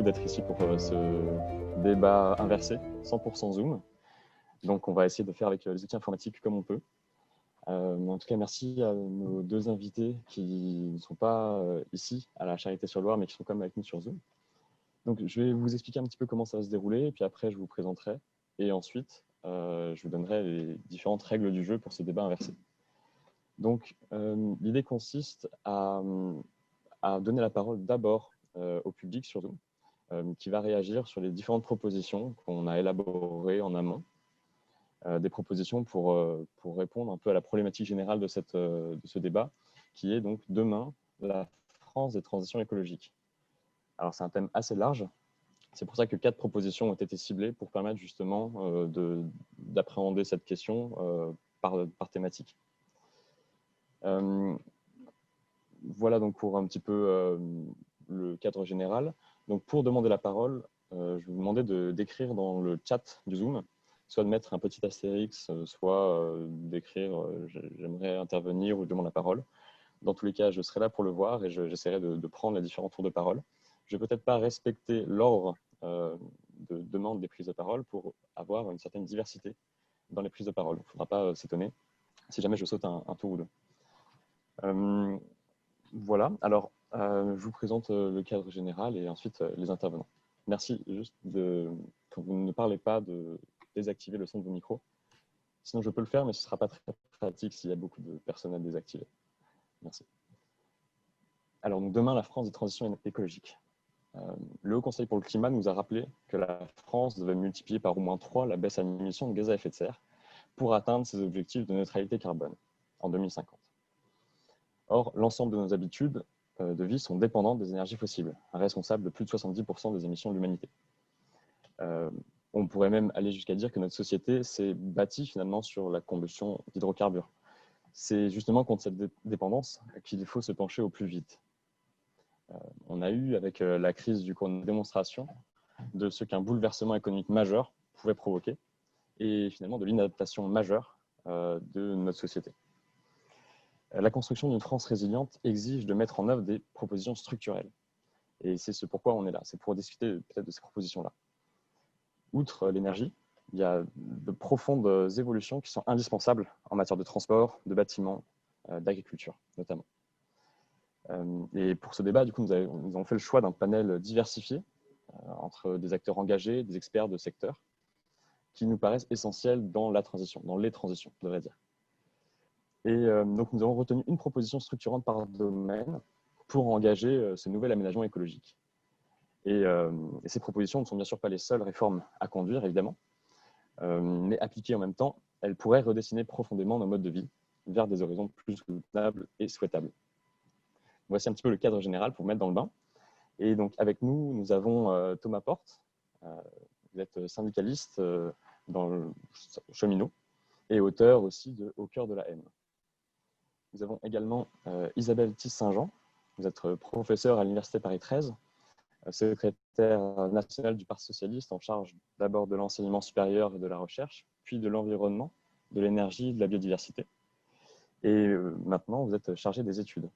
d'être ici pour ce débat inversé, 100% Zoom. Donc, on va essayer de faire avec les outils informatiques comme on peut. En tout cas, merci à nos deux invités qui ne sont pas ici à la Charité-sur-Loire, mais qui sont quand même avec nous sur Zoom. Donc, je vais vous expliquer un petit peu comment ça va se dérouler, et puis après, je vous présenterai. Et ensuite, je vous donnerai les différentes règles du jeu pour ce débat inversé. Donc, l'idée consiste à donner la parole d'abord au public sur Zoom, qui va réagir sur les différentes propositions qu'on a élaborées en amont. Des propositions pour répondre un peu à la problématique générale de ce débat, qui est donc demain la France des transitions écologiques. Alors, c'est un thème assez large. C'est pour ça que 4 propositions ont été ciblées pour permettre justement d'appréhender cette question par thématique. Voilà donc pour un petit peu le cadre général. Donc pour demander la parole, je vais vous demander d'écrire dans le chat du Zoom, soit de mettre un petit astérix, soit d'écrire j'aimerais intervenir ou je demande la parole. Dans tous les cas, je serai là pour le voir et j'essaierai de prendre les différents tours de parole. Je ne vais peut-être pas respecter l'ordre de demande des prises de parole pour avoir une certaine diversité dans les prises de parole. Il ne faudra pas s'étonner si jamais je saute un tour ou deux. Voilà, alors je vous présente le cadre général et ensuite les intervenants. Merci juste quand vous ne parlez pas de désactiver le son de vos micros. Sinon, je peux le faire, mais ce ne sera pas très pratique s'il y a beaucoup de personnes à désactiver. Merci. Alors, donc, demain, la France des transitions écologiques. Le Haut Conseil pour le climat nous a rappelé que la France devait multiplier par au moins 3 la baisse à émissions de gaz à effet de serre pour atteindre ses objectifs de neutralité carbone en 2050. Or, l'ensemble de nos habitudes de vie sont dépendantes des énergies fossiles, responsables de plus de 70% des émissions de l'humanité. On pourrait même aller jusqu'à dire que notre société s'est bâtie finalement sur la combustion d'hydrocarbures. C'est justement contre cette dépendance qu'il faut se pencher au plus vite. On a eu avec la crise du Covid une démonstration de ce qu'un bouleversement économique majeur pouvait provoquer et finalement de l'inadaptation majeure de notre société. La construction d'une France résiliente exige de mettre en œuvre des propositions structurelles. Et c'est ce pourquoi on est là, c'est pour discuter peut-être de ces propositions-là. Outre l'énergie, il y a de profondes évolutions qui sont indispensables en matière de transport, de bâtiments, d'agriculture notamment. Et pour ce débat, du coup, nous avons fait le choix d'un panel diversifié entre des acteurs engagés, des experts de secteur, qui nous paraissent essentiels dans la transition, dans les transitions, je devrais dire. Et donc, nous avons retenu une proposition structurante par domaine pour engager ce nouvel aménagement écologique. Et ces propositions ne sont bien sûr pas les seules réformes à conduire, évidemment, mais appliquées en même temps, elles pourraient redessiner profondément nos modes de vie vers des horizons plus soutenables et souhaitables. Voici un petit peu le cadre général pour mettre dans le bain. Et donc, avec nous, nous avons Thomas Porte. Vous êtes syndicaliste dans le cheminot et auteur aussi de Au cœur de la haine. Nous avons également Isabelle Tisse-Saint-Jean. Vous êtes professeure à l'Université Paris 13, secrétaire nationale du Parti socialiste en charge d'abord de l'enseignement supérieur et de la recherche, puis de l'environnement, de l'énergie, de la biodiversité. Et maintenant, vous êtes chargée des études.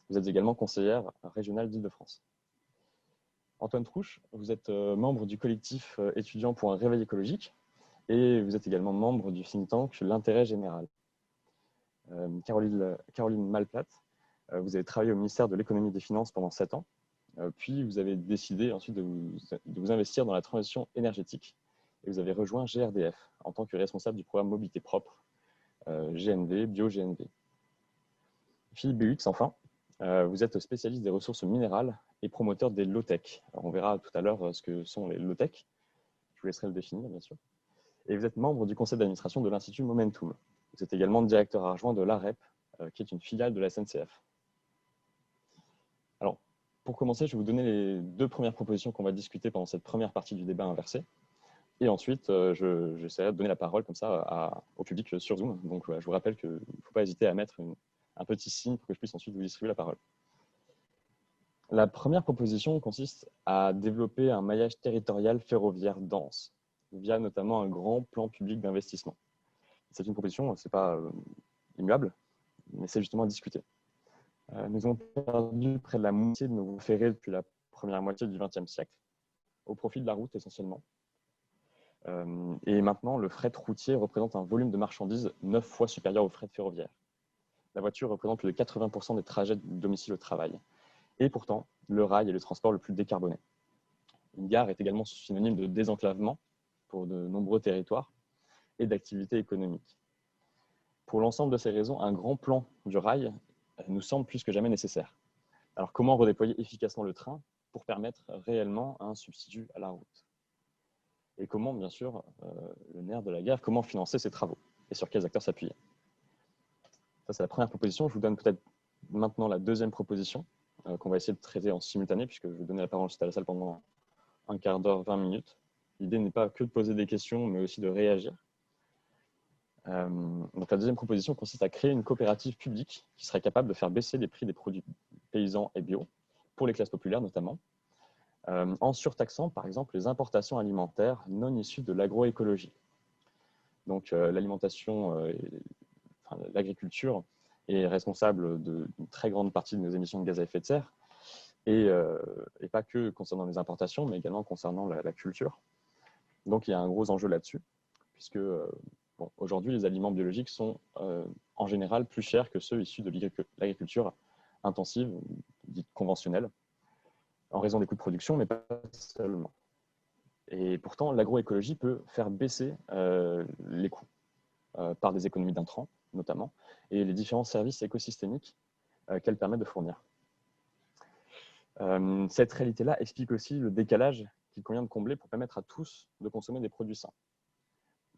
Vous êtes également conseillère régionale d'Île-de-France. Antoine Trouche, vous êtes membre du collectif étudiant pour un réveil écologique et vous êtes également membre du think tank L'Intérêt Général. Caroline Malplate, vous avez travaillé au ministère de l'Économie et des Finances pendant 7 ans, puis vous avez décidé ensuite de vous investir dans la transition énergétique et vous avez rejoint GRDF en tant que responsable du programme Mobilité Propre, GNV, Bio-GNV. Philippe Béux, enfin, vous êtes spécialiste des ressources minérales et promoteur des low-tech. On verra tout à l'heure ce que sont les low-tech. Je vous laisserai le définir, bien sûr. Et vous êtes membre du conseil d'administration de l'Institut Momentum. Vous êtes également directeur adjoint de l'AREP, qui est une filiale de la SNCF. Alors, pour commencer, je vais vous donner les 2 premières propositions qu'on va discuter pendant cette première partie du débat inversé. Et ensuite, j'essaierai de donner la parole comme ça au public sur Zoom. Donc, je vous rappelle qu'il ne faut pas hésiter à mettre un petit signe pour que je puisse ensuite vous distribuer la parole. La première proposition consiste à développer un maillage territorial ferroviaire dense, via notamment un grand plan public d'investissement. C'est une proposition, ce n'est pas immuable, mais c'est justement à discuter. Nous avons perdu près de la moitié de nos ferrés depuis la première moitié du XXe siècle. au profit de la route essentiellement. Et maintenant, le fret routier représente un volume de marchandises 9 fois supérieur au fret ferroviaire. La voiture représente les 80% des trajets du domicile au travail. Et pourtant, le rail est le transport le plus décarboné. Une gare est également synonyme de désenclavement pour de nombreux territoires et d'activité économique. Pour l'ensemble de ces raisons, un grand plan du rail nous semble plus que jamais nécessaire. Alors, comment redéployer efficacement le train pour permettre réellement un substitut à la route? Et comment, bien sûr, le nerf de la guerre, comment financer ces travaux et sur quels acteurs s'appuyer? Ça, c'est la première proposition. Je vous donne peut-être maintenant la deuxième proposition qu'on va essayer de traiter en simultané, puisque je vais donner la parole ensuite à la salle pendant un quart d'heure, 20 minutes. L'idée n'est pas que de poser des questions, mais aussi de réagir. Donc la deuxième proposition consiste à créer une coopérative publique qui serait capable de faire baisser les prix des produits paysans et bio, pour les classes populaires notamment, en surtaxant par exemple les importations alimentaires non issues de l'agroécologie. Donc l'alimentation, l'agriculture est responsable d'une très grande partie de nos émissions de gaz à effet de serre, et pas que concernant les importations, mais également concernant la culture. Donc il y a un gros enjeu là-dessus, puisque aujourd'hui les aliments biologiques sont en général plus chers que ceux issus de l'agriculture intensive, dite conventionnelle, en raison des coûts de production, mais pas seulement. Et pourtant, l'agroécologie peut faire baisser les coûts par des économies d'intrants, notamment, et les différents services écosystémiques qu'elle permet de fournir. Cette réalité-là explique aussi le décalage qu'il convient de combler pour permettre à tous de consommer des produits sains.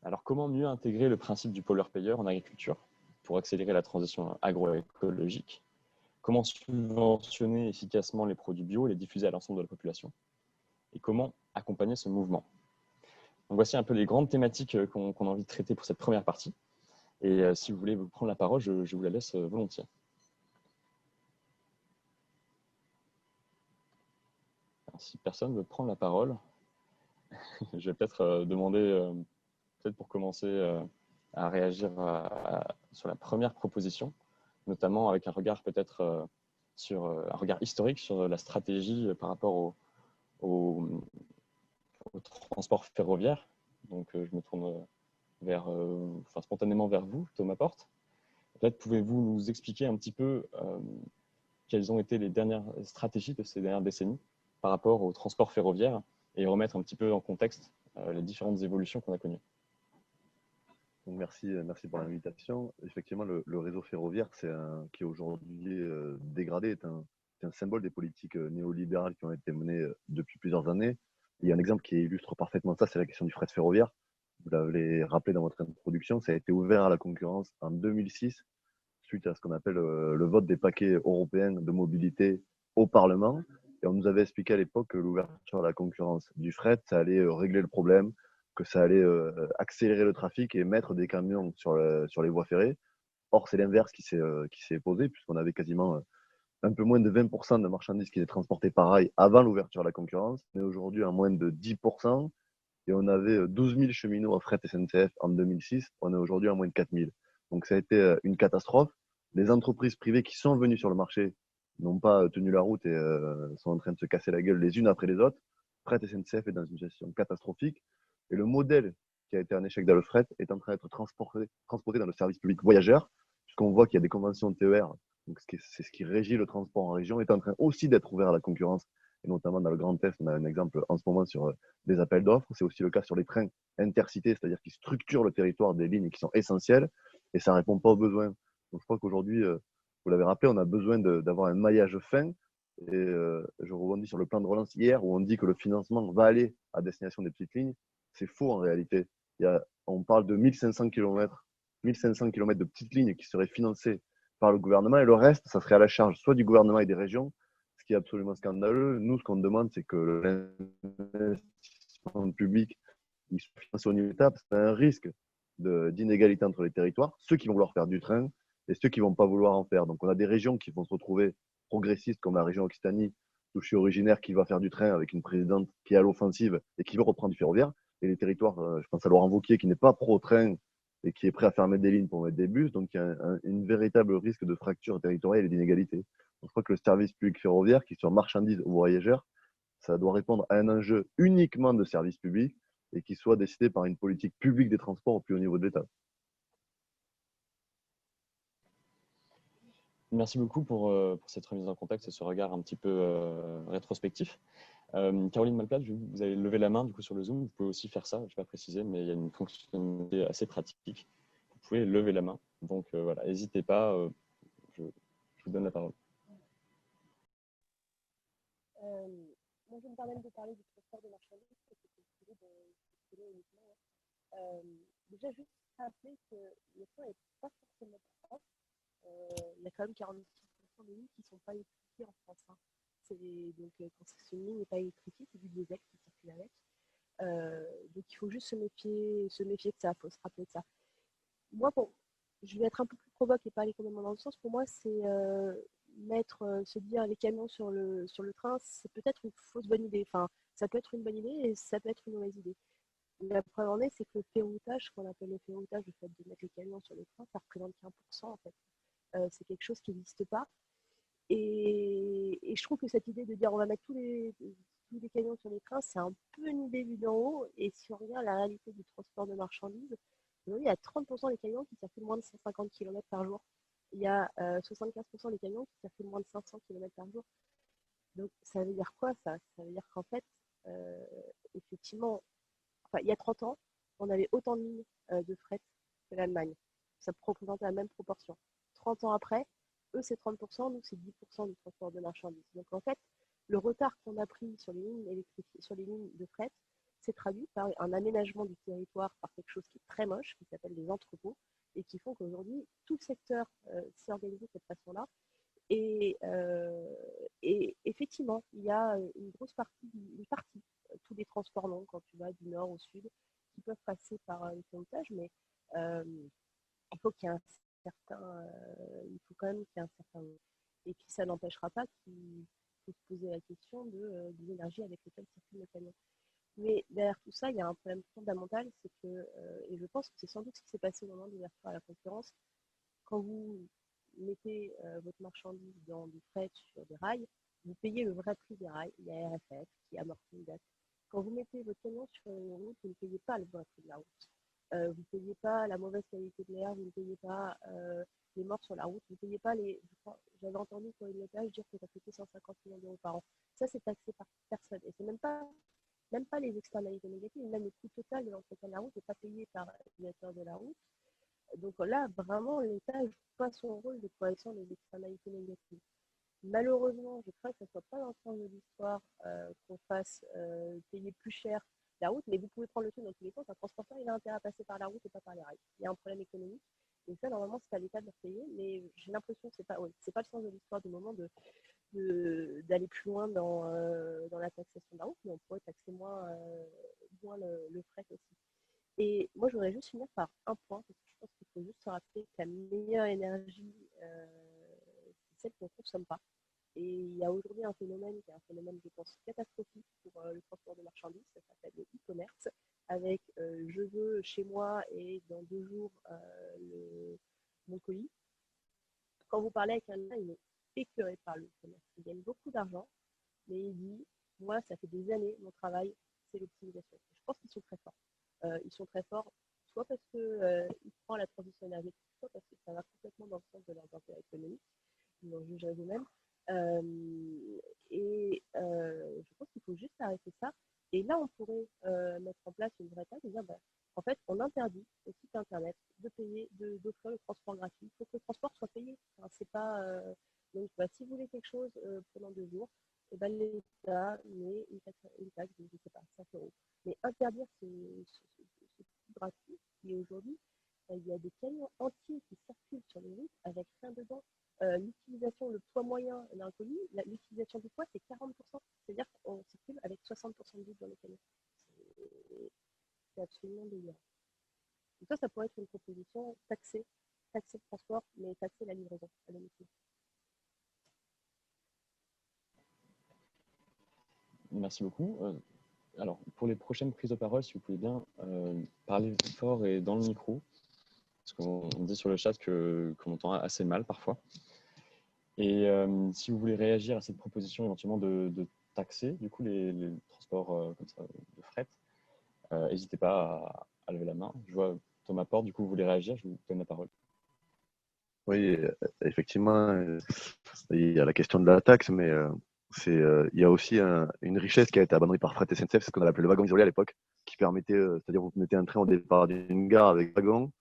Alors, comment mieux intégrer le principe du pollueur-payeur en agriculture pour accélérer la transition agroécologique? Comment subventionner efficacement les produits bio et les diffuser à l'ensemble de la population? Et comment accompagner ce mouvement? Donc, voici un peu les grandes thématiques qu'on a envie de traiter pour cette première partie. Et si vous voulez vous prendre la parole, je vous la laisse volontiers. Alors, si personne veut prendre la parole, je vais peut-être demander, peut-être pour commencer, à réagir sur la première proposition, notamment avec un regard peut-être sur un regard historique sur la stratégie par rapport au transport ferroviaire. Donc, je me tourne spontanément vers vous, Thomas Porte. Peut-être pouvez-vous nous expliquer un petit peu quelles ont été les dernières stratégies de ces dernières décennies par rapport au transport ferroviaire et remettre un petit peu en contexte les différentes évolutions qu'on a connues. Donc merci pour l'invitation. Effectivement, le réseau ferroviaire, qui est aujourd'hui dégradé, est un symbole des politiques néolibérales qui ont été menées depuis plusieurs années. Il y a un exemple qui illustre parfaitement ça, c'est la question du fret ferroviaire. Vous l'avez rappelé dans votre introduction, ça a été ouvert à la concurrence en 2006 suite à ce qu'on appelle le vote des paquets européens de mobilité au Parlement. Et on nous avait expliqué à l'époque que l'ouverture à la concurrence du fret, ça allait régler le problème, que ça allait accélérer le trafic et mettre des camions sur les voies ferrées. Or, c'est l'inverse qui s'est posé, puisqu'on avait quasiment un peu moins de 20% de marchandises qui étaient transportées par rail avant l'ouverture à la concurrence, mais aujourd'hui à moins de 10%. Et on avait 12 000 cheminots à fret SNCF en 2006, on est aujourd'hui à moins de 4 000. Donc ça a été une catastrophe. Les entreprises privées qui sont venues sur le marché n'ont pas tenu la route et sont en train de se casser la gueule les unes après les autres. Fret SNCF est dans une situation catastrophique. Et le modèle qui a été un échec dans le fret est en train d'être transporté dans le service public voyageur, puisqu'on voit qu'il y a des conventions de TER, donc c'est ce qui régit le transport en région, est en train aussi d'être ouvert à la concurrence. Et notamment dans le Grand Est, on a un exemple en ce moment sur des appels d'offres. C'est aussi le cas sur les trains intercités, c'est-à-dire qui structurent le territoire des lignes qui sont essentielles, et ça ne répond pas aux besoins. Donc je crois qu'aujourd'hui, vous l'avez rappelé, on a besoin d'avoir un maillage fin. Et je rebondis sur le plan de relance hier où on dit que le financement va aller à destination des petites lignes. C'est faux en réalité. On parle de 1500 km de petites lignes qui seraient financées par le gouvernement et le reste, ça serait à la charge soit du gouvernement et des régions, ce qui est absolument scandaleux. Nous, ce qu'on demande, c'est que l'investissement public il soit financé au niveau de l'État, parce qu'il y a un risque d'inégalité entre les territoires, ceux qui vont vouloir faire du train et ceux qui ne vont pas vouloir en faire. Donc on a des régions qui vont se retrouver progressistes, comme la région Occitanie, où je suis originaire, qui va faire du train avec une présidente qui est à l'offensive et qui veut reprendre du ferroviaire. Et les territoires, je pense à Laurent Wauquiez, qui n'est pas pro-train et qui est prêt à fermer des lignes pour mettre des bus. Donc il y a un véritable risque de fracture territoriale et d'inégalité. Donc, je crois que le service public ferroviaire, qu'il soit marchandises ou voyageurs, Ça doit répondre à un enjeu uniquement de service public et qui soit décidé par une politique publique des transports au plus haut niveau de l'État. Merci beaucoup pour cette remise en contexte et ce regard un petit peu rétrospectif. Caroline Malplate, vous avez levé la main du coup sur le Zoom. Vous pouvez aussi faire ça, je n'ai pas précisé, mais il y a une fonctionnalité assez pratique. Vous pouvez lever la main. Donc voilà, n'hésitez pas, je vous donne la parole. Moi, je me permets de parler du transport de marchandises, parce que c'est le sujet uniquement. Déjà, juste rappeler que le train n'est pas forcément propre. Il y a quand même 46% des lignes qui ne sont pas électrifiées en France. Hein. Donc, quand une ligne n'est pas électrifiée, c'est du diesel qui circule avec. Donc, il faut juste se méfier de ça, il faut se rappeler de ça. Moi, bon, je vais être un peu plus provoque et pas aller complètement dans le sens. Pour moi, c'est se dire les camions sur le train, c'est peut-être une fausse bonne idée. Enfin, ça peut être une bonne idée et ça peut être une mauvaise idée. La preuve en est, c'est que le ferroutage, ce qu'on appelle le ferroutage, le fait de mettre les camions sur le train, ça représente qu'1% en fait. C'est quelque chose qui n'existe pas. Et je trouve que cette idée de dire on va mettre tous les camions sur les trains, c'est un peu une idée vue d'en haut. Et si on regarde la réalité du transport de marchandises, il y a 30% des camions qui circulent moins de 150 km par jour. Il y a 75% des camions qui circulent moins de 500 km par jour. Donc ça veut dire quoi ça? Ça veut dire qu'en fait, effectivement, il y a 30 ans, on avait autant de lignes de fret que l'Allemagne. Ça représentait la même proportion. 30 ans après, eux c'est 30%, nous c'est 10% du transport de marchandises. Donc en fait, le retard qu'on a pris sur les lignes électriques, sur les lignes de fret, c'est traduit par un aménagement du territoire, par quelque chose qui est très moche, qui s'appelle les entrepôts, et qui font qu'aujourd'hui, tout le secteur s'est organisé de cette façon-là. Et effectivement, il y a une partie, tous les transports longs, quand tu vas du nord au sud, qui peuvent passer par le ferroutage, mais il faut qu'il y ait il faut quand même qu'il y ait un certain. Et puis ça n'empêchera pas qu'il faut se poser la question de l'énergie avec laquelle circule le camion. Mais derrière tout ça, il y a un problème fondamental, c'est que, et je pense que c'est sans doute ce qui s'est passé au moment de l'ouverture à la concurrence, quand vous mettez votre marchandise dans du fret sur des rails, vous payez le vrai prix des rails, il y a RFF qui amortit une dette. Quand vous mettez votre camion sur une route, vous ne payez pas le vrai prix de la route. Vous ne payez pas la mauvaise qualité de l'air, vous ne payez pas les morts sur la route, vous ne payez pas les. J'avais entendu pour une Lepage dire que ça coûtait 150 millions d'euros par an. Ça, c'est taxé par personne. Et c'est même pas les externalités négatives, même le coût total de l'entretien de la route n'est pas payé par l'utilisateur de la route. Donc là, vraiment, l'État ne joue pas son rôle de correction des externalités négatives. Malheureusement, je crains que ce ne soit pas dans le sens de l'histoire qu'on fasse payer plus cher la route, mais vous pouvez prendre le truc dans tous les sens. Un transporteur, il a intérêt à passer par la route et pas par les rails. Il y a un problème économique. Et ça, normalement, c'est à l'État de le payer, mais j'ai l'impression que ce n'est pas le sens de l'histoire du moment d'aller plus loin dans la taxation de la route, mais on pourrait taxer moins le fret aussi. Et moi, je voudrais juste finir par un point, parce que je pense qu'il faut juste se rappeler que la meilleure énergie, c'est celle qu'on ne consomme pas. Et il y a aujourd'hui un phénomène qui est un phénomène, je pense, catastrophique pour le transport de marchandises, ça s'appelle le e-commerce, avec je veux chez moi et dans 2 jours mon colis. Quand vous parlez avec un gars, il est écœuré par le e-commerce. Il gagne beaucoup d'argent, mais il dit, moi, ça fait des années, mon travail, c'est l'optimisation. Je pense qu'ils sont très forts. Ils sont très forts, soit parce qu'ils prennent la transition énergétique, soit parce que ça va complètement dans le sens de leurs intérêts économiques. Ils en jugent vous-même. Je pense qu'il faut juste arrêter ça. Et là, on pourrait mettre en place une vraie table et dire, en fait, on interdit au site internet de payer, d'offrir le transport gratuit. Il faut que le transport soit payé. Enfin, c'est pas, donc, si vous voulez quelque chose pendant 2 jours, et l'État met une taxe de, je ne sais pas, 5 euros. Mais interdire ce gratuit, qui aujourd'hui, il y a des camions entiers qui circulent sur les routes avec rien dedans. L'utilisation, le poids moyen d'un colis, l'utilisation du poids, c'est 40%. C'est-à-dire qu'on circule avec 60% de vide dans les camions. C'est absolument délirant. Donc ça pourrait être une proposition, taxer le transport, mais taxer la livraison à domicile. Merci beaucoup. Alors, pour les prochaines prises de parole, si vous pouvez bien parler fort et dans le micro, parce qu'on dit sur le chat qu'on entend assez mal parfois. Et si vous voulez réagir à cette proposition éventuellement de taxer du coup les transports comme ça, de fret. N'hésitez pas à lever la main. Je vois Thomas Porte, du coup, vous voulez réagir, je vous donne la parole. Oui, effectivement, il y a la question de la taxe, mais il y a aussi une richesse qui a été abandonnée par Fret SNCF, c'est ce qu'on a appelé le wagon isolé à l'époque, qui permettait, c'est-à-dire vous mettez un train au départ d'une gare avec wagon,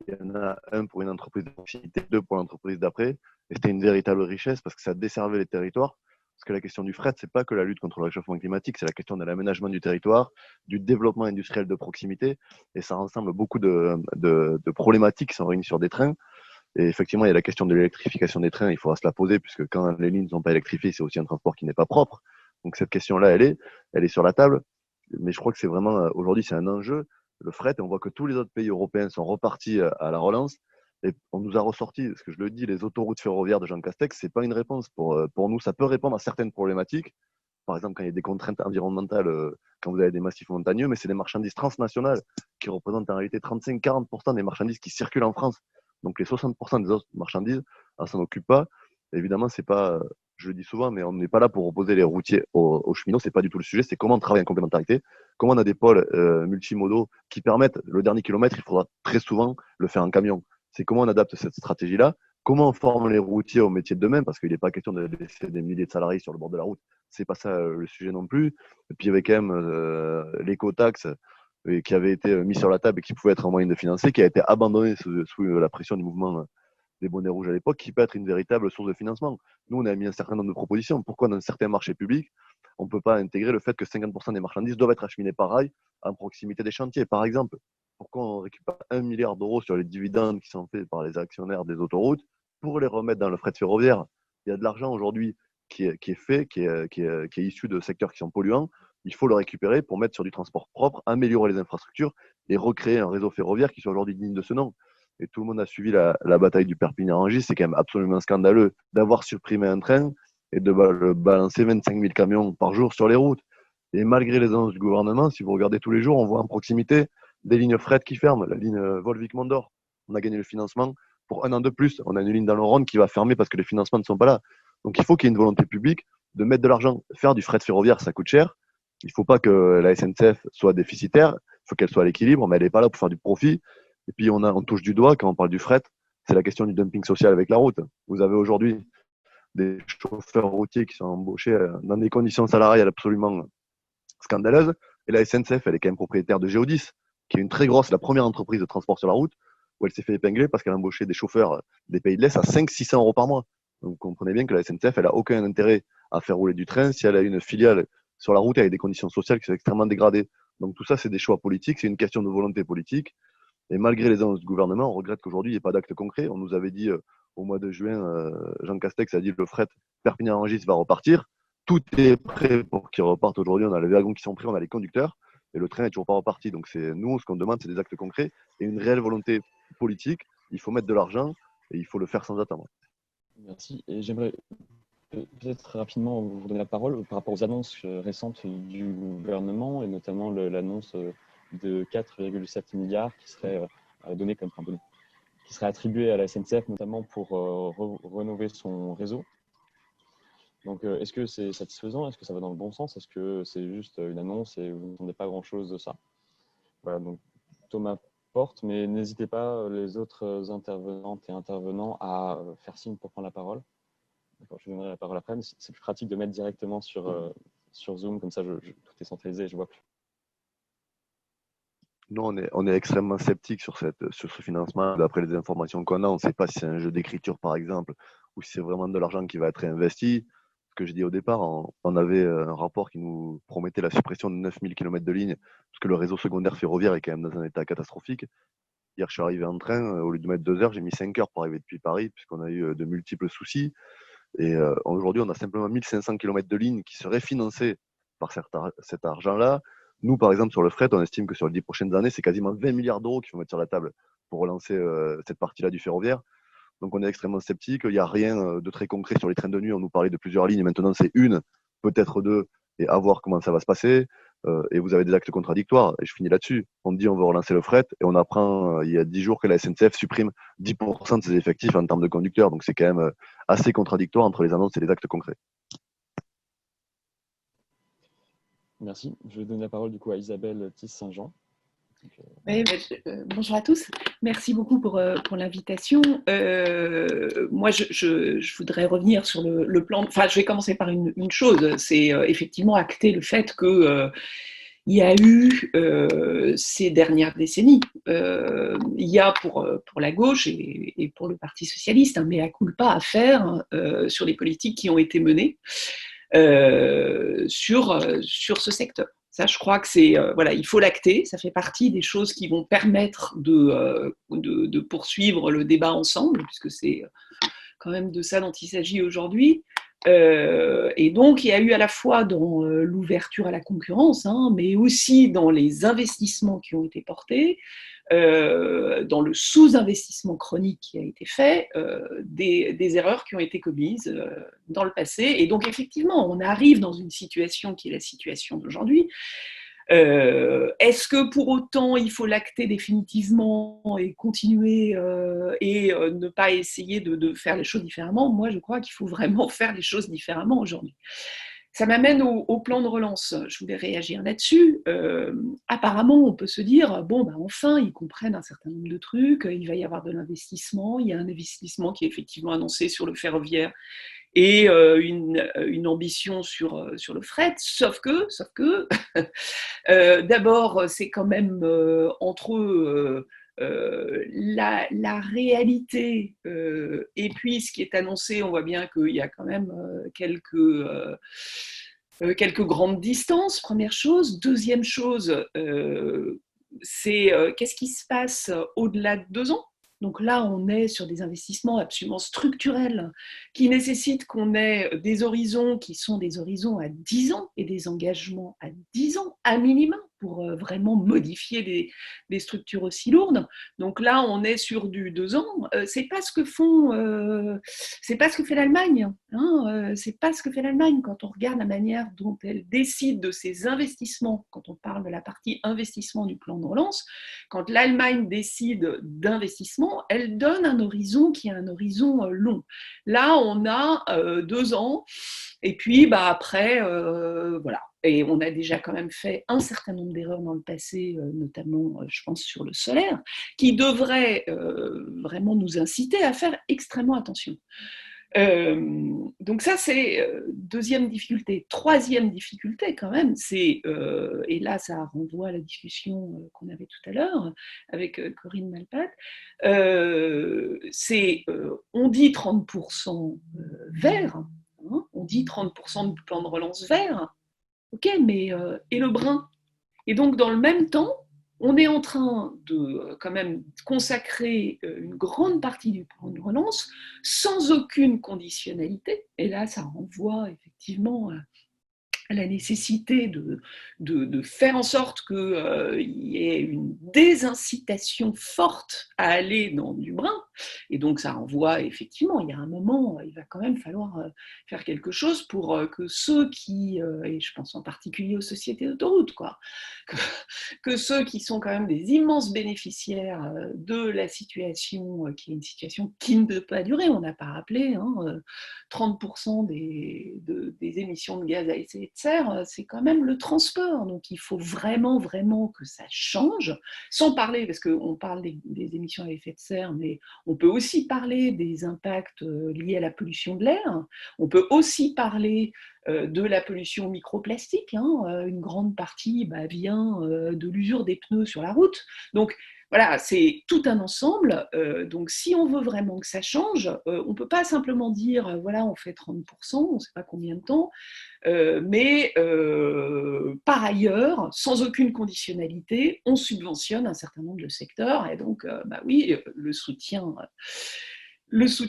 il y en a un pour une entreprise de proximité, deux pour l'entreprise d'après, et c'était une véritable richesse parce que ça desservait les territoires. Parce que la question du fret, c'est pas que la lutte contre le réchauffement climatique, c'est la question de l'aménagement du territoire, du développement industriel de proximité, et ça rassemble beaucoup de problématiques qui sont réunies sur des trains. Et effectivement, il y a la question de l'électrification des trains, il faudra se la poser, puisque quand les lignes ne sont pas électrifiées, c'est aussi un transport qui n'est pas propre. Donc cette question-là, elle est sur la table. Mais je crois que c'est vraiment, aujourd'hui, c'est un enjeu. Le fret, et on voit que tous les autres pays européens sont repartis à la relance. Et on nous a ressorti, ce que je le dis, les autoroutes ferroviaires de Jean Castex, c'est pas une réponse pour nous. Ça peut répondre à certaines problématiques. Par exemple, quand il y a des contraintes environnementales, quand vous avez des massifs montagneux, mais c'est des marchandises transnationales qui représentent en réalité 35-40% des marchandises qui circulent en France. Donc les 60% des autres marchandises, on s'en occupe pas. Évidemment, c'est pas, je le dis souvent, mais on n'est pas là pour opposer les routiers aux cheminots. C'est pas du tout le sujet. C'est comment on travaille en complémentarité, comment on a des pôles multimodaux qui permettent le dernier kilomètre. Il faudra très souvent le faire en camion. C'est comment on adapte cette stratégie-là. Comment on forme les routiers au métier de demain, parce qu'il n'est pas question de laisser des milliers de salariés sur le bord de la route. C'est pas ça le sujet non plus. Et puis il y avait quand même l'écotaxe qui avait été mis sur la table et qui pouvait être un moyen de financer, qui a été abandonné sous la pression du mouvement des bonnets rouges à l'époque, qui peut être une véritable source de financement. Nous, on a mis un certain nombre de propositions. Pourquoi dans certains marchés publics, on ne peut pas intégrer le fait que 50% des marchandises doivent être acheminées par rail en proximité des chantiers, par exemple? Pourquoi on récupère 1 milliard d'euros sur les dividendes qui sont faits par les actionnaires des autoroutes pour les remettre dans le fret ferroviaire? Il y a de l'argent aujourd'hui qui est fait, qui est issu de secteurs qui sont polluants. Il faut le récupérer pour mettre sur du transport propre, améliorer les infrastructures et recréer un réseau ferroviaire qui soit aujourd'hui digne de ce nom. Et tout le monde a suivi la bataille du Perpignan-Rungis. C'est quand même absolument scandaleux d'avoir supprimé un train et de balancer 25 000 camions par jour sur les routes. Et malgré les annonces du gouvernement, si vous regardez tous les jours, on voit en proximité des lignes fret qui ferment, la ligne Volvic-Mondor. On a gagné le financement pour 1 an de plus. On a une ligne dans le Rhône qui va fermer parce que les financements ne sont pas là. Donc il faut qu'il y ait une volonté publique de mettre de l'argent. Faire du fret ferroviaire, ça coûte cher. Il ne faut pas que la SNCF soit déficitaire. Il faut qu'elle soit à l'équilibre, mais elle n'est pas là pour faire du profit. Et puis on touche du doigt quand on parle du fret, c'est la question du dumping social avec la route. Vous avez aujourd'hui des chauffeurs routiers qui sont embauchés dans des conditions salariales absolument scandaleuses. Et la SNCF, elle est quand même propriétaire de Géodis, qui est une très grosse, la première entreprise de transport sur la route, où elle s'est fait épingler parce qu'elle a embauché des chauffeurs des pays de l'Est à 500-600 euros par mois. Donc vous comprenez bien que la SNCF, elle n'a aucun intérêt à faire rouler du train si elle a une filiale sur la route avec des conditions sociales qui sont extrêmement dégradées. Donc tout ça, c'est des choix politiques, c'est une question de volonté politique. Et malgré les annonces du gouvernement, on regrette qu'aujourd'hui, il n'y ait pas d'acte concret. On nous avait dit au mois de juin, Jean Castex a dit que le fret Perpignan-Rungis va repartir. Tout est prêt pour qu'il reparte aujourd'hui. On a les wagons qui sont prêts, on a les conducteurs. Et le train n'est toujours pas reparti. Donc nous, ce qu'on demande, c'est des actes concrets et une réelle volonté politique. Il faut mettre de l'argent et il faut le faire sans attendre. Merci. Et j'aimerais peut-être rapidement vous donner la parole par rapport aux annonces récentes du gouvernement et notamment l'annonce de 4,7 milliards qui serait donné comme qui serait attribué à la SNCF notamment pour rénover son réseau. Donc, est-ce que c'est satisfaisant? Est-ce que ça va dans le bon sens? Est-ce que c'est juste une annonce et vous n'entendez pas grand-chose de ça? Voilà, donc Thomas Porte, mais n'hésitez pas, les autres intervenantes et intervenants, à faire signe pour prendre la parole. D'accord, je vous donnerai la parole après, mais c'est plus pratique de mettre directement sur Zoom, comme ça tout est centralisé et je vois plus. Nous, on est extrêmement sceptique sur ce financement. D'après les informations qu'on a, on ne sait pas si c'est un jeu d'écriture, par exemple, ou si c'est vraiment de l'argent qui va être investi. Ce que je dis au départ, on avait un rapport qui nous promettait la suppression de 9000 km de lignes, parce que le réseau secondaire ferroviaire est quand même dans un état catastrophique. Hier, je suis arrivé en train, au lieu de mettre 2 heures, j'ai mis 5 heures pour arriver depuis Paris, puisqu'on a eu de multiples soucis. Et aujourd'hui, on a simplement 1500 km de lignes qui seraient financées par cet argent-là. Nous, par exemple, sur le fret, on estime que sur les 10 prochaines années, c'est quasiment 20 milliards d'euros qu'il faut mettre sur la table pour relancer cette partie-là du ferroviaire. Donc, on est extrêmement sceptique. Il n'y a rien de très concret sur les trains de nuit. On nous parlait de plusieurs lignes. Maintenant, c'est une, peut-être deux, et à voir comment ça va se passer. Et vous avez des actes contradictoires. Et je finis là-dessus. On dit on veut relancer le fret, et on apprend il y a 10 jours que la SNCF supprime 10% de ses effectifs en termes de conducteurs. Donc, c'est quand même assez contradictoire entre les annonces et les actes concrets. Merci. Je vais donner la parole du coup à Isabelle Tisse-Saint-Jean. Oui, bonjour à tous. Merci beaucoup pour l'invitation. Moi, je voudrais revenir sur le plan. Enfin, je vais commencer par une chose. C'est effectivement acter le fait que il y a eu ces dernières décennies, il y a pour la gauche et pour le Parti socialiste un mea culpa à faire sur les politiques qui ont été menées sur ce secteur. Ça, je crois que c'est voilà, il faut l'acter. Ça fait partie des choses qui vont permettre de poursuivre le débat ensemble, puisque c'est quand même de ça dont il s'agit aujourd'hui. Et donc, il y a eu à la fois dans l'ouverture à la concurrence, hein, mais aussi dans les investissements qui ont été portés, dans le sous-investissement chronique qui a été fait, des erreurs qui ont été commises dans le passé. Et donc, effectivement, on arrive dans une situation qui est la situation d'aujourd'hui. Est-ce que pour autant il faut l'acter définitivement et continuer et ne pas essayer de faire les choses différemment? Moi, je crois qu'il faut vraiment faire les choses différemment aujourd'hui. Ça m'amène au plan de relance. Je voulais réagir là-dessus. Apparemment, on peut se dire, bon, ben enfin, ils comprennent un certain nombre de trucs, il va y avoir de l'investissement, il y a un investissement qui est effectivement annoncé sur le ferroviaire et une ambition sur le fret, sauf que d'abord, c'est quand même entre eux la réalité et puis ce qui est annoncé, on voit bien qu'il y a quand même quelques grandes distances, première chose. Deuxième chose, c'est qu'est-ce qui se passe au-delà de 2 ans? Donc là, on est sur des investissements absolument structurels qui nécessitent qu'on ait des horizons qui sont des horizons à 10 ans et des engagements à 10 ans à minima pour vraiment modifier des structures aussi lourdes. Donc là, on est sur du 2 ans. C'est pas ce que c'est pas ce que fait l'Allemagne. Hein, c'est pas ce que fait l'Allemagne quand on regarde la manière dont elle décide de ses investissements. Quand on parle de la partie investissement du plan de relance, quand l'Allemagne décide d'investissement, elle donne un horizon qui est un horizon long. Là, on a 2 ans, et puis bah, après, voilà. Et on a déjà quand même fait un certain nombre d'erreurs dans le passé, notamment, je pense, sur le solaire, qui devraient vraiment nous inciter à faire extrêmement attention. Donc ça, c'est deuxième difficulté. Troisième difficulté, quand même, c'est, et là, ça renvoie à la discussion qu'on avait tout à l'heure avec Corinne Malpat, c'est, on dit 30% vert, hein, on dit 30% du plan de relance vert, ok, mais et le brin? Et donc, dans le même temps, on est en train de quand même consacrer une grande partie du plan de relance sans aucune conditionnalité. Et là, ça renvoie effectivement à la nécessité de faire en sorte qu'il y ait une désincitation forte à aller dans du brin. Et donc ça renvoie effectivement, il y a un moment, il va quand même falloir faire quelque chose pour que ceux qui, et je pense en particulier aux sociétés d'autoroutes, quoi, que ceux qui sont quand même des immenses bénéficiaires de la situation, qui est une situation qui ne peut pas durer, on n'a pas rappelé, hein, 30% des émissions de gaz à effet de serre, c'est quand même le transport. Donc il faut vraiment, vraiment que ça change, sans parler, parce qu'on parle des émissions à effet de serre, mais on peut aussi parler des impacts liés à la pollution de l'air, on peut aussi parler de la pollution microplastique, hein, une grande partie vient de l'usure des pneus sur la route. Donc voilà, c'est tout un ensemble. Donc, si on veut vraiment que ça change, on ne peut pas simplement dire, voilà, on fait 30%, on ne sait pas combien de temps, mais par ailleurs, sans aucune conditionnalité, on subventionne un certain nombre de secteurs. Et donc, oui, le soutien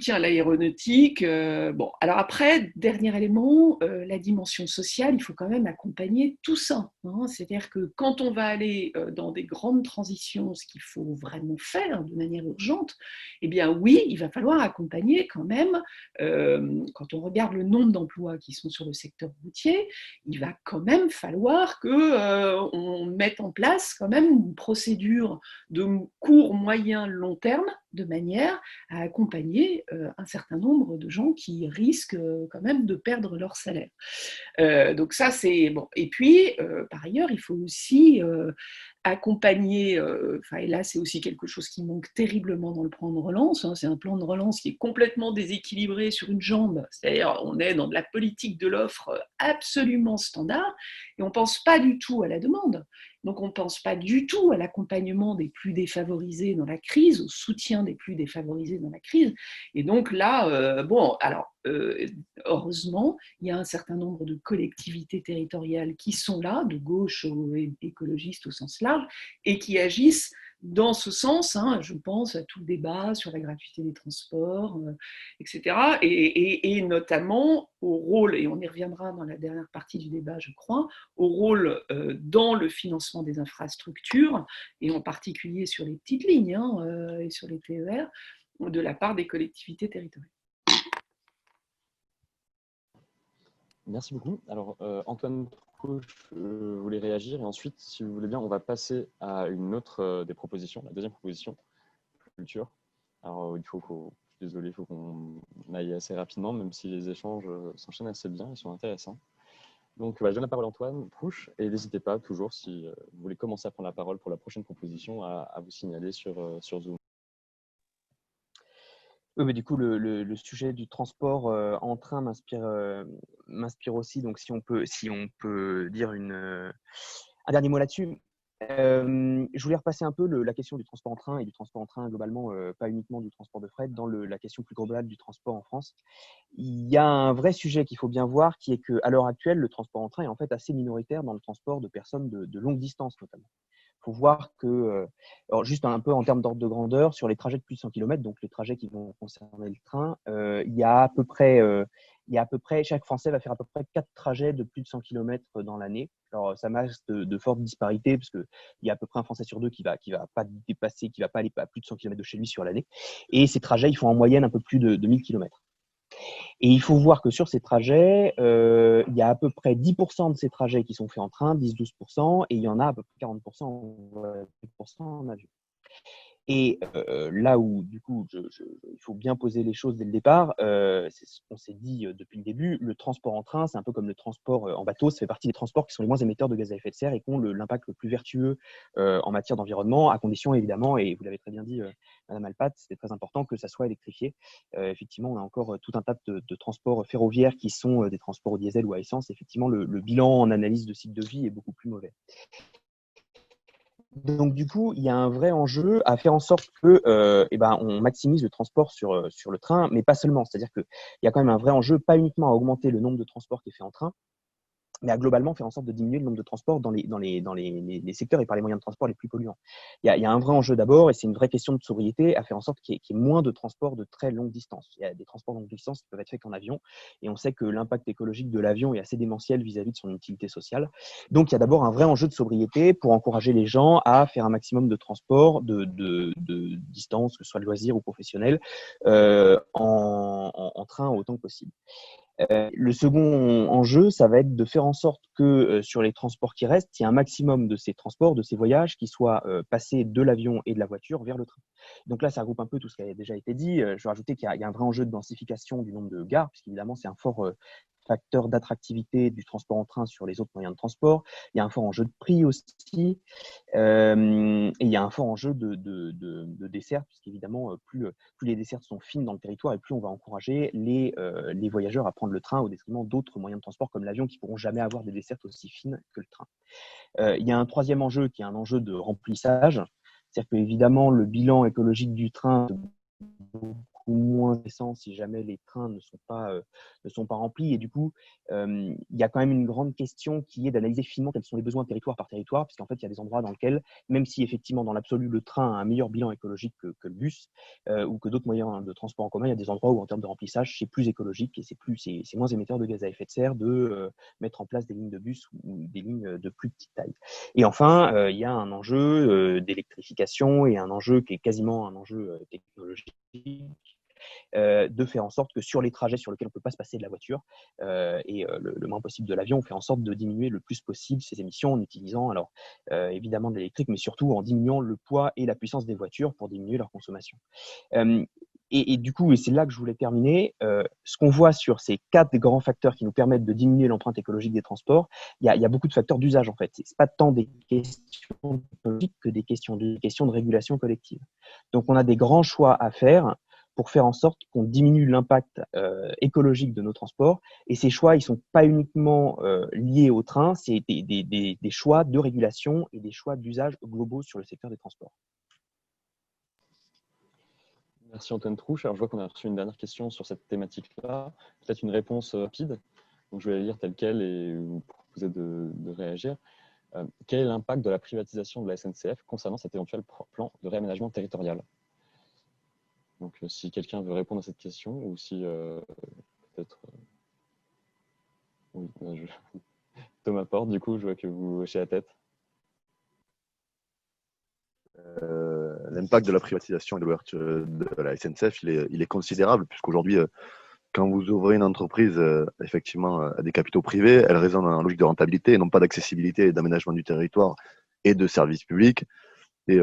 à l'aéronautique. Bon, alors après, dernier élément, la dimension sociale, il faut quand même accompagner tout ça. Hein. C'est-à-dire que quand on va aller dans des grandes transitions, ce qu'il faut vraiment faire de manière urgente, eh bien oui, il va falloir accompagner quand même, quand on regarde le nombre d'emplois qui sont sur le secteur routier, il va quand même falloir qu'on mette en place quand même une procédure de court, moyen, long terme, de manière à accompagner un certain nombre de gens qui risquent quand même de perdre leur salaire. Donc ça, c'est bon. Et puis, par ailleurs, il faut aussi accompagner, et là, c'est aussi quelque chose qui manque terriblement dans le plan de relance, hein. C'est un plan de relance qui est complètement déséquilibré sur une jambe, c'est-à-dire on est dans de la politique de l'offre absolument standard, et on ne pense pas du tout à la demande. Donc on ne pense pas du tout à l'accompagnement des plus défavorisés dans la crise, au soutien des plus défavorisés dans la crise. Et donc là, heureusement, il y a un certain nombre de collectivités territoriales qui sont là, de gauche aux écologistes au sens large, et qui agissent dans ce sens, hein. Je pense à tout le débat sur la gratuité des transports, etc. Et notamment au rôle, et on y reviendra dans la dernière partie du débat, je crois, au rôle dans le financement des infrastructures, et en particulier sur les petites lignes, hein, et sur les TER, de la part des collectivités territoriales. Merci beaucoup. Alors, Antoine Trouche voulait réagir, et ensuite, si vous voulez bien, on va passer à une autre des propositions, la deuxième proposition, culture. Alors, je suis désolé, il faut qu'on aille assez rapidement, même si les échanges s'enchaînent assez bien, ils sont intéressants. Donc, je donne la parole à Antoine Trouche, et n'hésitez pas toujours, si vous voulez commencer à prendre la parole pour la prochaine proposition, à vous signaler sur Zoom. Oui, mais du coup, le sujet du transport en train m'inspire aussi. Donc, si on peut dire un dernier mot là-dessus. Je voulais repasser un peu la question du transport en train et du transport en train globalement, pas uniquement du transport de fret, dans la question plus globale du transport en France. Il y a un vrai sujet qu'il faut bien voir, qui est qu'à l'heure actuelle, le transport en train est en fait assez minoritaire dans le transport de personnes de longue distance notamment. Il faut voir que, alors juste un peu en termes d'ordre de grandeur, sur les trajets de plus de 100 km, donc les trajets qui vont concerner le train, il y a à peu près, chaque Français va faire à peu près 4 trajets de plus de 100 km dans l'année. Alors, ça masque de fortes disparités, parce qu'il y a à peu près un Français sur deux qui va pas dépasser, qui va pas aller à plus de 100 km de chez lui sur l'année. Et ces trajets, ils font en moyenne un peu plus de 1000 km. Et il faut voir que sur ces trajets, il y a à peu près 10% de ces trajets qui sont faits en train, 10-12%, et il y en a à peu près 40% en avion. Et là où, du coup, il faut bien poser les choses dès le départ, c'est ce qu'on s'est dit depuis le début, le transport en train, c'est un peu comme le transport en bateau, ça fait partie des transports qui sont les moins émetteurs de gaz à effet de serre et qui ont l'impact le plus vertueux en matière d'environnement, à condition évidemment, et vous l'avez très bien dit, Madame Alpat, c'était très important que ça soit électrifié. Effectivement, on a encore tout un tas de transports ferroviaires qui sont des transports au diesel ou à essence. Effectivement, le bilan en analyse de cycle de vie est beaucoup plus mauvais. Donc, du coup, il y a un vrai enjeu à faire en sorte que, on maximise le transport sur le train, mais pas seulement. C'est-à-dire qu'il y a quand même un vrai enjeu, pas uniquement à augmenter le nombre de transports qui est fait en train, mais à globalement faire en sorte de diminuer le nombre de transports dans les secteurs et par les moyens de transport les plus polluants. Il y a un vrai enjeu d'abord, et c'est une vraie question de sobriété, à faire en sorte qu'il y ait moins de transports de très longue distance. Il y a des transports de longue distance qui peuvent être faits qu'en avion, et on sait que l'impact écologique de l'avion est assez démentiel vis-à-vis de son utilité sociale. Donc il y a d'abord un vrai enjeu de sobriété pour encourager les gens à faire un maximum de transports de distance, que ce soit de loisir ou professionnel, en train autant que possible. Le second enjeu, ça va être de faire en sorte que sur les transports qui restent, il y ait un maximum de ces transports, de ces voyages qui soient passés de l'avion et de la voiture vers le train. Donc là, ça regroupe un peu tout ce qui a déjà été dit. Je vais rajouter qu'il y a un vrai enjeu de densification du nombre de gares, puisqu'évidemment, c'est un fort facteur d'attractivité du transport en train sur les autres moyens de transport. Il y a un fort enjeu de prix aussi. Et il y a un fort enjeu de dessert, puisqu'évidemment, plus les dessertes sont fines dans le territoire et plus on va encourager les voyageurs à prendre le train au détriment d'autres moyens de transport comme l'avion qui ne pourront jamais avoir des dessertes aussi fines que le train. Il y a un troisième enjeu qui est un enjeu de remplissage. C'est-à-dire qu'évidemment, le bilan écologique du train est beaucoup moins intéressant si jamais les trains ne sont pas remplis. Et du coup, il y a quand même une grande question qui est d'analyser finement quels sont les besoins territoire par territoire, puisqu'en fait, il y a des endroits dans lesquels, même si effectivement, dans l'absolu, le train a un meilleur bilan écologique que le bus ou que d'autres moyens de transport en commun, il y a des endroits où, en termes de remplissage, c'est plus écologique et c'est moins émetteur de gaz à effet de serre de mettre en place des lignes de bus ou des lignes de plus petite taille. Et enfin, il y a un enjeu d'électrification et un enjeu qui est quasiment un enjeu technologique de faire en sorte que sur les trajets sur lesquels on ne peut pas se passer de la voiture le moins possible de l'avion, on fait en sorte de diminuer le plus possible ces émissions en utilisant alors évidemment de l'électrique, mais surtout en diminuant le poids et la puissance des voitures pour diminuer leur consommation. Et du coup, et c'est là que je voulais terminer, ce qu'on voit sur ces 4 grands facteurs qui nous permettent de diminuer l'empreinte écologique des transports, il y a beaucoup de facteurs d'usage en fait. Ce n'est pas tant des questions politiques que des questions de régulation collective. Donc on a des grands choix à faire pour faire en sorte qu'on diminue l'impact écologique de nos transports. Et ces choix, ils ne sont pas uniquement liés au train, c'est des choix de régulation et des choix d'usage globaux sur le secteur des transports. Merci Antoine Trouche. Alors je vois qu'on a reçu une dernière question sur cette thématique-là. Peut-être une réponse rapide. Donc je vais la lire telle quelle et vous proposer de réagir. Quel est l'impact de la privatisation de la SNCF concernant cet éventuel plan de réaménagement territorial? Donc si quelqu'un veut répondre à cette question ou si peut-être... Oui, Thomas Porte, du coup, je vois que vous hochez la tête. L'impact de la privatisation et de l'ouverture de la SNCF, il est considérable, puisqu'aujourd'hui, quand vous ouvrez une entreprise effectivement à des capitaux privés, elle raisonne en logique de rentabilité et non pas d'accessibilité et d'aménagement du territoire et de services publics. Et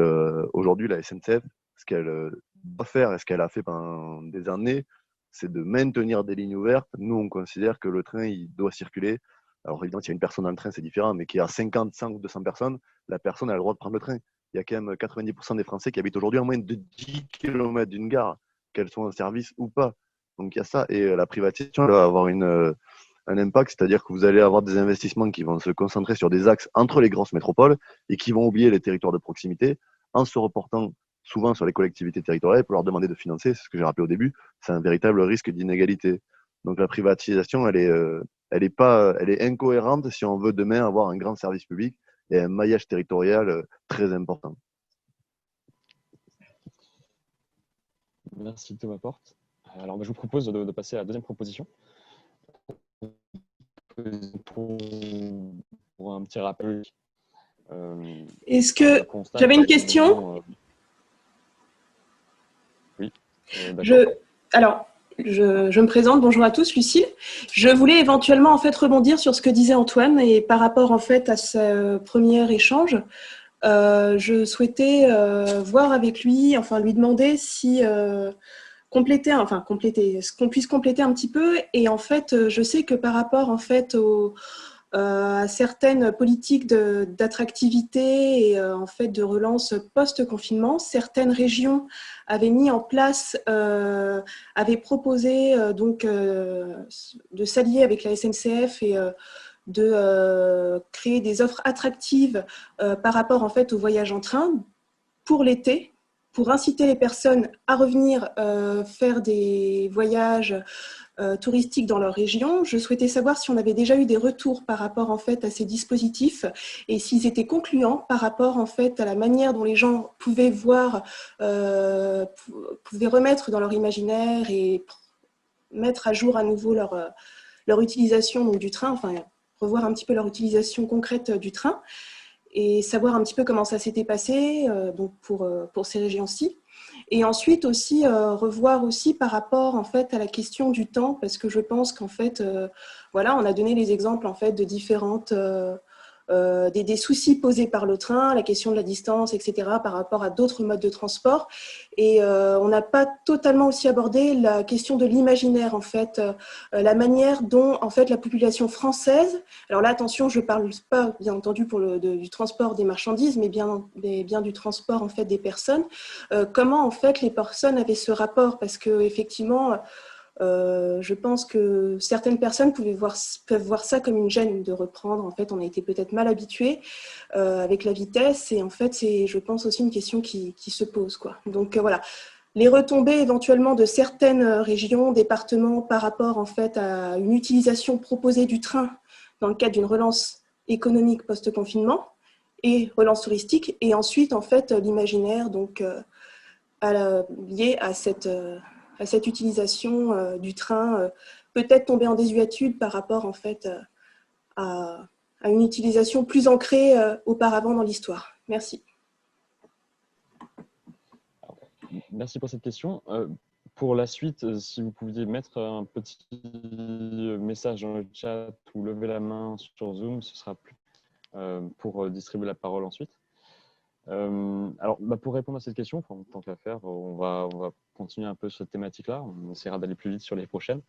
aujourd'hui, la SNCF, ce qu'elle doit faire et ce qu'elle a fait pendant des années, c'est de maintenir des lignes ouvertes. Nous, on considère que le train, il doit circuler. Alors évidemment, s'il y a une personne dans le train, c'est différent, mais qu'il y a 50, 100 ou 200 personnes, la personne a le droit de prendre le train. Il y a quand même 90% des Français qui habitent aujourd'hui à moins de 10 km d'une gare, qu'elles soient en service ou pas. Donc il y a ça. Et la privatisation, elle va avoir un impact, c'est-à-dire que vous allez avoir des investissements qui vont se concentrer sur des axes entre les grosses métropoles et qui vont oublier les territoires de proximité en se reportant souvent sur les collectivités territoriales pour leur demander de financer. C'est ce que j'ai rappelé au début. C'est un véritable risque d'inégalité. Donc la privatisation, elle est incohérente si on veut demain avoir un grand service public et un maillage territorial très important. Merci Thomas Porte. Alors je vous propose de passer à la deuxième proposition. Pour un petit rappel. Est-ce que j'avais une question? Oui, d'accord. Alors, je me présente, bonjour à tous, Lucille. Je voulais éventuellement en fait rebondir sur ce que disait Antoine et par rapport en fait à ce premier échange, je souhaitais voir avec lui, enfin lui demander si compléter, ce qu'on puisse compléter un petit peu. Et en fait, je sais que par rapport en fait à certaines politiques d'attractivité et en fait de relance post-confinement, certaines régions avaient mis en place, avaient proposé donc de s'allier avec la SNCF et de créer des offres attractives par rapport en fait au voyage en train pour l'été, pour inciter les personnes à revenir faire des voyages touristiques dans leur région. Je souhaitais savoir si on avait déjà eu des retours par rapport en fait à ces dispositifs et s'ils étaient concluants par rapport en fait à la manière dont les gens pouvaient voir, pouvaient remettre dans leur imaginaire et mettre à jour à nouveau leur utilisation donc, du train, enfin revoir un petit peu leur utilisation concrète du train et savoir un petit peu comment ça s'était passé donc pour ces régions-ci. Et ensuite aussi revoir aussi par rapport en fait à la question du temps, parce que je pense qu'en fait voilà, on a donné les exemples en fait de différentes des soucis posés par le train, la question de la distance, etc. par rapport à d'autres modes de transport. Et on n'a pas totalement aussi abordé la question de l'imaginaire, en fait, la manière dont, en fait, la population française, alors là, attention, je ne parle pas, bien entendu, du transport des marchandises, mais bien du transport, en fait, des personnes, comment, en fait, les personnes avaient ce rapport, parce qu'effectivement, je pense que certaines personnes peuvent voir ça comme une gêne de reprendre. En fait, on a été peut-être mal habitués avec la vitesse et en fait, c'est, je pense, aussi une question qui se pose, quoi. Donc voilà, les retombées éventuellement de certaines régions, départements par rapport en fait à une utilisation proposée du train dans le cadre d'une relance économique post-confinement et relance touristique, et ensuite en fait l'imaginaire donc lié à cette utilisation du train, peut-être tomber en désuétude par rapport en fait à une utilisation plus ancrée auparavant dans l'histoire. Merci. Merci pour cette question. pour la suite, si vous pouviez mettre un petit message dans le chat ou lever la main sur Zoom, ce sera plus pour distribuer la parole ensuite. Alors, pour répondre à cette question, tant qu'à faire, on va continuer un peu sur cette thématique-là. On essaiera d'aller plus vite sur les prochaines.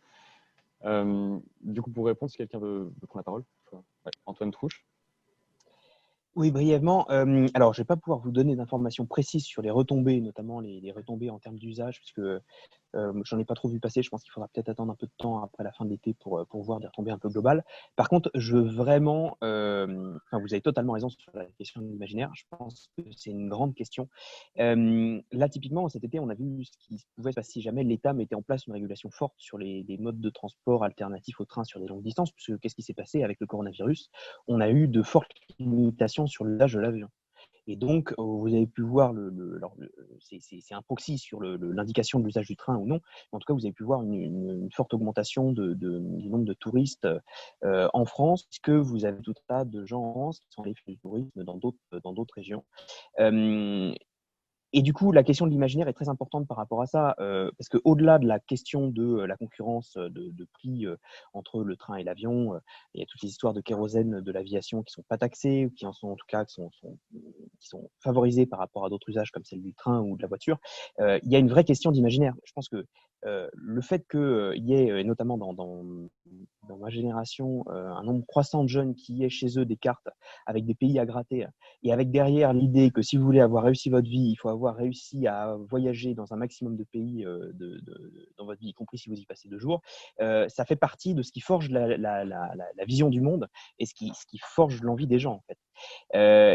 Du coup, pour répondre, si quelqu'un veut prendre la parole, ouais, Antoine Trouche. Oui, brièvement. Alors, je ne vais pas pouvoir vous donner d'informations précises sur les retombées, notamment les retombées en termes d'usage, puisque j'en ai pas trop vu passer. Je pense qu'il faudra peut-être attendre un peu de temps après la fin de l'été pour voir des retombées un peu globales. Par contre, je veux vraiment, vous avez totalement raison sur la question de l'imaginaire. Je pense que c'est une grande question. Là, typiquement, cet été, on a vu ce qui pouvait se passer si jamais l'État mettait en place une régulation forte sur les modes de transport alternatifs au train sur des longues distances. Puisque qu'est-ce qui s'est passé avec le coronavirus? On a eu de fortes limitations sur l'usage de l'avion. Et donc, vous avez pu voir, c'est un proxy sur l'indication de l'usage du train ou non, mais en tout cas, vous avez pu voir une forte augmentation du nombre de touristes en France, puisque vous avez tout un tas de gens en France qui sont allés faire du tourisme dans d'autres régions. Et du coup, la question de l'imaginaire est très importante par rapport à ça, parce qu'au-delà de la question de la concurrence de prix entre le train et l'avion, il y a toutes les histoires de kérosène de l'aviation qui ne sont pas taxées, ou qui en sont en tout cas qui sont favorisées par rapport à d'autres usages comme celle du train ou de la voiture. Il y a une vraie question d'imaginaire. Je pense que le fait qu'il y ait, et notamment dans ma génération, un nombre croissant de jeunes qui aient chez eux des cartes avec des pays à gratter, et avec derrière l'idée que si vous voulez avoir réussi votre vie, il faut avoir réussi à voyager dans un maximum de pays dans votre vie, y compris si vous y passez 2 jours, ça fait partie de ce qui forge la vision du monde et ce qui forge l'envie des gens, en fait.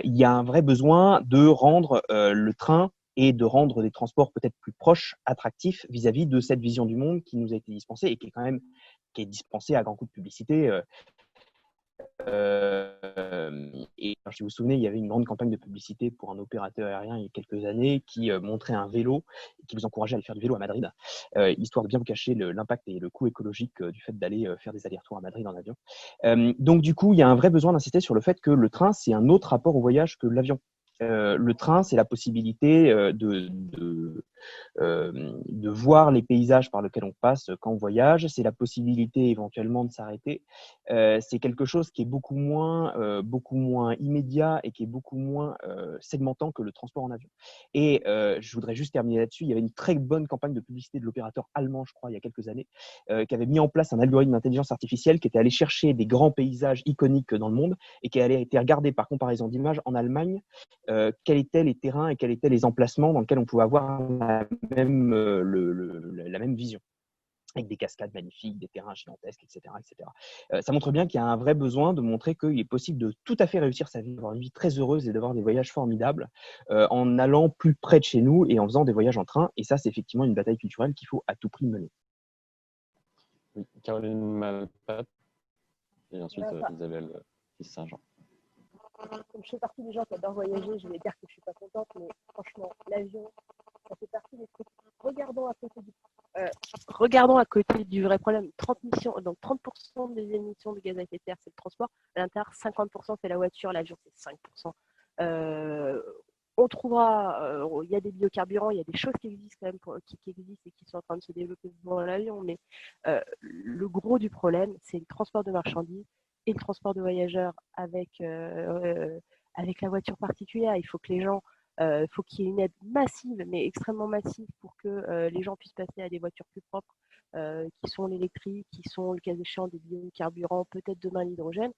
Il y a un vrai besoin de rendre le train et de rendre des transports peut-être plus proches, attractifs vis-à-vis de cette vision du monde qui nous a été dispensée et qui est dispensée à grands coups de publicité. Et si vous vous souvenez, il y avait une grande campagne de publicité pour un opérateur aérien il y a quelques années qui montrait un vélo et qui vous encourageait à aller faire du vélo à Madrid, histoire de bien vous cacher l'impact et le coût écologique du fait d'aller faire des allers-retours à Madrid en avion. Donc du coup, il y a un vrai besoin d'insister sur le fait que le train, c'est un autre rapport au voyage que l'avion. Le train, c'est la possibilité de voir les paysages par lesquels on passe quand on voyage, c'est la possibilité éventuellement de s'arrêter. C'est quelque chose qui est beaucoup moins immédiat et qui est beaucoup moins segmentant que le transport en avion. Et je voudrais juste terminer là-dessus. Il y avait une très bonne campagne de publicité de l'opérateur allemand, je crois, il y a quelques années, qui avait mis en place un algorithme d'intelligence artificielle qui était allé chercher des grands paysages iconiques dans le monde et qui allait été regardé par comparaison d'images en Allemagne, quels étaient les terrains et quels étaient les emplacements dans lesquels on pouvait avoir la même vision, avec des cascades magnifiques, des terrains gigantesques, etc. etc. Ça montre bien qu'il y a un vrai besoin de montrer qu'il est possible de tout à fait réussir sa vie, d'avoir une vie très heureuse et d'avoir des voyages formidables en allant plus près de chez nous et en faisant des voyages en train. Et ça, c'est effectivement une bataille culturelle qu'il faut à tout prix mener. Oui, Caroline Malpat et ensuite Isabelle Saint-Jean. Comme je fais partie des gens qui adorent voyager, je vais dire que je ne suis pas contente, mais franchement, l'avion, ça fait partie des trucs. Regardons à côté du vrai problème. 30% des émissions de gaz à effet de serre, c'est le transport. À l'intérieur, 50%, c'est la voiture. L'avion, c'est 5%. On trouvera, il y a des biocarburants, il y a des choses qui existent quand même, qui existent et qui sont en train de se développer dans l'avion. Mais le gros du problème, c'est le transport de marchandises et le transport de voyageurs avec la voiture particulière. Il faut que les gens, faut qu'il y ait une aide massive, mais extrêmement massive, pour que les gens puissent passer à des voitures plus propres, qui sont l'électrique, qui sont le cas échéant des biocarburants, peut-être demain l'hydrogène,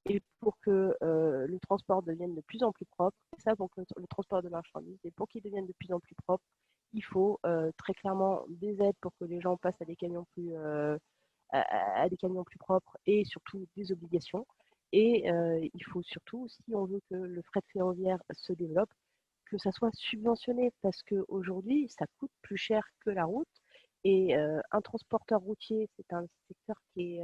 et pour que le transport devienne de plus en plus propre. Et ça, pour que le transport de marchandises, et pour qu'il devienne de plus en plus propre, il faut très clairement des aides pour que les gens passent à des camions plus propres, et surtout des obligations. Et il faut surtout, si on veut que le fret ferroviaire se développe, que ça soit subventionné, parce qu'aujourd'hui, ça coûte plus cher que la route. Et un transporteur routier, c'est un secteur qui est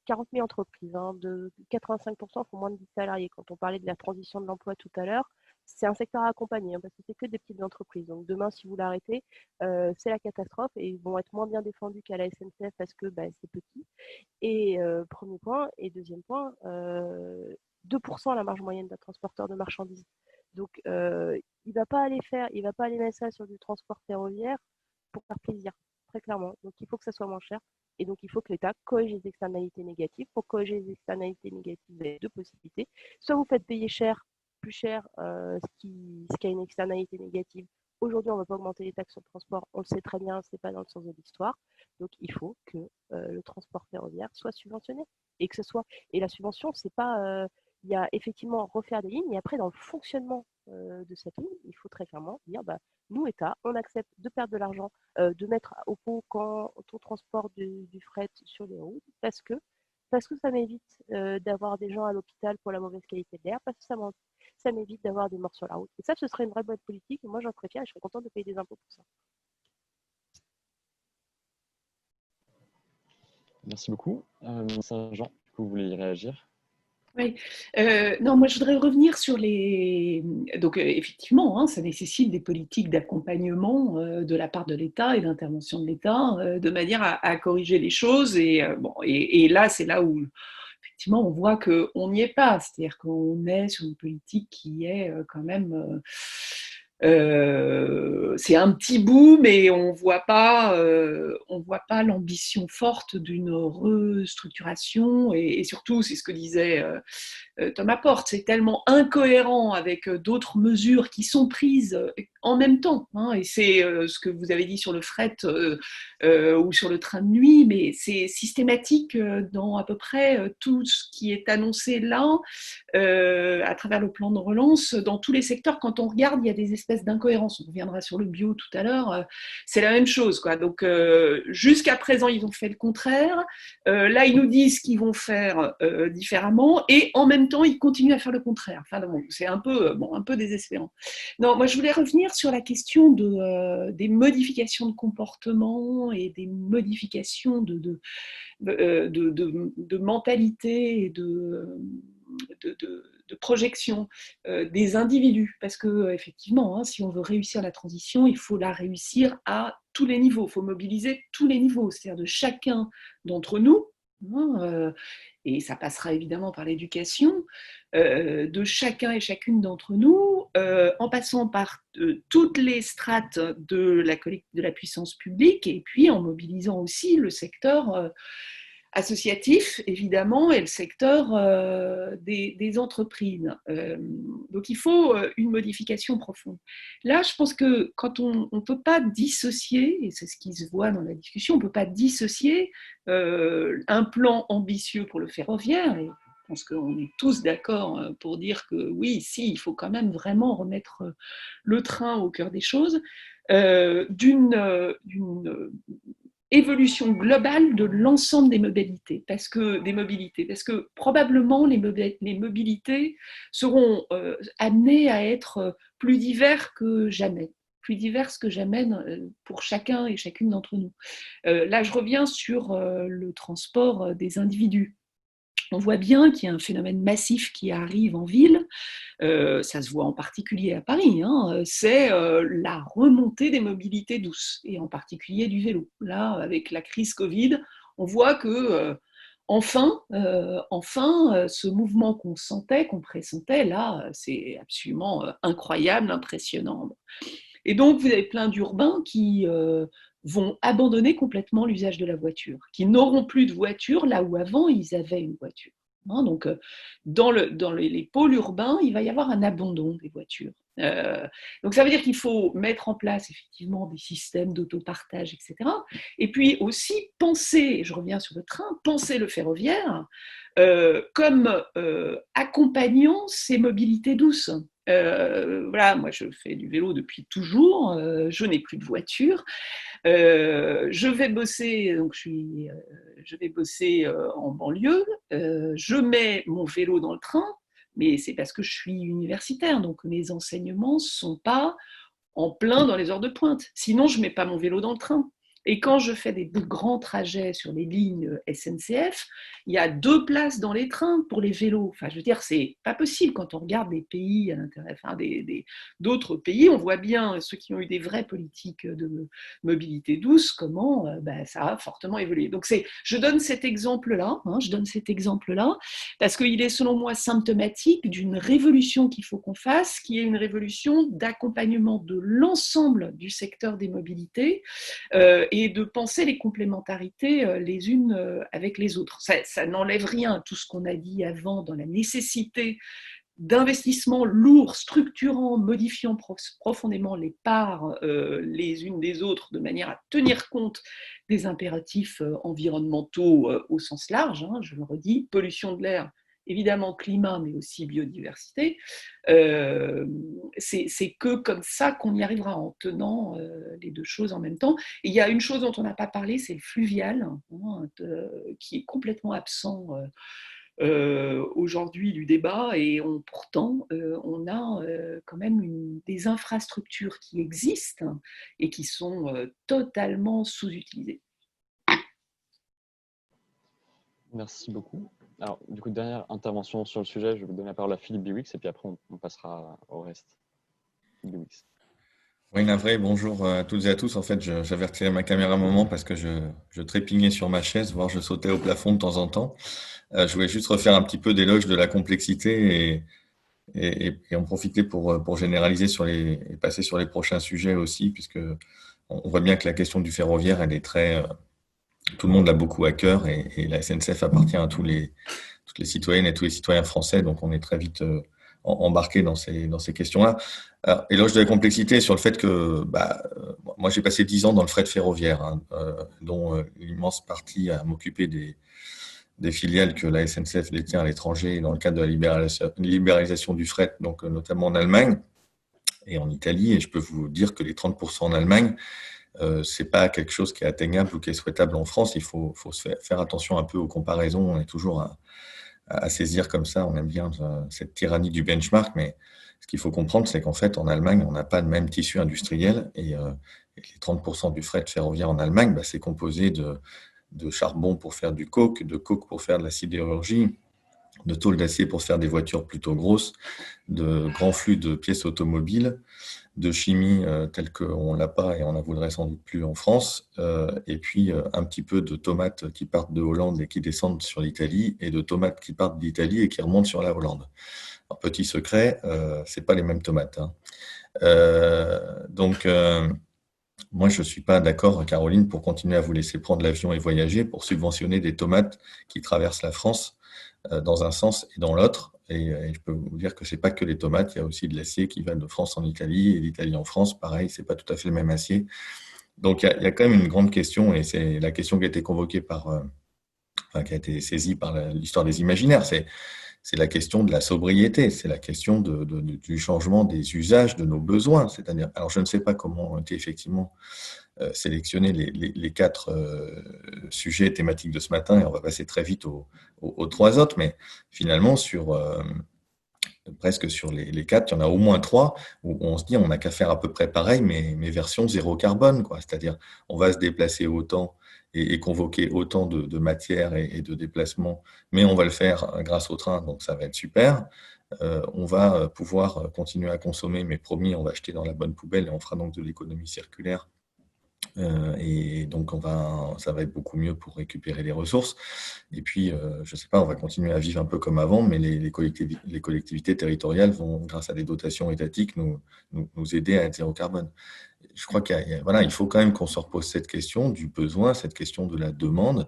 40 000 entreprises, de 85% font moins de 10 salariés. Quand on parlait de la transition de l'emploi tout à l'heure, c'est un secteur à accompagner, parce que c'est que des petites entreprises. Donc demain, si vous l'arrêtez, c'est la catastrophe, et ils vont être moins bien défendus qu'à la SNCF parce que c'est petit. Et premier point. Et deuxième point, 2% la marge moyenne d'un transporteur de marchandises. Donc il va pas aller mettre ça sur du transport ferroviaire pour faire plaisir. très clairement. Donc, il faut que ça soit moins cher. Et donc, il faut que l'État corrige les externalités négatives. Pour corriger les externalités négatives, vous avez deux possibilités. Soit vous faites payer plus cher, ce qui a une externalité négative. Aujourd'hui, on ne va pas augmenter les taxes sur le transport. On le sait très bien, ce n'est pas dans le sens de l'histoire. Donc, il faut que le transport ferroviaire soit subventionné. Et que ce soit. Et la subvention, c'est pas. Il y a effectivement refaire des lignes, et après, dans le fonctionnement de cette ligne, il faut très clairement dire nous, État, on accepte de perdre de l'argent, de mettre au pot quand on transporte du fret sur les routes, parce que ça m'évite d'avoir des gens à l'hôpital pour la mauvaise qualité de l'air, parce que ça m'évite d'avoir des morts sur la route. Et ça, ce serait une vraie bonne politique, et moi, j'en serais fière et je serais contente de payer des impôts pour ça. Merci beaucoup. Saint-Jean, du coup, vous voulez y réagir? Oui, non, moi je voudrais revenir sur les. Donc, effectivement, ça nécessite des politiques d'accompagnement de la part de l'État et d'intervention de l'État de manière à corriger les choses. Et là, c'est là où, effectivement, on voit qu'on n'y est pas. C'est-à-dire qu'on est sur une politique qui est quand même. C'est un petit bout, mais on voit pas l'ambition forte d'une restructuration et surtout, c'est ce que disait Thomas Porte, c'est tellement incohérent avec d'autres mesures qui sont prises en même temps. Et c'est ce que vous avez dit sur le fret ou sur le train de nuit, mais c'est systématique dans à peu près tout ce qui est annoncé là, à travers le plan de relance, dans tous les secteurs. Quand on regarde, il y a des espèces d'incohérences. On reviendra sur le bio tout à l'heure. C'est la même chose, quoi. Donc, jusqu'à présent, ils ont fait le contraire. Là, ils nous disent qu'ils vont faire différemment, et en même temps, ils continuent à faire le contraire. Enfin, bon, c'est un peu désespérant. Non, moi, je voulais revenir sur la question des modifications de comportement et des modifications de mentalité et de projection des individus. Parce que, effectivement, si on veut réussir la transition, il faut la réussir à tous les niveaux. Il faut mobiliser tous les niveaux, c'est-à-dire de chacun d'entre nous. Et ça passera évidemment par l'éducation de chacun et chacune d'entre nous, en passant par toutes les strates de la puissance publique, et puis en mobilisant aussi le secteur associatif, évidemment, et le secteur des entreprises. Donc, il faut une modification profonde. Là, je pense que quand on ne peut pas dissocier, et c'est ce qui se voit dans la discussion, on ne peut pas dissocier un plan ambitieux pour le ferroviaire, et je pense qu'on est tous d'accord pour dire que oui, si, il faut quand même vraiment remettre le train au cœur des choses, d'une évolution globale de l'ensemble des mobilités, parce que probablement les mobilités seront amenées à être plus diverses que jamais pour chacun et chacune d'entre nous. Là, je reviens sur le transport des individus. On voit bien qu'il y a un phénomène massif qui arrive en ville, ça se voit en particulier à Paris, c'est la remontée des mobilités douces, et en particulier du vélo. Là, avec la crise Covid, on voit que enfin, ce mouvement qu'on pressentait, là, c'est absolument incroyable, impressionnant. Et donc, vous avez plein d'urbains qui vont abandonner complètement l'usage de la voiture, qui n'auront plus de voiture là où avant ils avaient une voiture. Donc, dans les pôles urbains, il va y avoir un abandon des voitures. Donc, ça veut dire qu'il faut mettre en place effectivement des systèmes d'autopartage, etc. Et puis aussi penser, je reviens sur le train, penser le ferroviaire comme accompagnant ces mobilités douces. Voilà, moi je fais du vélo depuis toujours, je n'ai plus de voiture. Je vais bosser, donc je vais bosser en banlieue. Je mets mon vélo dans le train, mais c'est parce que je suis universitaire, donc mes enseignements ne sont pas en plein dans les heures de pointe. Sinon, je ne mets pas mon vélo dans le train. Et quand je fais des grands trajets sur les lignes SNCF, il y a 2 places dans les trains pour les vélos. Enfin, je veux dire, c'est pas possible quand on regarde des pays à l'intérieur, d'autres pays, on voit bien ceux qui ont eu des vraies politiques de mobilité douce, comment ça a fortement évolué. Donc je donne cet exemple-là, parce qu'il est selon moi symptomatique d'une révolution qu'il faut qu'on fasse, qui est une révolution d'accompagnement de l'ensemble du secteur des mobilités. et de penser les complémentarités les unes avec les autres. Ça n'enlève rien à tout ce qu'on a dit avant dans la nécessité d'investissements lourds, structurants, modifiant profondément les parts les unes des autres de manière à tenir compte des impératifs environnementaux au sens large, hein, je le redis, pollution de l'air, évidemment climat, mais aussi biodiversité. C'est que comme ça qu'on y arrivera en tenant les deux choses en même temps. Et il y a une chose dont on n'a pas parlé, c'est le fluvial, hein, qui est complètement absent aujourd'hui du débat, et pourtant on a quand même des infrastructures qui existent et qui sont totalement sous-utilisées. Merci beaucoup. Alors, du coup, dernière intervention sur le sujet, je vais vous donner la parole à Philippe Biwix et puis après on passera au reste. Biwix. Oui, navré, bonjour à toutes et à tous. En fait, j'avais retiré ma caméra un moment parce que je trépignais sur ma chaise, voire je sautais au plafond de temps en temps. Je voulais juste refaire un petit peu d'éloge de la complexité et en profiter pour généraliser et passer sur les prochains sujets aussi, puisque on voit bien que la question du ferroviaire, elle est tout le monde l'a beaucoup à cœur et la SNCF appartient à toutes les citoyennes et tous les citoyens français, donc on est très vite embarqué dans ces questions-là. Alors, éloge de la complexité sur le fait que moi j'ai passé 10 ans dans le fret ferroviaire, hein, dont l'immense partie à m'occuper des filiales que la SNCF détient à l'étranger dans le cadre de la libéralisation du fret, donc notamment en Allemagne et en Italie. Et je peux vous dire que les 30% en Allemagne, c'est pas quelque chose qui est atteignable ou qui est souhaitable en France. Il faut faire attention un peu aux comparaisons. On est toujours à saisir comme ça. On aime bien cette tyrannie du benchmark, mais ce qu'il faut comprendre, c'est qu'en fait, en Allemagne, on n'a pas le même tissu industriel et les 30% du fret ferroviaire en Allemagne, c'est composé de charbon pour faire du coke, de coke pour faire de la sidérurgie, de tôle d'acier pour faire des voitures plutôt grosses, de grands flux de pièces automobiles, de chimie telle qu'on ne l'a pas et on ne la voudrait sans doute plus en France, et puis un petit peu de tomates qui partent de Hollande et qui descendent sur l'Italie, et de tomates qui partent d'Italie et qui remontent sur la Hollande. Alors, petit secret, ce n'est pas les mêmes tomates, hein. Moi, je ne suis pas d'accord, Caroline, pour continuer à vous laisser prendre l'avion et voyager, pour subventionner des tomates qui traversent la France dans un sens et dans l'autre. Et je peux vous dire que ce n'est pas que les tomates, il y a aussi de l'acier qui va de France en Italie et d'Italie en France. Pareil, ce n'est pas tout à fait le même acier. Donc, il y a quand même une grande question, et c'est la question qui a été convoquée qui a été saisie par l'histoire des imaginaires. C'est la question de la sobriété, c'est la question du changement des usages, de nos besoins. C'est-à-dire, alors je ne sais pas comment ont été effectivement sélectionnés les 4 sujets thématiques de ce matin, et on va passer très vite aux 3 autres, mais finalement, presque sur les 4, il y en a au moins 3 où on se dit on n'a qu'à faire à peu près pareil, mais version zéro carbone, quoi. C'est-à-dire, on va se déplacer autant et convoquer autant de matières et de déplacements, mais on va le faire grâce au train, donc ça va être super. On va pouvoir continuer à consommer, mais promis, on va acheter dans la bonne poubelle et on fera donc de l'économie circulaire. Et donc, ça va être beaucoup mieux pour récupérer les ressources. Et puis, je ne sais pas, on va continuer à vivre un peu comme avant, mais les collectivités territoriales vont, grâce à des dotations étatiques, nous aider à être zéro carbone. Je crois il faut quand même qu'on se repose cette question du besoin, cette question de la demande.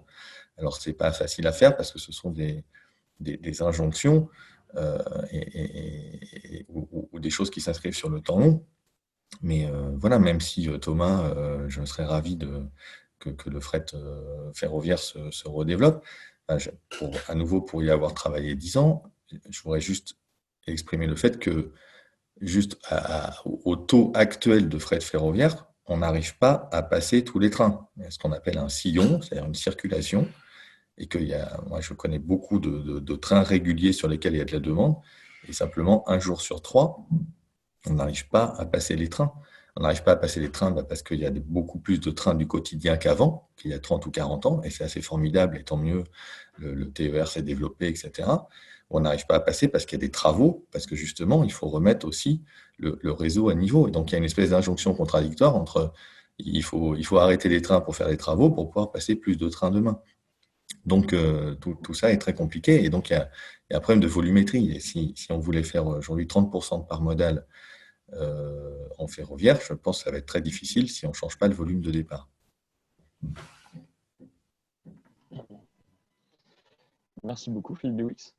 Alors, ce n'est pas facile à faire parce que ce sont des injonctions ou des choses qui s'inscrivent sur le temps long. Mais voilà, même si Thomas, je serais ravi que le fret ferroviaire se redéveloppe. À nouveau, pour y avoir travaillé 10 ans, je voudrais juste exprimer le fait que juste au taux actuel de fret ferroviaire, on n'arrive pas à passer tous les trains. Il y a ce qu'on appelle un sillon, c'est-à-dire une circulation, et moi je connais beaucoup de trains réguliers sur lesquels il y a de la demande, et simplement 1 jour sur 3, on n'arrive pas à passer les trains. On n'arrive pas à passer les trains parce qu'il y a beaucoup plus de trains du quotidien qu'avant, qu'il y a 30 ou 40 ans, et c'est assez formidable, et tant mieux, le TER s'est développé, etc. On n'arrive pas à passer parce qu'il y a des travaux, parce que justement, il faut remettre aussi le réseau à niveau. Et donc, il y a une espèce d'injonction contradictoire entre il faut arrêter les trains pour faire les travaux pour pouvoir passer plus de trains demain. Donc, tout ça est très compliqué. Et donc, il y a un problème de volumétrie. Et si on voulait faire aujourd'hui 30% de part modale en ferroviaire, je pense que ça va être très difficile si on ne change pas le volume de départ. Merci beaucoup, Philippe Bewix.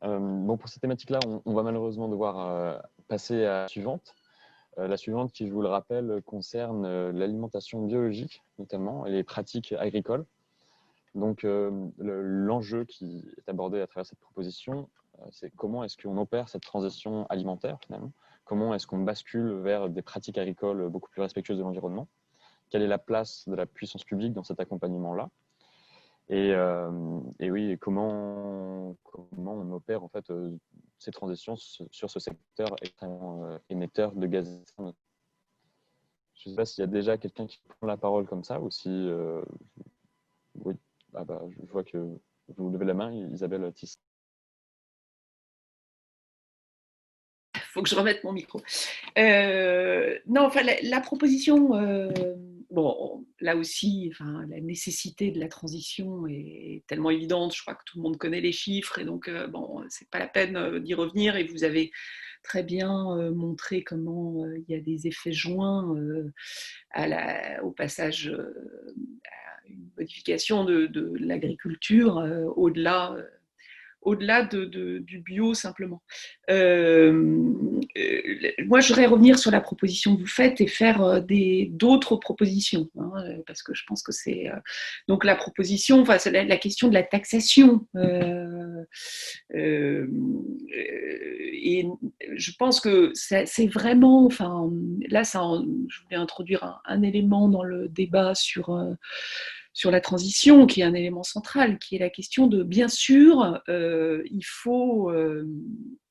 Bon, pour cette thématique-là, on va malheureusement devoir passer à la suivante. La suivante, qui, je vous le rappelle, concerne l'alimentation biologique, notamment, et les pratiques agricoles. Donc, l'enjeu qui est abordé à travers cette proposition, c'est comment est-ce qu'on opère cette transition alimentaire, finalement. Comment est-ce qu'on bascule vers des pratiques agricoles beaucoup plus respectueuses de l'environnement. Quelle est la place de la puissance publique dans cet accompagnement-là. Et oui, comment on opère en fait ces transitions sur ce secteur extrêmement émetteur de gaz à effet de serre. Je ne sais pas s'il y a déjà quelqu'un qui prend la parole comme ça ou si... oui, je vois que vous levez la main, Isabelle Tissot. Il faut que je remette mon micro. Non, enfin, la proposition, bon, là aussi, enfin, la nécessité de la transition est tellement évidente. Je crois que tout le monde connaît les chiffres et donc, bon, c'est pas la peine d'y revenir. Et vous avez très bien montré comment il y a des effets joints au passage à une modification de l'agriculture au-delà du bio simplement. Moi, je voudrais revenir sur la proposition que vous faites et faire d'autres propositions, hein, parce que je pense que c'est... donc la proposition, enfin, c'est la question de la taxation. Et je pense que c'est vraiment... Enfin, là, je voulais introduire un élément dans le débat sur la transition, qui est un élément central, qui est la question de, bien sûr, il faut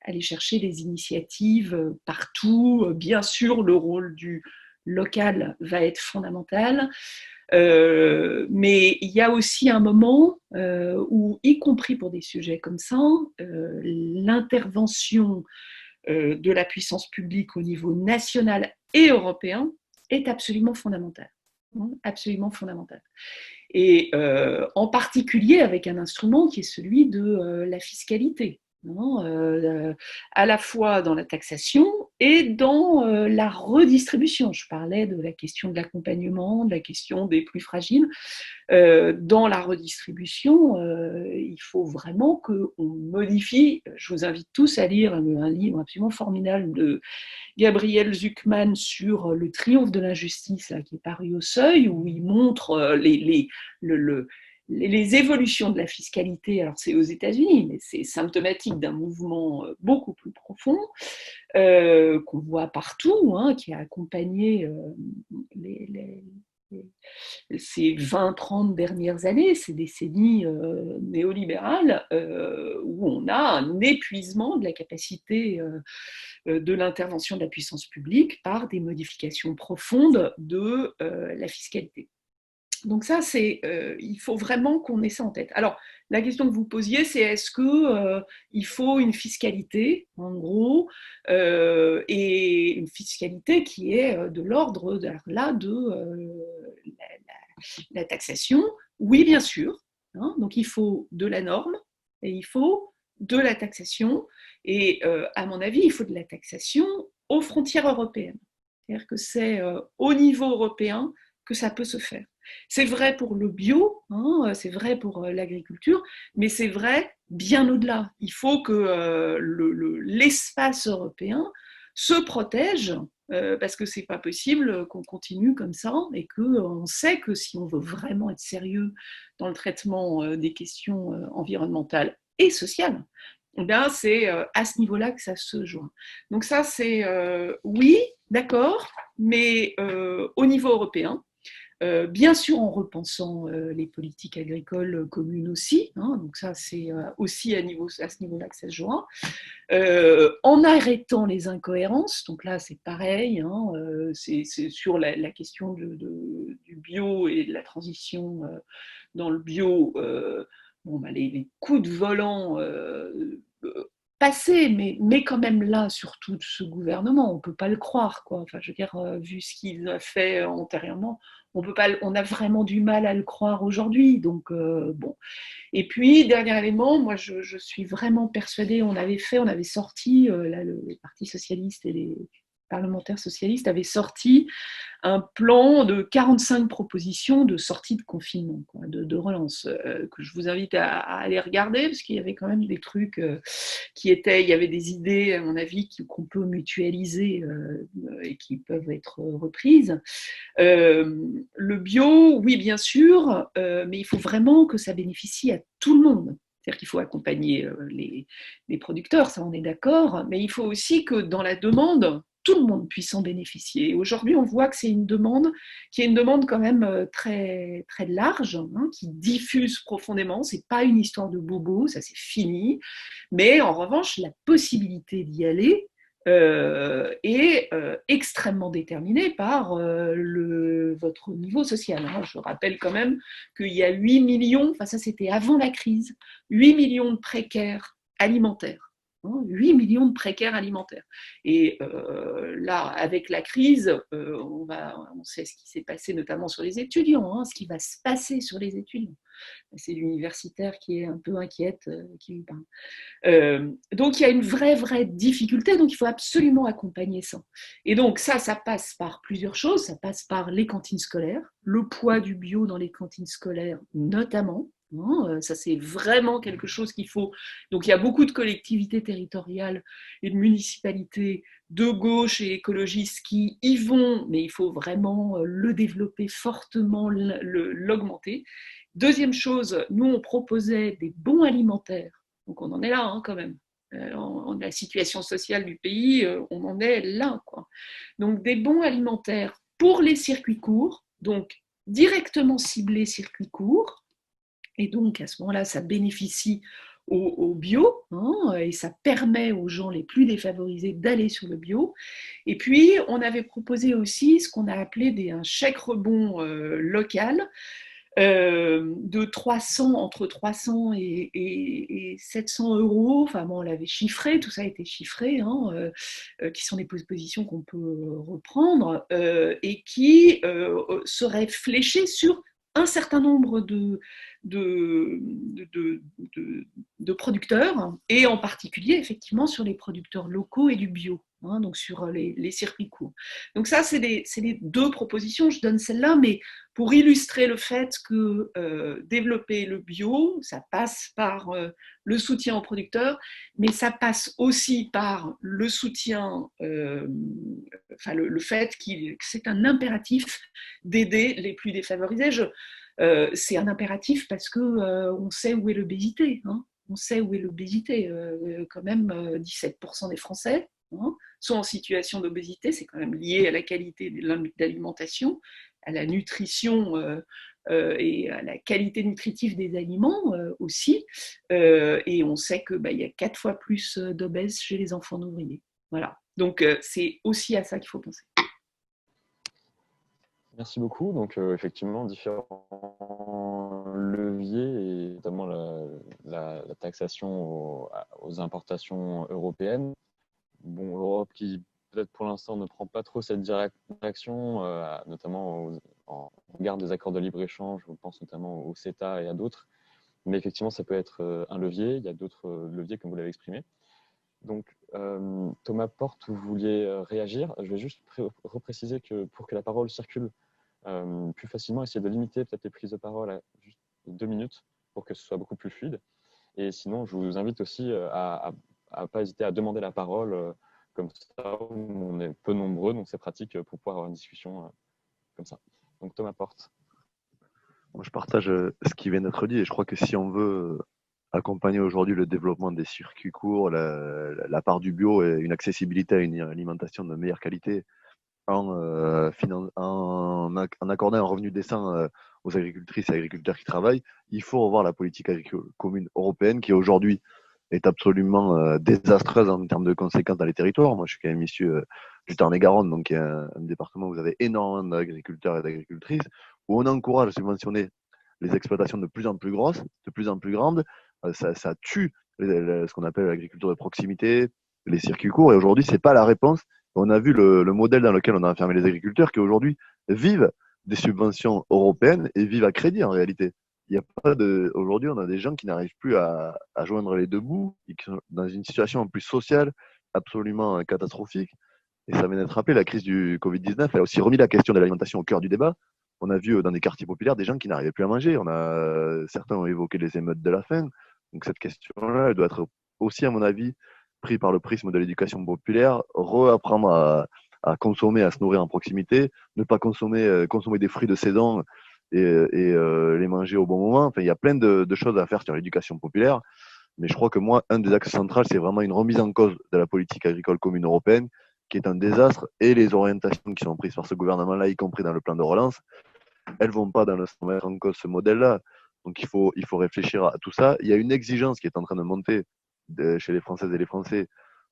aller chercher des initiatives partout. Bien sûr, le rôle du local va être fondamental. Mais il y a aussi un moment où, y compris pour des sujets comme ça, l'intervention de la puissance publique au niveau national et européen est absolument fondamentale. Absolument fondamentale. Et en particulier avec un instrument qui est celui de la fiscalité, à la fois dans la taxation et dans la redistribution. Je parlais de la question de l'accompagnement, de la question des plus fragiles. Dans la redistribution, il faut vraiment qu'on modifie. Je vous invite tous à lire un livre absolument formidable de Gabriel Zucman sur le triomphe de l'injustice, qui est paru au Seuil, où il montre les évolutions de la fiscalité. Alors c'est aux États-Unis, mais c'est symptomatique d'un mouvement beaucoup plus profond qu'on voit partout, hein, qui a accompagné ces 20-30 dernières années, ces décennies néolibérales, où on a un épuisement de la capacité de l'intervention de la puissance publique par des modifications profondes de la fiscalité. Donc ça, il faut vraiment qu'on ait ça en tête. Alors, la question que vous posiez, c'est est-ce qu'il faut une fiscalité, en gros, et une fiscalité qui est de l'ordre de la taxation? Oui, bien sûr. Hein, donc, il faut de la norme et il faut de la taxation. Et à mon avis, il faut de la taxation aux frontières européennes. C'est-à-dire que c'est au niveau européen que ça peut se faire. C'est vrai pour le bio, hein, c'est vrai pour l'agriculture, mais c'est vrai bien au-delà. Il faut que l'espace européen se protège, parce que c'est pas possible qu'on continue comme ça, et qu'on sait que si on veut vraiment être sérieux dans le traitement des questions environnementales et sociales, eh bien, c'est à ce niveau-là que ça se joint. Donc ça, c'est oui, d'accord, mais au niveau européen, bien sûr en repensant les politiques agricoles communes aussi, hein, donc ça c'est aussi à ce niveau-là que ça se joint, en arrêtant les incohérences, donc là c'est pareil, hein, c'est sur la question du bio et de la transition dans le bio, les coups de volant passés, mais quand même là, surtout de ce gouvernement, on ne peut pas le croire, quoi. Enfin, je veux dire, vu ce qu'il a fait antérieurement, on a vraiment du mal à le croire aujourd'hui. Donc, bon. Et puis, dernier élément, moi, je suis vraiment persuadée, on avait sorti, là, le Parti socialiste et parlementaires socialistes avaient sorti un plan de 45 propositions de sortie de confinement, quoi, de relance, que je vous invite à aller regarder, parce qu'il y avait quand même des trucs il y avait des idées, à mon avis, qu'on peut mutualiser et qui peuvent être reprises. Le bio, oui, bien sûr, mais il faut vraiment que ça bénéficie à tout le monde. C'est-à-dire qu'il faut accompagner les producteurs, ça on est d'accord, mais il faut aussi que dans la demande, tout le monde puisse en bénéficier. Aujourd'hui, on voit que c'est une demande qui est une demande quand même très, très large, hein, qui diffuse profondément. Ce n'est pas une histoire de bobo, ça c'est fini. Mais en revanche, la possibilité d'y aller est extrêmement déterminée par votre niveau social. Hein. Je rappelle quand même qu'il y a 8 millions, enfin ça c'était avant la crise, 8 millions de précaires alimentaires. 8 millions de précaires alimentaires. Et là, avec la crise, on sait ce qui s'est passé notamment sur les étudiants, hein, ce qui va se passer sur les étudiants. C'est l'universitaire qui est un peu inquiète qui lui parle. Donc il y a une vraie difficulté, donc il faut absolument accompagner ça. Et donc ça passe par plusieurs choses, ça passe par les cantines scolaires, le poids du bio dans les cantines scolaires notamment. Ça c'est vraiment quelque chose qu'il faut. Donc il y a beaucoup de collectivités territoriales et de municipalités de gauche et écologistes qui y vont, mais il faut vraiment le développer fortement, l'augmenter. Deuxième chose, nous on proposait des bons alimentaires, donc on en est là hein, quand même. La situation sociale du pays, on en est là, quoi. Donc des bons alimentaires pour les circuits courts, donc directement ciblés circuits courts, et donc à ce moment-là, ça bénéficie au bio, hein, et ça permet aux gens les plus défavorisés d'aller sur le bio. Et puis, on avait proposé aussi ce qu'on a appelé un chèque rebond local, de 300, entre 300 et 700 euros, enfin bon, on l'avait chiffré, tout ça a été chiffré, hein, qui sont des positions qu'on peut reprendre, et qui seraient fléchées sur un certain nombre de producteurs, et en particulier effectivement sur les producteurs locaux et du bio, hein, donc sur les circuits courts. Donc ça, c'est les deux propositions, je donne celle-là, mais pour illustrer le fait que développer le bio, ça passe par le soutien aux producteurs, mais ça passe aussi par le soutien, enfin le fait que c'est un impératif d'aider les plus défavorisés. C'est un impératif parce que on sait où est l'obésité. Hein. On sait où est l'obésité. Quand même, 17% des Français sont en situation d'obésité. C'est quand même lié à la qualité de l'alimentation, à la nutrition et à la qualité nutritive des aliments aussi. Et on sait qu'il y a 4 fois plus d'obèses chez les enfants d'ouvriers. Voilà. Donc, c'est aussi à ça qu'il faut penser. Merci beaucoup. Donc, effectivement, différents leviers, et notamment la taxation aux importations européennes. Bon, l'Europe qui, peut-être pour l'instant, ne prend pas trop cette direction, notamment en regard des accords de libre-échange, je pense notamment au CETA et à d'autres. Mais effectivement, ça peut être un levier. Il y a d'autres leviers, comme vous l'avez exprimé. Donc, Thomas Porte, vous vouliez réagir. Je vais juste repréciser que pour que la parole circule plus facilement, essayer de limiter peut-être les prises de parole à juste 2 minutes pour que ce soit beaucoup plus fluide. Et sinon, je vous invite aussi à ne pas hésiter à demander la parole comme ça, où on est peu nombreux, donc c'est pratique pour pouvoir avoir une discussion comme ça. Donc Thomas Porte. Moi, je partage ce qui vient d'être dit, et je crois que si on veut accompagner aujourd'hui le développement des circuits courts, la part du bio et une accessibilité à une alimentation de meilleure qualité, en accordant un revenu décent aux agricultrices et agriculteurs qui travaillent, il faut revoir la politique agricole commune européenne qui aujourd'hui est absolument désastreuse en termes de conséquences dans les territoires. Moi, je suis quand même issu du Tarn-et-Garonne, donc il y a un département où vous avez énormément d'agriculteurs et d'agricultrices, où on encourage à subventionner les exploitations de plus en plus grosses, de plus en plus grandes. Ça tue ce qu'on appelle l'agriculture de proximité, les circuits courts, et aujourd'hui, ce n'est pas la réponse. On a vu le modèle dans lequel on a enfermé les agriculteurs qui aujourd'hui vivent des subventions européennes et vivent à crédit en réalité. Il y a pas de... Aujourd'hui, on a des gens qui n'arrivent plus à joindre les deux bouts et qui sont dans une situation en plus sociale absolument catastrophique. Et ça vient d'être rappelé, la crise du Covid-19, elle a aussi remis la question de l'alimentation au cœur du débat. On a vu dans des quartiers populaires des gens qui n'arrivaient plus à manger. Certains ont évoqué les émeutes de la faim. Donc cette question-là, elle doit être aussi, à mon avis, prise par le prisme de l'éducation populaire, reapprendre à consommer, à se nourrir en proximité, ne pas consommer des fruits de saison et les manger au bon moment. Enfin, il y a plein de choses à faire sur l'éducation populaire. Mais je crois que moi, un des axes centraux, c'est vraiment une remise en cause de la politique agricole commune européenne, qui est un désastre, et les orientations qui sont prises par ce gouvernement-là, y compris dans le plan de relance, elles ne vont pas dans le sens de mettre en cause ce modèle-là. Donc il faut réfléchir à tout ça. Il y a une exigence qui est en train de monter chez les Françaises et les Français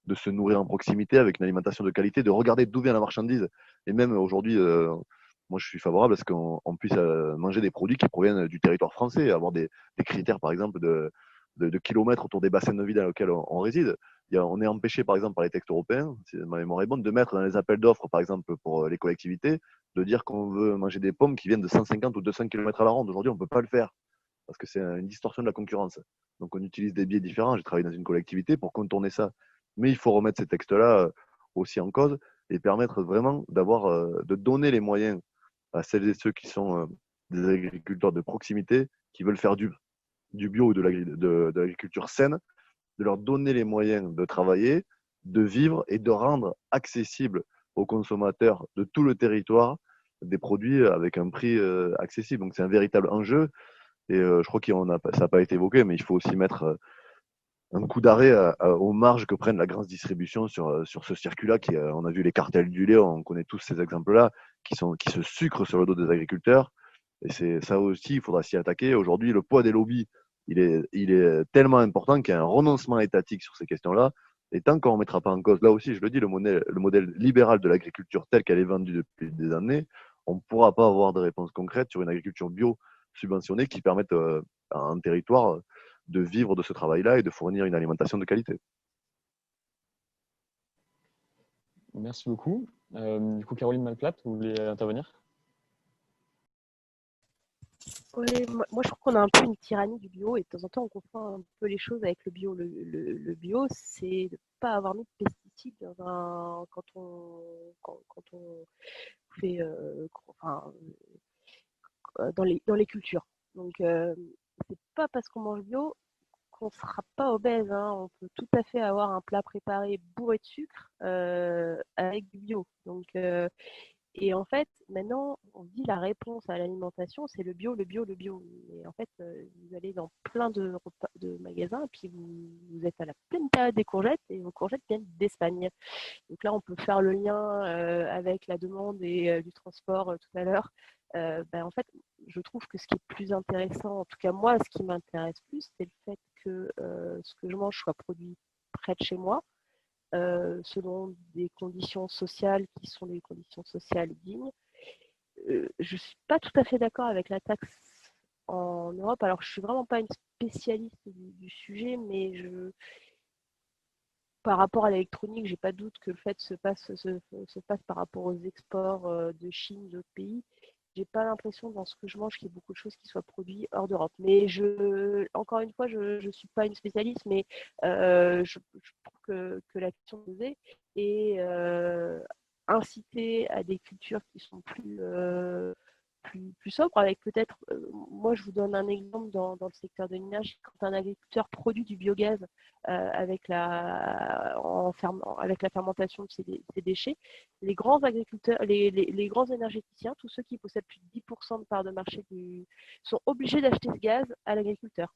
de se nourrir en proximité avec une alimentation de qualité, de regarder d'où vient la marchandise. Et même aujourd'hui, moi je suis favorable à ce qu'on puisse manger des produits qui proviennent du territoire français, avoir des critères par exemple de kilomètres autour des bassins de vie dans lesquels on réside. On est empêché, par exemple, par les textes européens, si ma mémoire est bonne, de mettre dans les appels d'offres, par exemple, pour les collectivités, de dire qu'on veut manger des pommes qui viennent de 150 ou 200 km à la ronde. Aujourd'hui, on ne peut pas le faire parce que c'est une distorsion de la concurrence. Donc, on utilise des biais différents. J'ai travaillé dans une collectivité pour contourner ça. Mais il faut remettre ces textes-là aussi en cause et permettre vraiment de donner les moyens à celles et ceux qui sont des agriculteurs de proximité, qui veulent faire du bio ou de l'agriculture saine, de leur donner les moyens de travailler, de vivre et de rendre accessible aux consommateurs de tout le territoire des produits avec un prix accessible. Donc c'est un véritable enjeu et je crois que ça n'a pas été évoqué, mais il faut aussi mettre un coup d'arrêt aux marges que prennent la grande distribution sur ce circuit-là. On a vu les cartels du lait, on connaît tous ces exemples-là, qui se sucrent sur le dos des agriculteurs. Et c'est ça aussi, il faudra s'y attaquer. Aujourd'hui, le poids des lobbies, il est tellement important qu'il y a un renoncement étatique sur ces questions-là. Et tant qu'on ne mettra pas en cause, là aussi, je le dis, le modèle libéral de l'agriculture tel qu'elle est vendue depuis des années, on ne pourra pas avoir de réponse concrète sur une agriculture bio subventionnée qui permette à un territoire de vivre de ce travail-là et de fournir une alimentation de qualité. Merci beaucoup. Du coup, Caroline Malplate, vous voulez intervenir? Oui, moi je trouve qu'on a un peu une tyrannie du bio et de temps en temps on confond un peu les choses avec le bio. Le bio, c'est de ne pas avoir mis de pesticides quand on fait dans les cultures. Donc c'est pas parce qu'on mange bio qu'on ne sera pas obèse. Hein. On peut tout à fait avoir un plat préparé bourré de sucre avec du bio. Donc et en fait, maintenant, on dit la réponse à l'alimentation, c'est le bio, le bio, le bio. Et en fait, vous allez dans plein de magasins et puis vous êtes à la pleine période des courgettes et vos courgettes viennent d'Espagne. Donc là, on peut faire le lien avec la demande et du transport tout à l'heure. En fait, je trouve que ce qui est plus intéressant, en tout cas moi, ce qui m'intéresse plus, c'est le fait que ce que je mange soit produit près de chez moi, selon des conditions sociales qui sont des conditions sociales dignes. Je ne suis pas tout à fait d'accord avec la taxe en Europe. Alors, je ne suis vraiment pas une spécialiste du sujet, mais par rapport à l'électronique, je n'ai pas de doute que le fait se passe par rapport aux exports de Chine, d'autres pays. J'ai pas l'impression dans ce que je mange qu'il y ait beaucoup de choses qui soient produites hors d'Europe. Mais encore une fois, je suis pas une spécialiste, mais je trouve que la question posée est inciter à des cultures qui sont plus sobres, avec peut-être, moi je vous donne un exemple dans le secteur de l'énergie, quand un agriculteur produit du biogaz avec la fermentation de ses déchets, les grands agriculteurs, les grands énergéticiens, tous ceux qui possèdent plus de 10% de part de marché sont obligés d'acheter ce gaz à l'agriculteur.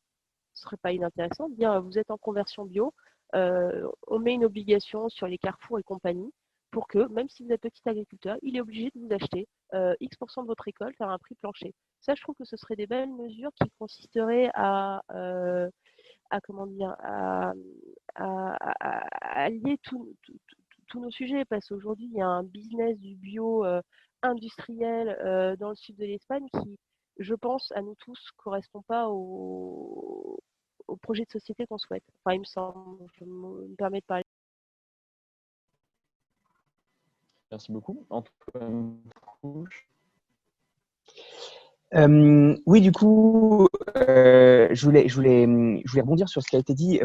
Ce ne serait pas inintéressant de dire vous êtes en conversion bio, on met une obligation sur les carrefours et compagnie pour que, même si vous êtes petit agriculteur, il est obligé de vous acheter X% de votre récolte à un prix plancher. Ça, je trouve que ce seraient des belles mesures qui consisteraient à lier tous nos sujets, parce qu'aujourd'hui, il y a un business du bio industriel dans le sud de l'Espagne qui, je pense, à nous tous, ne correspond pas au projet de société qu'on souhaite. Enfin, il me semble, je me permets de parler. Merci beaucoup. Antoine Trouche. Oui, du coup, je voulais rebondir sur ce qui a été dit.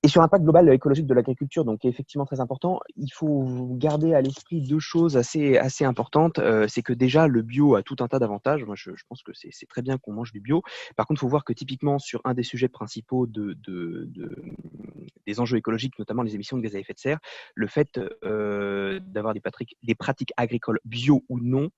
Et sur l'impact global écologique de l'agriculture, donc qui est effectivement très important, il faut garder à l'esprit deux choses assez importantes. C'est que déjà, le bio a tout un tas d'avantages. Moi, je pense que c'est très bien qu'on mange du bio. Par contre, il faut voir que typiquement, sur un des sujets principaux des enjeux écologiques, notamment les émissions de gaz à effet de serre, le fait d'avoir des pratiques agricoles bio ou non,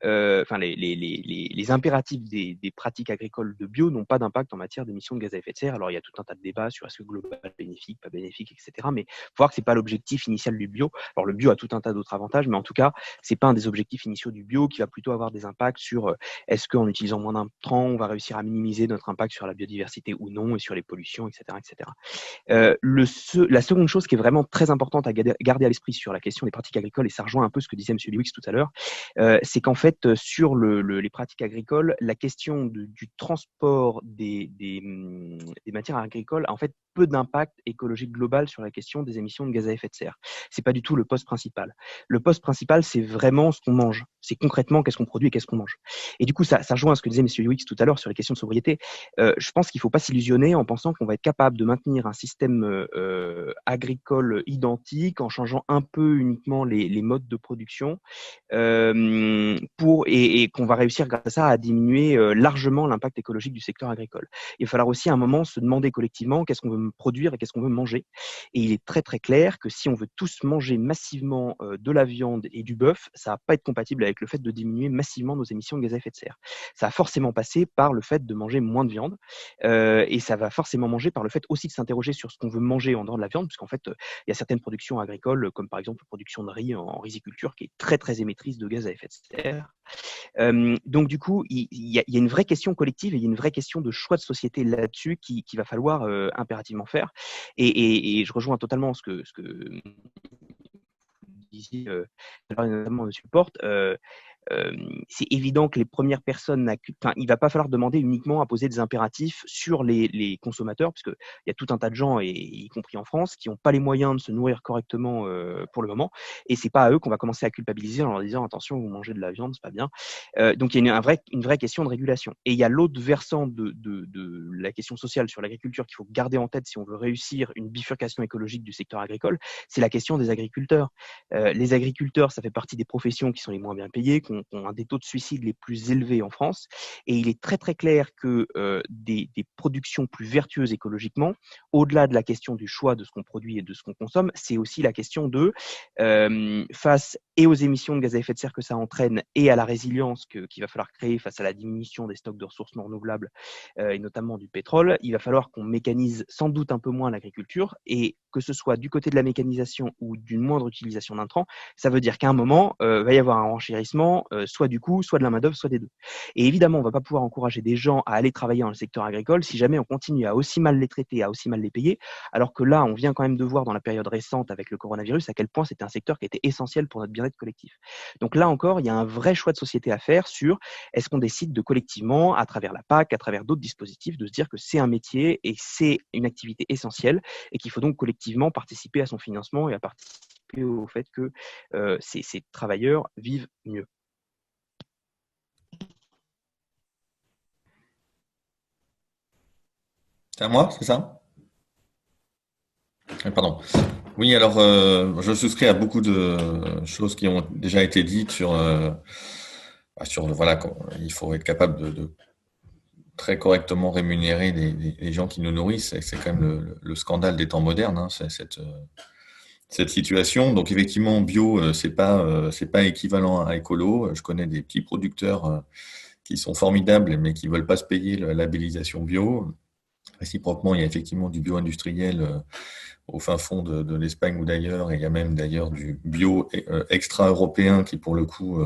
enfin les impératifs des pratiques agricoles de bio n'ont pas d'impact en matière d'émissions de gaz à effet de serre. Alors, il y a tout un tas de débats sur est-ce que global bénéfique, pas bénéfique, etc. Mais il faut voir que ce n'est pas l'objectif initial du bio. Alors, le bio a tout un tas d'autres avantages, mais en tout cas, ce n'est pas un des objectifs initiaux du bio qui va plutôt avoir des impacts sur est-ce qu'en utilisant moins d'intrants, on va réussir à minimiser notre impact sur la biodiversité ou non et sur les pollutions, etc. etc. La seconde chose qui est vraiment très importante à garder à l'esprit sur la question des pratiques agricoles, et ça rejoint un peu ce que disait M. Lewix tout à l'heure, c'est qu'en fait, sur les pratiques agricoles, la question du transport des matières agricoles a en fait peu d'impact écologique global sur la question des émissions de gaz à effet de serre. Ce n'est pas du tout le poste principal. Le poste principal, c'est vraiment ce qu'on mange. C'est concrètement qu'est-ce qu'on produit et qu'est-ce qu'on mange. Et du coup, ça rejoint à ce que disait M. Lewix tout à l'heure sur les questions de sobriété. Je pense qu'il ne faut pas s'illusionner en pensant qu'on va être capable de maintenir un système agricole identique en changeant un peu uniquement les modes de production et qu'on va réussir grâce à ça à diminuer largement l'impact écologique du secteur agricole. Il va falloir aussi à un moment se demander collectivement qu'est-ce qu'on veut produire et qu'est-ce qu'on veut manger. Et il est très très clair que si on veut tous manger massivement de la viande et du bœuf, ça ne va pas être compatible avec le fait de diminuer massivement nos émissions de gaz à effet de serre. Ça va forcément passer par le fait de manger moins de viande et ça va forcément manger par le fait aussi de s'interroger sur ce qu'on veut manger en dehors de la viande, puisqu'en fait, il y a certaines productions agricoles, comme par exemple la production de riz en riziculture, qui est très très émettrice de gaz à effet de serre. Donc du coup, il y a une vraie question collective et il y a une vraie question de choix de société là-dessus qu'il va falloir impérativement faire. Et je rejoins totalement ce que vous disiez, notamment M. Porte. C'est évident que les premières personnes, il ne va pas falloir demander uniquement à poser des impératifs sur les consommateurs, puisqu'il y a tout un tas de gens, y compris en France, qui n'ont pas les moyens de se nourrir correctement pour le moment, et ce n'est pas à eux qu'on va commencer à culpabiliser en leur disant attention, vous mangez de la viande, c'est pas bien. Donc il y a une vraie question de régulation. Et il y a l'autre versant de la question sociale sur l'agriculture qu'il faut garder en tête si on veut réussir une bifurcation écologique du secteur agricole, c'est la question des agriculteurs. Les agriculteurs, ça fait partie des professions qui sont les moins bien payées, qui ont un des taux de suicide les plus élevés en France. Et il est très très clair que des productions plus vertueuses écologiquement, au-delà de la question du choix de ce qu'on produit et de ce qu'on consomme, c'est aussi la question de, face et aux émissions de gaz à effet de serre que ça entraîne et à la résilience qu'il va falloir créer face à la diminution des stocks de ressources non renouvelables et notamment du pétrole, il va falloir qu'on mécanise sans doute un peu moins l'agriculture, et que ce soit du côté de la mécanisation ou d'une moindre utilisation d'intrants, ça veut dire qu'à un moment, va y avoir un renchérissement, soit du coût, soit de la main-d'œuvre, soit des deux. Et évidemment, on ne va pas pouvoir encourager des gens à aller travailler dans le secteur agricole si jamais on continue à aussi mal les traiter, à aussi mal les payer, alors que là, on vient quand même de voir dans la période récente avec le coronavirus à quel point c'était un secteur qui était essentiel pour notre bien-être collectif. Donc là encore, il y a un vrai choix de société à faire sur est-ce qu'on décide de collectivement, à travers la PAC, à travers d'autres dispositifs, de se dire que c'est un métier et c'est une activité essentielle et qu'il faut donc collectivement participer à son financement et à participer au fait que ces travailleurs vivent mieux. C'est à moi, c'est ça? Pardon. Oui, alors je souscris à beaucoup de choses qui ont déjà été dites sur voilà, il faut être capable de très correctement rémunérer les gens qui nous nourrissent. C'est quand même le scandale des temps modernes, hein, cette situation. Donc effectivement, bio, c'est pas équivalent à écolo. Je connais des petits producteurs qui sont formidables, mais qui veulent pas se payer la labellisation bio. Réciproquement, il y a effectivement du bio industriel au fin fond de l'Espagne ou d'ailleurs, et il y a même d'ailleurs du bio extra-européen qui, pour le coup,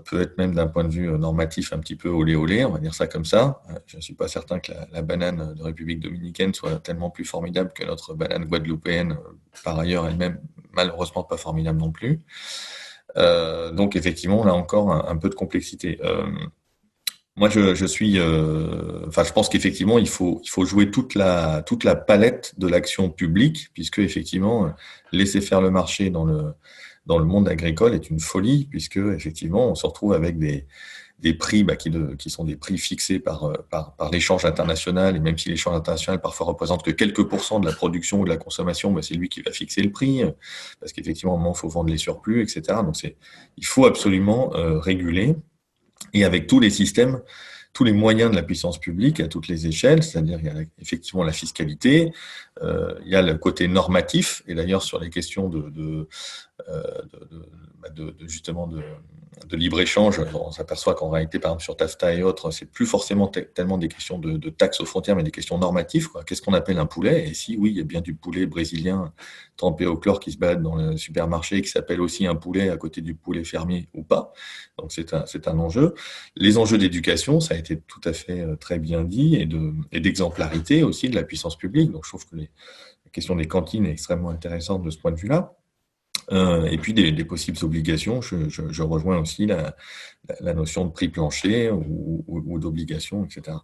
peut être même d'un point de vue normatif un petit peu olé olé, on va dire ça comme ça. Je ne suis pas certain que la banane de République dominicaine soit tellement plus formidable que notre banane guadeloupéenne, par ailleurs elle-même malheureusement pas formidable non plus. Donc effectivement, on a encore un peu de complexité. Moi, je pense qu'effectivement, il faut jouer toute la palette de l'action publique, puisque effectivement, laisser faire le marché dans le monde agricole est une folie, puisque effectivement, on se retrouve avec des prix qui sont des prix fixés par l'échange international, et même si l'échange international parfois représente que quelques pourcents de la production ou de la consommation, c'est lui qui va fixer le prix, parce qu'effectivement, à un moment, il faut vendre les surplus, etc. Donc, il faut absolument réguler, et avec tous les systèmes, tous les moyens de la puissance publique à toutes les échelles, c'est-à-dire il y a effectivement la fiscalité, il y a le côté normatif, et d'ailleurs sur les questions justement de libre-échange, on s'aperçoit qu'en réalité, par exemple, sur TAFTA et autres, c'est plus forcément tellement des questions de taxes aux frontières, mais des questions normatives. Qu'est-ce qu'on appelle un poulet? Et si oui, il y a bien du poulet brésilien trempé au chlore qui se balade dans le supermarché, qui s'appelle aussi un poulet à côté du poulet fermier ou pas. Donc c'est un enjeu. Les enjeux d'éducation, ça a été tout à fait très bien dit, et d'exemplarité aussi de la puissance publique. Donc je trouve que la question des cantines est extrêmement intéressante de ce point de vue-là. Et puis des possibles obligations, je rejoins aussi la notion de prix plancher ou d'obligation, etc.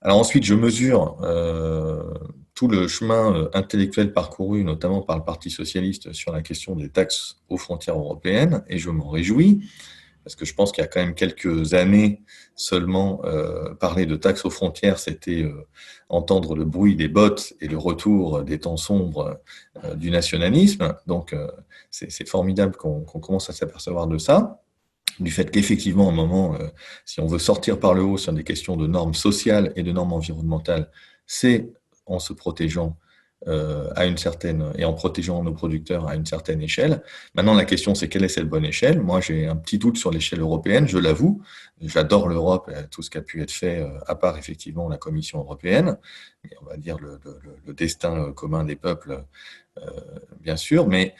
Alors ensuite, je mesure tout le chemin intellectuel parcouru, notamment par le Parti socialiste, sur la question des taxes aux frontières européennes, et je m'en réjouis, parce que je pense qu'il y a quand même quelques années seulement, parler de taxes aux frontières, c'était entendre le bruit des bottes et le retour des temps sombres du nationalisme. Donc, c'est formidable qu'on commence à s'apercevoir de ça, du fait qu'effectivement, à un moment, si on veut sortir par le haut sur des questions de normes sociales et de normes environnementales, c'est en se protégeant à une certaine, et en protégeant nos producteurs à une certaine échelle. Maintenant, la question, c'est quelle est cette bonne échelle? Moi, j'ai un petit doute sur l'échelle européenne, je l'avoue. J'adore l'Europe, tout ce qui a pu être fait, à part effectivement la Commission européenne, et on va dire le destin commun des peuples, bien sûr, mais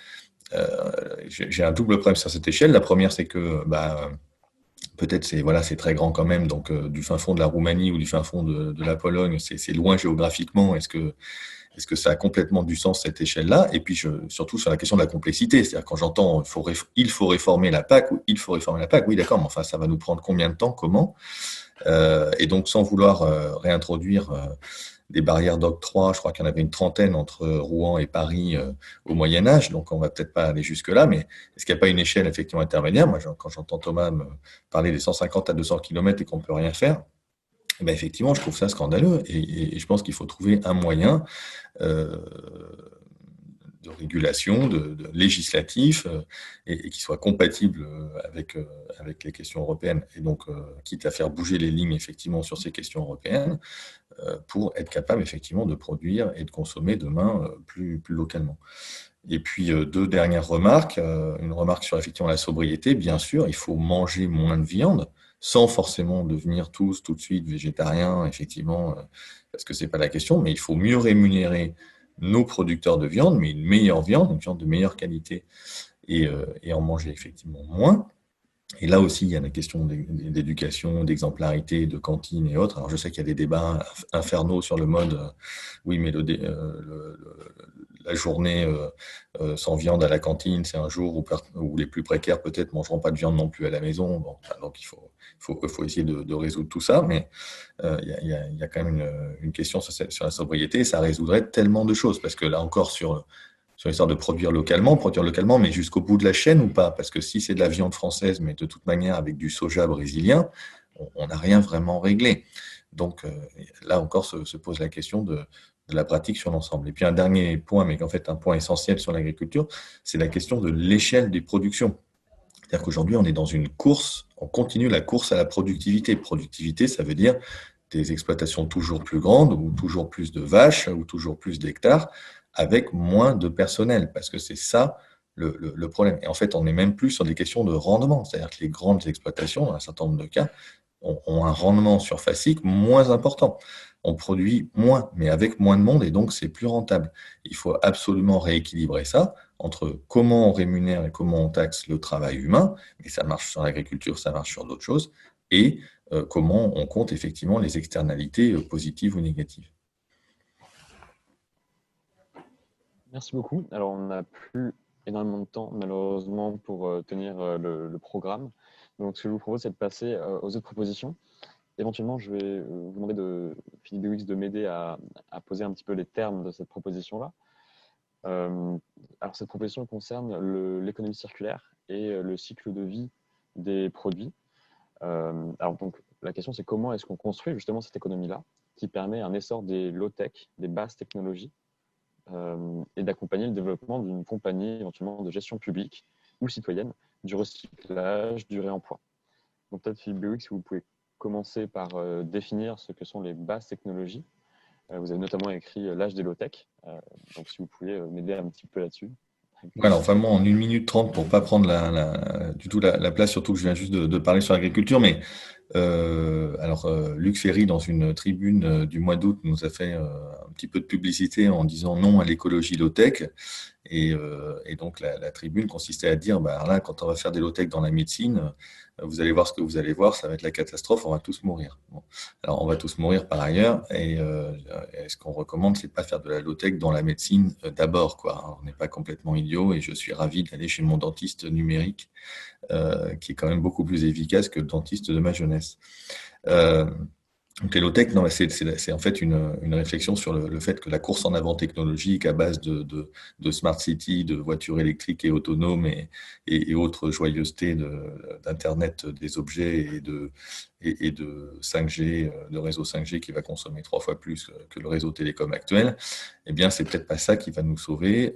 j'ai un double problème sur cette échelle. La première, c'est que peut-être c'est très grand quand même, donc du fin fond de la Roumanie ou du fin fond de la Pologne, c'est loin géographiquement. Est-ce que ça a complètement du sens, cette échelle-là? Et puis, surtout sur la question de la complexité, c'est-à-dire quand j'entends il faut réformer la PAC, ou il faut réformer la PAC, oui d'accord, mais enfin ça va nous prendre combien de temps, comment? Et donc sans vouloir réintroduire des barrières d'octroi, je crois qu'il y en avait une trentaine entre Rouen et Paris au Moyen-Âge, donc on va peut-être pas aller jusque-là, mais est-ce qu'il n'y a pas une échelle effectivement intermédiaire? Moi, quand j'entends Thomas me parler des 150 à 200 km et qu'on ne peut rien faire, effectivement, je trouve ça scandaleux, et je pense qu'il faut trouver un moyen de régulation, de législatif, et qui soit compatible avec les questions européennes, et donc quitte à faire bouger les lignes effectivement sur ces questions européennes, pour être capable effectivement de produire et de consommer demain plus localement. Et puis deux dernières remarques. Une remarque sur effectivement la sobriété. Bien sûr, il faut manger moins de viande, sans forcément devenir tous tout de suite végétariens, effectivement, parce que c'est pas la question, mais il faut mieux rémunérer nos producteurs de viande, mais une meilleure viande, une viande de meilleure qualité, et en manger effectivement moins. Et là aussi, il y a la question d'éducation, d'exemplarité, de cantine et autres. Alors, je sais qu'il y a des débats infernaux sur le mode, oui, mais la journée sans viande à la cantine, c'est un jour où les plus précaires peut-être mangeront pas de viande non plus à la maison. Bon, donc, il faut essayer de résoudre tout ça. Mais il y a quand même une question sur la sobriété, et ça résoudrait tellement de choses. Parce que là encore, sur l'histoire de produire localement, mais jusqu'au bout de la chaîne ou pas? Parce que si c'est de la viande française, mais de toute manière avec du soja brésilien, on n'a rien vraiment réglé. Donc là encore se pose la question de la pratique sur l'ensemble. Et puis un dernier point, mais en fait un point essentiel sur l'agriculture, c'est la question de l'échelle des productions. C'est-à-dire qu'aujourd'hui, on est dans une course, on continue la course à la productivité. Productivité, ça veut dire des exploitations toujours plus grandes, ou toujours plus de vaches, ou toujours plus d'hectares, avec moins de personnel, parce que c'est ça le problème. Et en fait, on n'est même plus sur des questions de rendement, c'est-à-dire que les grandes exploitations, dans un certain nombre de cas, ont un rendement surfacique moins important. On produit moins, mais avec moins de monde, et donc c'est plus rentable. Il faut absolument rééquilibrer ça entre comment on rémunère et comment on taxe le travail humain, et ça marche sur l'agriculture, ça marche sur d'autres choses, et comment on compte effectivement les externalités positives ou négatives. Merci beaucoup. Alors, on n'a plus énormément de temps, malheureusement, pour tenir le programme. Donc, ce que je vous propose, c'est de passer aux autres propositions. Éventuellement, je vais vous demander Philippe Bewix, de m'aider à poser un petit peu les termes de cette proposition-là. Alors, cette proposition concerne l'économie circulaire et le cycle de vie des produits. Alors donc, la question, c'est comment est-ce qu'on construit justement cette économie-là qui permet un essor des low-tech, des basses technologies, et d'accompagner le développement d'une compagnie éventuellement de gestion publique ou citoyenne, du recyclage, du réemploi. Donc peut-être Philippe Béouic, si vous pouvez commencer par définir ce que sont les basses technologies. Vous avez notamment écrit l'âge des low-tech, donc si vous pouvez m'aider un petit peu là-dessus. Alors vraiment en 1 minute 30 pour ne pas prendre du tout la place, surtout que je viens juste de parler sur l'agriculture, mais Luc Ferry, dans une tribune du mois d'août, nous a fait un petit peu de publicité en disant non à l'écologie low-tech. Et donc, la tribune consistait à dire, bah, là, quand on va faire des low-tech dans la médecine, vous allez voir ce que vous allez voir, ça va être la catastrophe, on va tous mourir. Bon. Alors, on va tous mourir par ailleurs, et ce qu'on recommande, c'est de pas faire de la low-tech dans la médecine d'abord, quoi. Alors, on n'est pas complètement idiot, et je suis ravi d'aller chez mon dentiste numérique, qui est quand même beaucoup plus efficace que le dentiste de ma jeunesse. Donc les low-tech, non, c'est en fait une réflexion sur le fait que la course en avant technologique à base de smart city, de voitures électriques et autonomes et autres joyeusetés d'Internet des objets et de 5G, de réseau 5G qui va consommer 3 fois plus que le réseau télécom actuel, eh bien, c'est peut-être pas ça qui va nous sauver.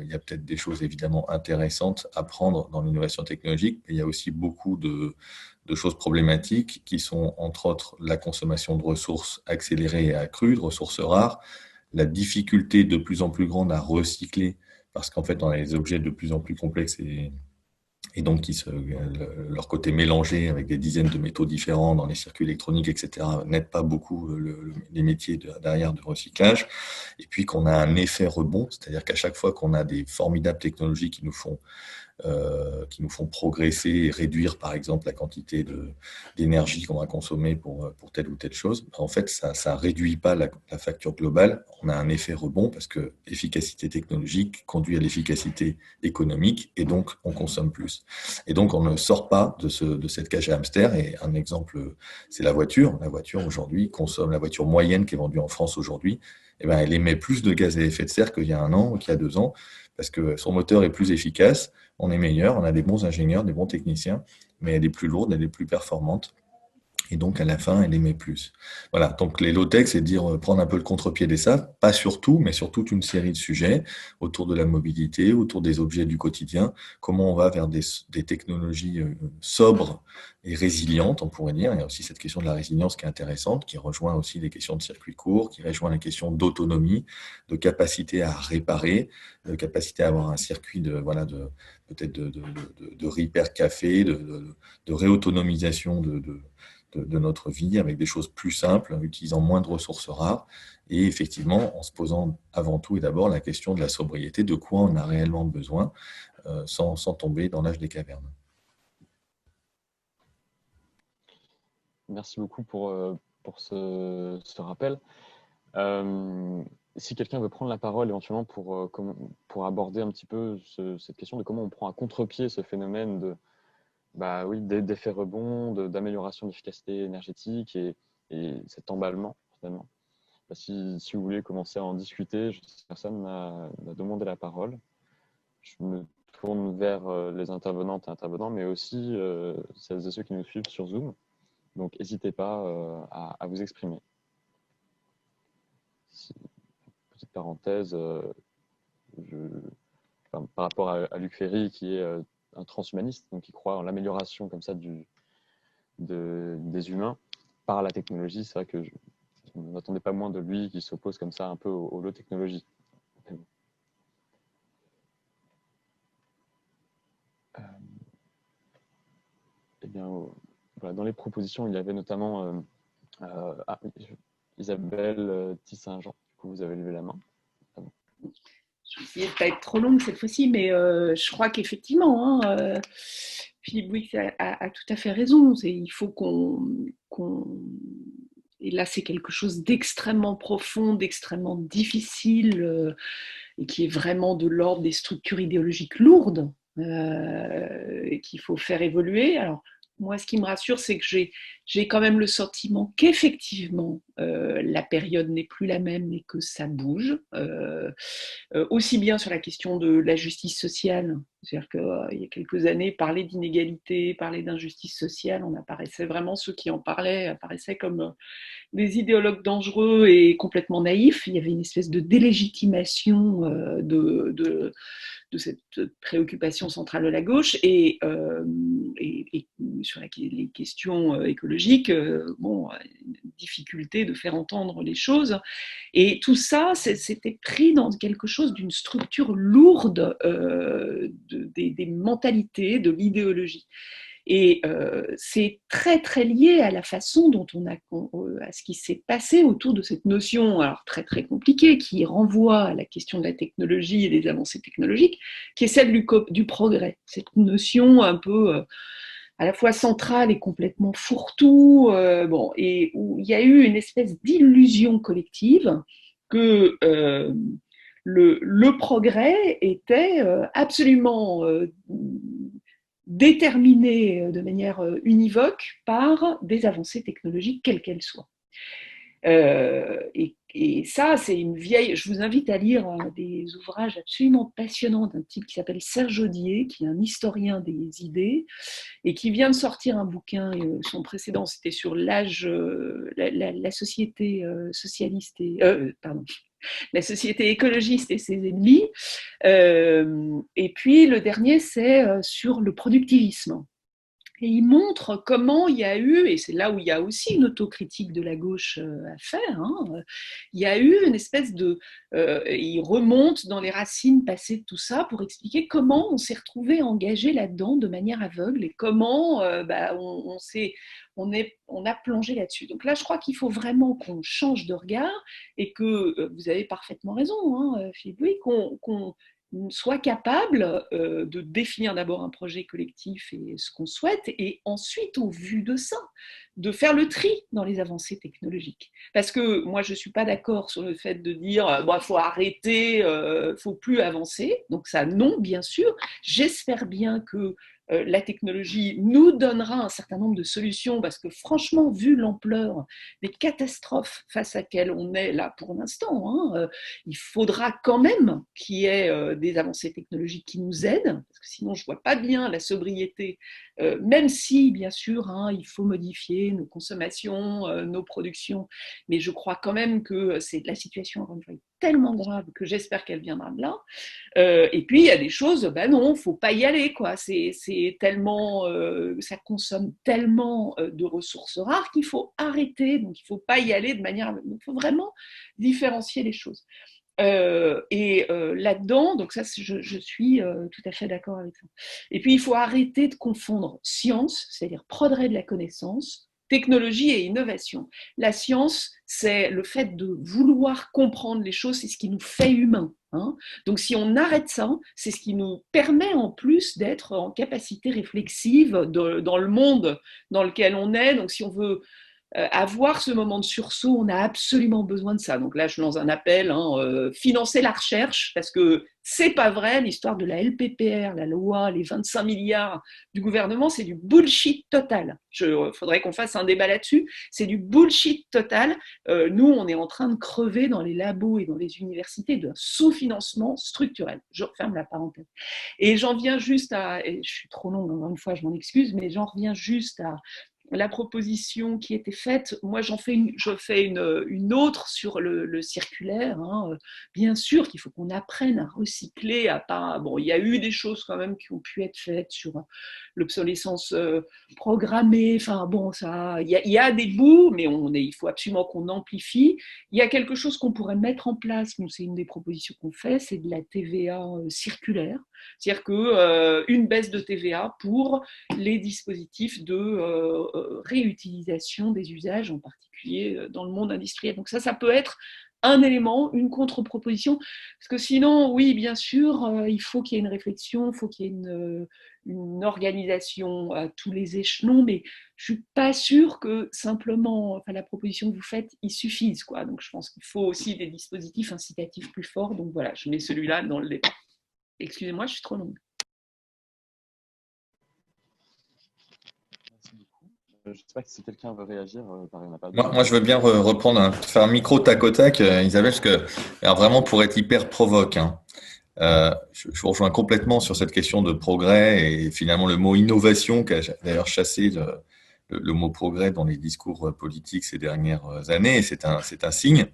Il y a peut-être des choses évidemment intéressantes à prendre dans l'innovation technologique, mais il y a aussi beaucoup de choses problématiques qui sont entre autres la consommation de ressources accélérée et accrue, de ressources rares, la difficulté de plus en plus grande à recycler parce qu'en fait on a des objets de plus en plus complexes et donc leur côté mélangé avec des dizaines de métaux différents dans les circuits électroniques, etc., n'aide pas beaucoup les métiers derrière de recyclage. Et puis qu'on a un effet rebond, c'est-à-dire qu'à chaque fois qu'on a des formidables technologies qui nous font progresser et réduire, par exemple, la quantité d'énergie qu'on va consommer pour telle ou telle chose, en fait, ça ne réduit pas la facture globale. On a un effet rebond parce que l'efficacité technologique conduit à l'efficacité économique et donc on consomme plus. Et donc, on ne sort pas de cette cage à hamster. Et un exemple, c'est la voiture. La voiture, aujourd'hui, consomme la voiture moyenne qui est vendue en France aujourd'hui. Eh ben, elle émet plus de gaz à effet de serre qu'il y a 1 an ou qu'il y a 2 ans parce que son moteur est plus efficace. On est meilleur, on a des bons ingénieurs, des bons techniciens, mais elle est plus lourde, elle est plus performante. Et donc, à la fin, elle émet plus. Voilà, donc les low-tech, c'est dire prendre un peu le contre-pied des SAF, pas sur tout, mais sur toute une série de sujets autour de la mobilité, autour des objets du quotidien, comment on va vers des technologies sobres et résilientes, on pourrait dire. Il y a aussi cette question de la résilience qui est intéressante, qui rejoint aussi les questions de circuit court, qui rejoint les questions d'autonomie, de capacité à réparer, de capacité à avoir un circuit peut-être de repair café, de réautonomisation de notre vie avec des choses plus simples, en utilisant moins de ressources rares et effectivement en se posant avant tout et d'abord la question de la sobriété, de quoi on a réellement besoin sans tomber dans l'âge des cavernes. Merci beaucoup pour ce rappel. Si quelqu'un veut prendre la parole éventuellement pour aborder un petit peu cette question de comment on prend à contre-pied ce phénomène d'effet rebond, d'amélioration d'efficacité énergétique et cet emballement finalement. Si vous voulez commencer à en discuter, personne n'a demandé la parole. Je me tourne vers les intervenantes et intervenants, mais aussi celles et ceux qui nous suivent sur Zoom. Donc, n'hésitez pas à vous exprimer. Petite parenthèse, par rapport à Luc Ferry, qui est un transhumaniste, donc qui croit en l'amélioration comme ça des humains par la technologie. C'est vrai que on n'attendait pas moins de lui qui s'oppose comme ça un peu aux low technologies. Eh bien, voilà, dans les propositions, il y avait notamment Isabelle Tissin-Jean. Du coup, vous avez levé la main. Je vais essayer de ne pas être trop longue cette fois-ci, mais je crois qu'effectivement, Philippe Béouic a tout à fait raison. Il faut et là, c'est quelque chose d'extrêmement profond, d'extrêmement difficile, et qui est vraiment de l'ordre des structures idéologiques lourdes, et qu'il faut faire évoluer. Alors, moi, ce qui me rassure, c'est que j'ai quand même le sentiment qu'effectivement, la période n'est plus la même et que ça bouge, aussi bien sur la question de la justice sociale C'est-à-dire qu'il y a quelques années, parler d'inégalité, parler d'injustice sociale, on apparaissait vraiment, ceux qui en parlaient apparaissaient comme des idéologues dangereux et complètement naïfs. Il y avait une espèce de délégitimation de cette préoccupation centrale de la gauche et sur les questions écologiques, difficulté de faire entendre les choses. Et tout ça, c'était pris dans quelque chose d'une structure lourde des mentalités, de l'idéologie. Et c'est très très lié à la façon dont à ce qui s'est passé autour de cette notion, alors très très compliquée, qui renvoie à la question de la technologie et des avancées technologiques, qui est celle du progrès. Cette notion un peu à la fois centrale et complètement fourre-tout, et où il y a eu une espèce d'illusion collective que le progrès était absolument déterminé de manière univoque par des avancées technologiques, quelles qu'elles soient. Et ça, c'est une vieille... Je vous invite à lire des ouvrages absolument passionnants d'un type qui s'appelle Serge Audier, qui est un historien des idées, et qui vient de sortir un bouquin. Son précédent, c'était sur l'âge, la société socialiste et... la société écologiste et ses ennemis. Et puis le dernier, c'est sur le productivisme. Et il montre comment il y a eu, et c'est là où il y a aussi une autocritique de la gauche à faire, il y a eu une espèce de... il remonte dans les racines passées de tout ça pour expliquer comment on s'est retrouvé engagé là-dedans de manière aveugle et comment on a plongé là-dessus. Donc là, je crois qu'il faut vraiment qu'on change de regard et que, vous avez parfaitement raison, Philippe, oui, qu'on soit capable de définir d'abord un projet collectif et ce qu'on souhaite, et ensuite, au vu de ça, de faire le tri dans les avancées technologiques. Parce que moi, je ne suis pas d'accord sur le fait de dire « faut arrêter, faut plus avancer ». Donc ça, non, bien sûr. J'espère bien que la technologie nous donnera un certain nombre de solutions, parce que franchement, vu l'ampleur des catastrophes face à laquelle on est là pour l'instant, il faudra quand même qu'il y ait des avancées technologiques qui nous aident, parce que sinon je ne vois pas bien la sobriété, même si, bien sûr, il faut modifier nos consommations, nos productions, mais je crois quand même que c'est la situation est tellement grave que j'espère qu'elle viendra de là. Et puis il y a des choses, non, faut pas y aller, quoi. C'est tellement, ça consomme tellement de ressources rares qu'il faut arrêter. Donc il faut pas y aller de manière, il faut vraiment différencier les choses. Là-dedans, donc ça, je suis tout à fait d'accord avec ça. Et puis il faut arrêter de confondre science, c'est-à-dire progrès de la connaissance, technologie et innovation. La science, c'est le fait de vouloir comprendre les choses, c'est ce qui nous fait humains. Donc si on arrête ça, c'est ce qui nous permet en plus d'être en capacité réflexive dans le monde dans lequel on est. Donc si on veut avoir ce moment de sursaut, on a absolument besoin de ça. Donc là, je lance un appel, financer la recherche, parce que c'est pas vrai, l'histoire de la LPPR, la loi, les 25 milliards du gouvernement, c'est du bullshit total. Faudrait qu'on fasse un débat là-dessus. C'est du bullshit total. Nous, on est en train de crever dans les labos et dans les universités d'un sous-financement structurel. Je referme la parenthèse. Et j'en viens juste à, et je suis trop longue, encore une fois, je m'en excuse, mais j'en reviens juste à la proposition qui était faite. Moi, je fais une autre sur le circulaire. Bien sûr qu'il faut qu'on apprenne à recycler, à pas. Bon, il y a eu des choses quand même qui ont pu être faites sur l'obsolescence programmée. Enfin bon, ça, il y a des bouts, mais il faut absolument qu'on amplifie. Il y a quelque chose qu'on pourrait mettre en place. Nous, c'est une des propositions qu'on fait, c'est de la TVA circulaire. C'est-à-dire qu'une baisse de TVA pour les dispositifs de réutilisation des usages, en particulier dans le monde industriel. Donc ça peut être un élément, une contre-proposition, parce que sinon, oui, bien sûr, il faut qu'il y ait une réflexion, il faut qu'il y ait une organisation à tous les échelons, mais je ne suis pas sûre que simplement la proposition que vous faites y suffise, quoi. Donc je pense qu'il faut aussi des dispositifs incitatifs plus forts. Donc voilà, je mets celui-là dans le débat. Excusez-moi, je suis trop longue. Merci beaucoup. Je ne sais pas si quelqu'un veut réagir. Moi, je veux bien reprendre, faire un micro tac au tac, Isabelle, parce que alors vraiment pour être hyper provoque. Je vous rejoins complètement sur cette question de progrès et finalement le mot innovation qui a d'ailleurs chassé le mot progrès dans les discours politiques ces dernières années. Et c'est un signe.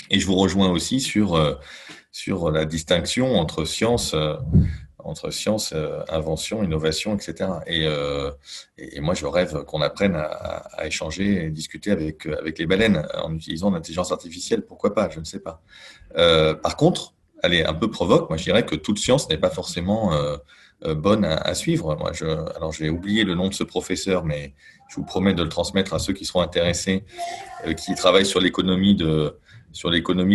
Et je vous rejoins aussi sur la distinction entre science, invention, innovation, etc. Et moi, je rêve qu'on apprenne à échanger et discuter avec les baleines en utilisant l'intelligence artificielle. Pourquoi pas? Je ne sais pas. Par contre, elle est un peu provoque. Moi, je dirais que toute science n'est pas forcément bonne à suivre. Moi, alors, j'ai oublié le nom de ce professeur, mais je vous promets de le transmettre à ceux qui seront intéressés, qui travaillent sur l'économie de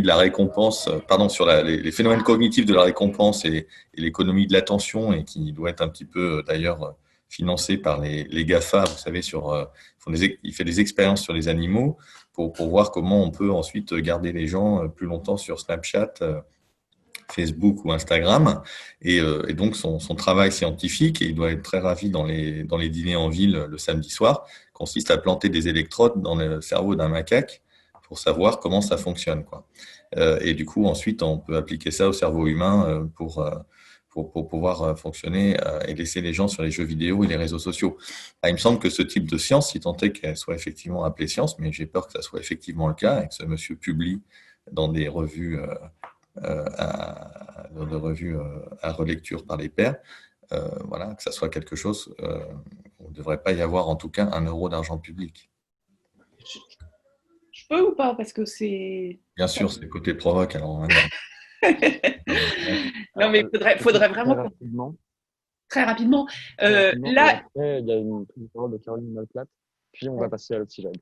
la récompense, pardon, sur les phénomènes cognitifs de la récompense et l'économie de l'attention, et qui doit être un petit peu d'ailleurs financé par les GAFA, vous savez, il fait des expériences sur les animaux pour voir comment on peut ensuite garder les gens plus longtemps sur Snapchat, Facebook ou Instagram. Et donc, son travail scientifique, et il doit être très ravi dans les dîners en ville le samedi soir, consiste à planter des électrodes dans le cerveau d'un macaque pour savoir comment ça fonctionne, quoi. Et du coup, ensuite, on peut appliquer ça au cerveau humain pour pouvoir fonctionner et laisser les gens sur les jeux vidéo et les réseaux sociaux. Il me semble que ce type de science, si tant est qu'elle soit effectivement appelée science, mais j'ai peur que ça soit effectivement le cas et que ce monsieur publie dans des revues à relecture par les pairs, voilà, que ça soit quelque chose où il ne devrait pas y avoir en tout cas 1 euro d'argent public. Je peux ou pas? Parce que c'est. Bien sûr, c'est le côté provoque. Alors, Non, mais il faudrait vraiment. Très rapidement. Très rapidement. Et Là, après, il y a une prise de parole de Caroline Malplate, puis on va passer à l'autre sujet.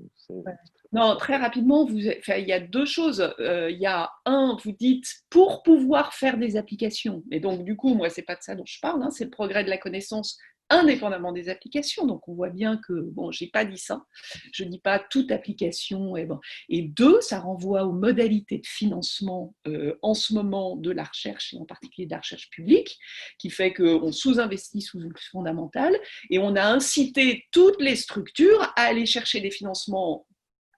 non, très rapidement, il y a deux choses. Il y a un, vous dites pour pouvoir faire des applications. Et donc, du coup, moi, c'est pas de ça dont je parle, hein, c'est le progrès de la connaissance indépendamment des applications. Donc, on voit bien que, bon, j'ai pas dit ça. Je dis pas toute application. Et, bon. Et deux, ça renvoie aux modalités de financement en ce moment de la recherche, et en particulier de la recherche publique, qui fait qu'on sous-investit sous le fondamental, et on a incité toutes les structures à aller chercher des financements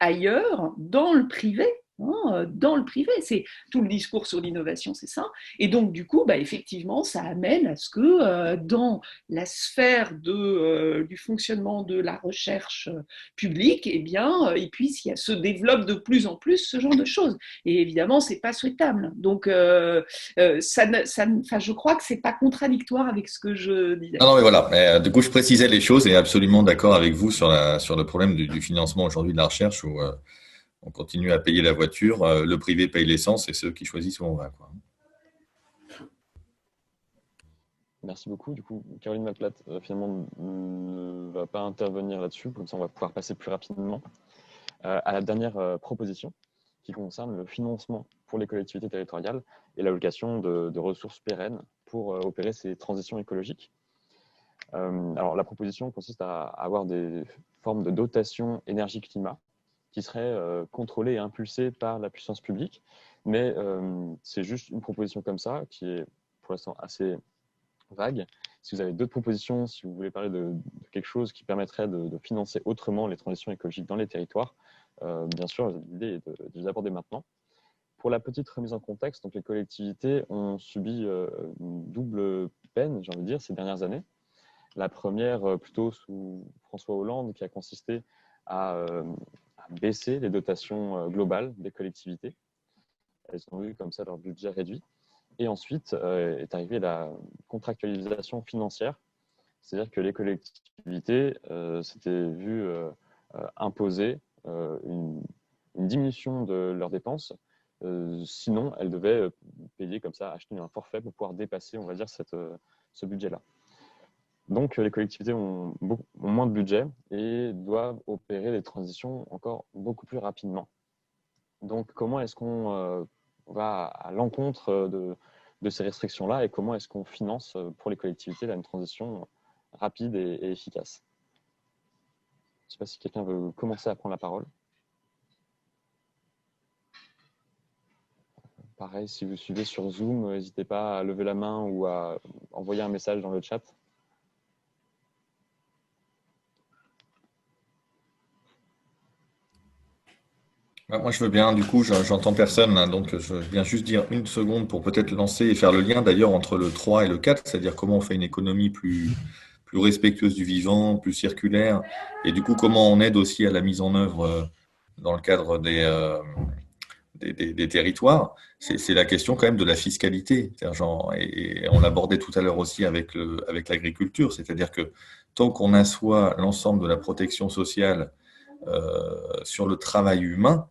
ailleurs, dans le privé. Dans le privé, c'est tout le discours sur l'innovation, c'est ça. Et donc, du coup, effectivement, ça amène à ce que dans la sphère du fonctionnement de la recherche publique, eh bien, il se développe de plus en plus ce genre de choses. Et évidemment, c'est pas souhaitable. Donc, je crois que c'est pas contradictoire avec ce que je disais. Non, mais voilà. Mais, du coup, je précisais les choses et absolument d'accord avec vous sur le problème du financement aujourd'hui de la recherche où on continue à payer la voiture, le privé paye l'essence et ceux qui choisissent où on va, quoi. Merci beaucoup. Du coup, Caroline Malplate, finalement, ne va pas intervenir là-dessus. Comme ça, on va pouvoir passer plus rapidement à la dernière proposition qui concerne le financement pour les collectivités territoriales et l'allocation de ressources pérennes pour opérer ces transitions écologiques. Alors, la proposition consiste à avoir des formes de dotation énergie-climat qui seraient contrôlées et impulsées par la puissance publique. Mais c'est juste une proposition comme ça qui est pour l'instant assez vague. Si vous avez d'autres propositions, si vous voulez parler de quelque chose qui permettrait de financer autrement les transitions écologiques dans les territoires, bien sûr, l'idée est de les aborder maintenant. Pour la petite remise en contexte, donc les collectivités ont subi une double peine, j'ai envie de dire, ces dernières années. La première, plutôt sous François Hollande, qui a consisté à baisser les dotations globales des collectivités. Elles ont vu comme ça leur budget réduit. Et ensuite est arrivée la contractualisation financière, c'est-à-dire que les collectivités s'étaient vues imposer une diminution de leurs dépenses. Sinon, elles devaient payer comme ça, acheter un forfait pour pouvoir dépasser, on va dire, ce budget-là. Donc, les collectivités ont moins de budget et doivent opérer des transitions encore beaucoup plus rapidement. Donc, comment est-ce qu'on va à l'encontre de ces restrictions-là et comment est-ce qu'on finance pour les collectivités une transition rapide et efficace? Je ne sais pas si quelqu'un veut commencer à prendre la parole. Pareil, si vous suivez sur Zoom, n'hésitez pas à lever la main ou à envoyer un message dans le chat. Moi, je veux bien, du coup, j'entends personne, là, donc je viens juste dire une seconde pour peut-être lancer et faire le lien d'ailleurs entre le 3 et le 4, c'est-à-dire comment on fait une économie plus respectueuse du vivant, plus circulaire, et du coup, comment on aide aussi à la mise en œuvre dans le cadre des territoires. C'est la question quand même de la fiscalité. C'est-à-dire, et on l'abordait tout à l'heure aussi avec l'agriculture, c'est-à-dire que tant qu'on assoit l'ensemble de la protection sociale sur le travail humain,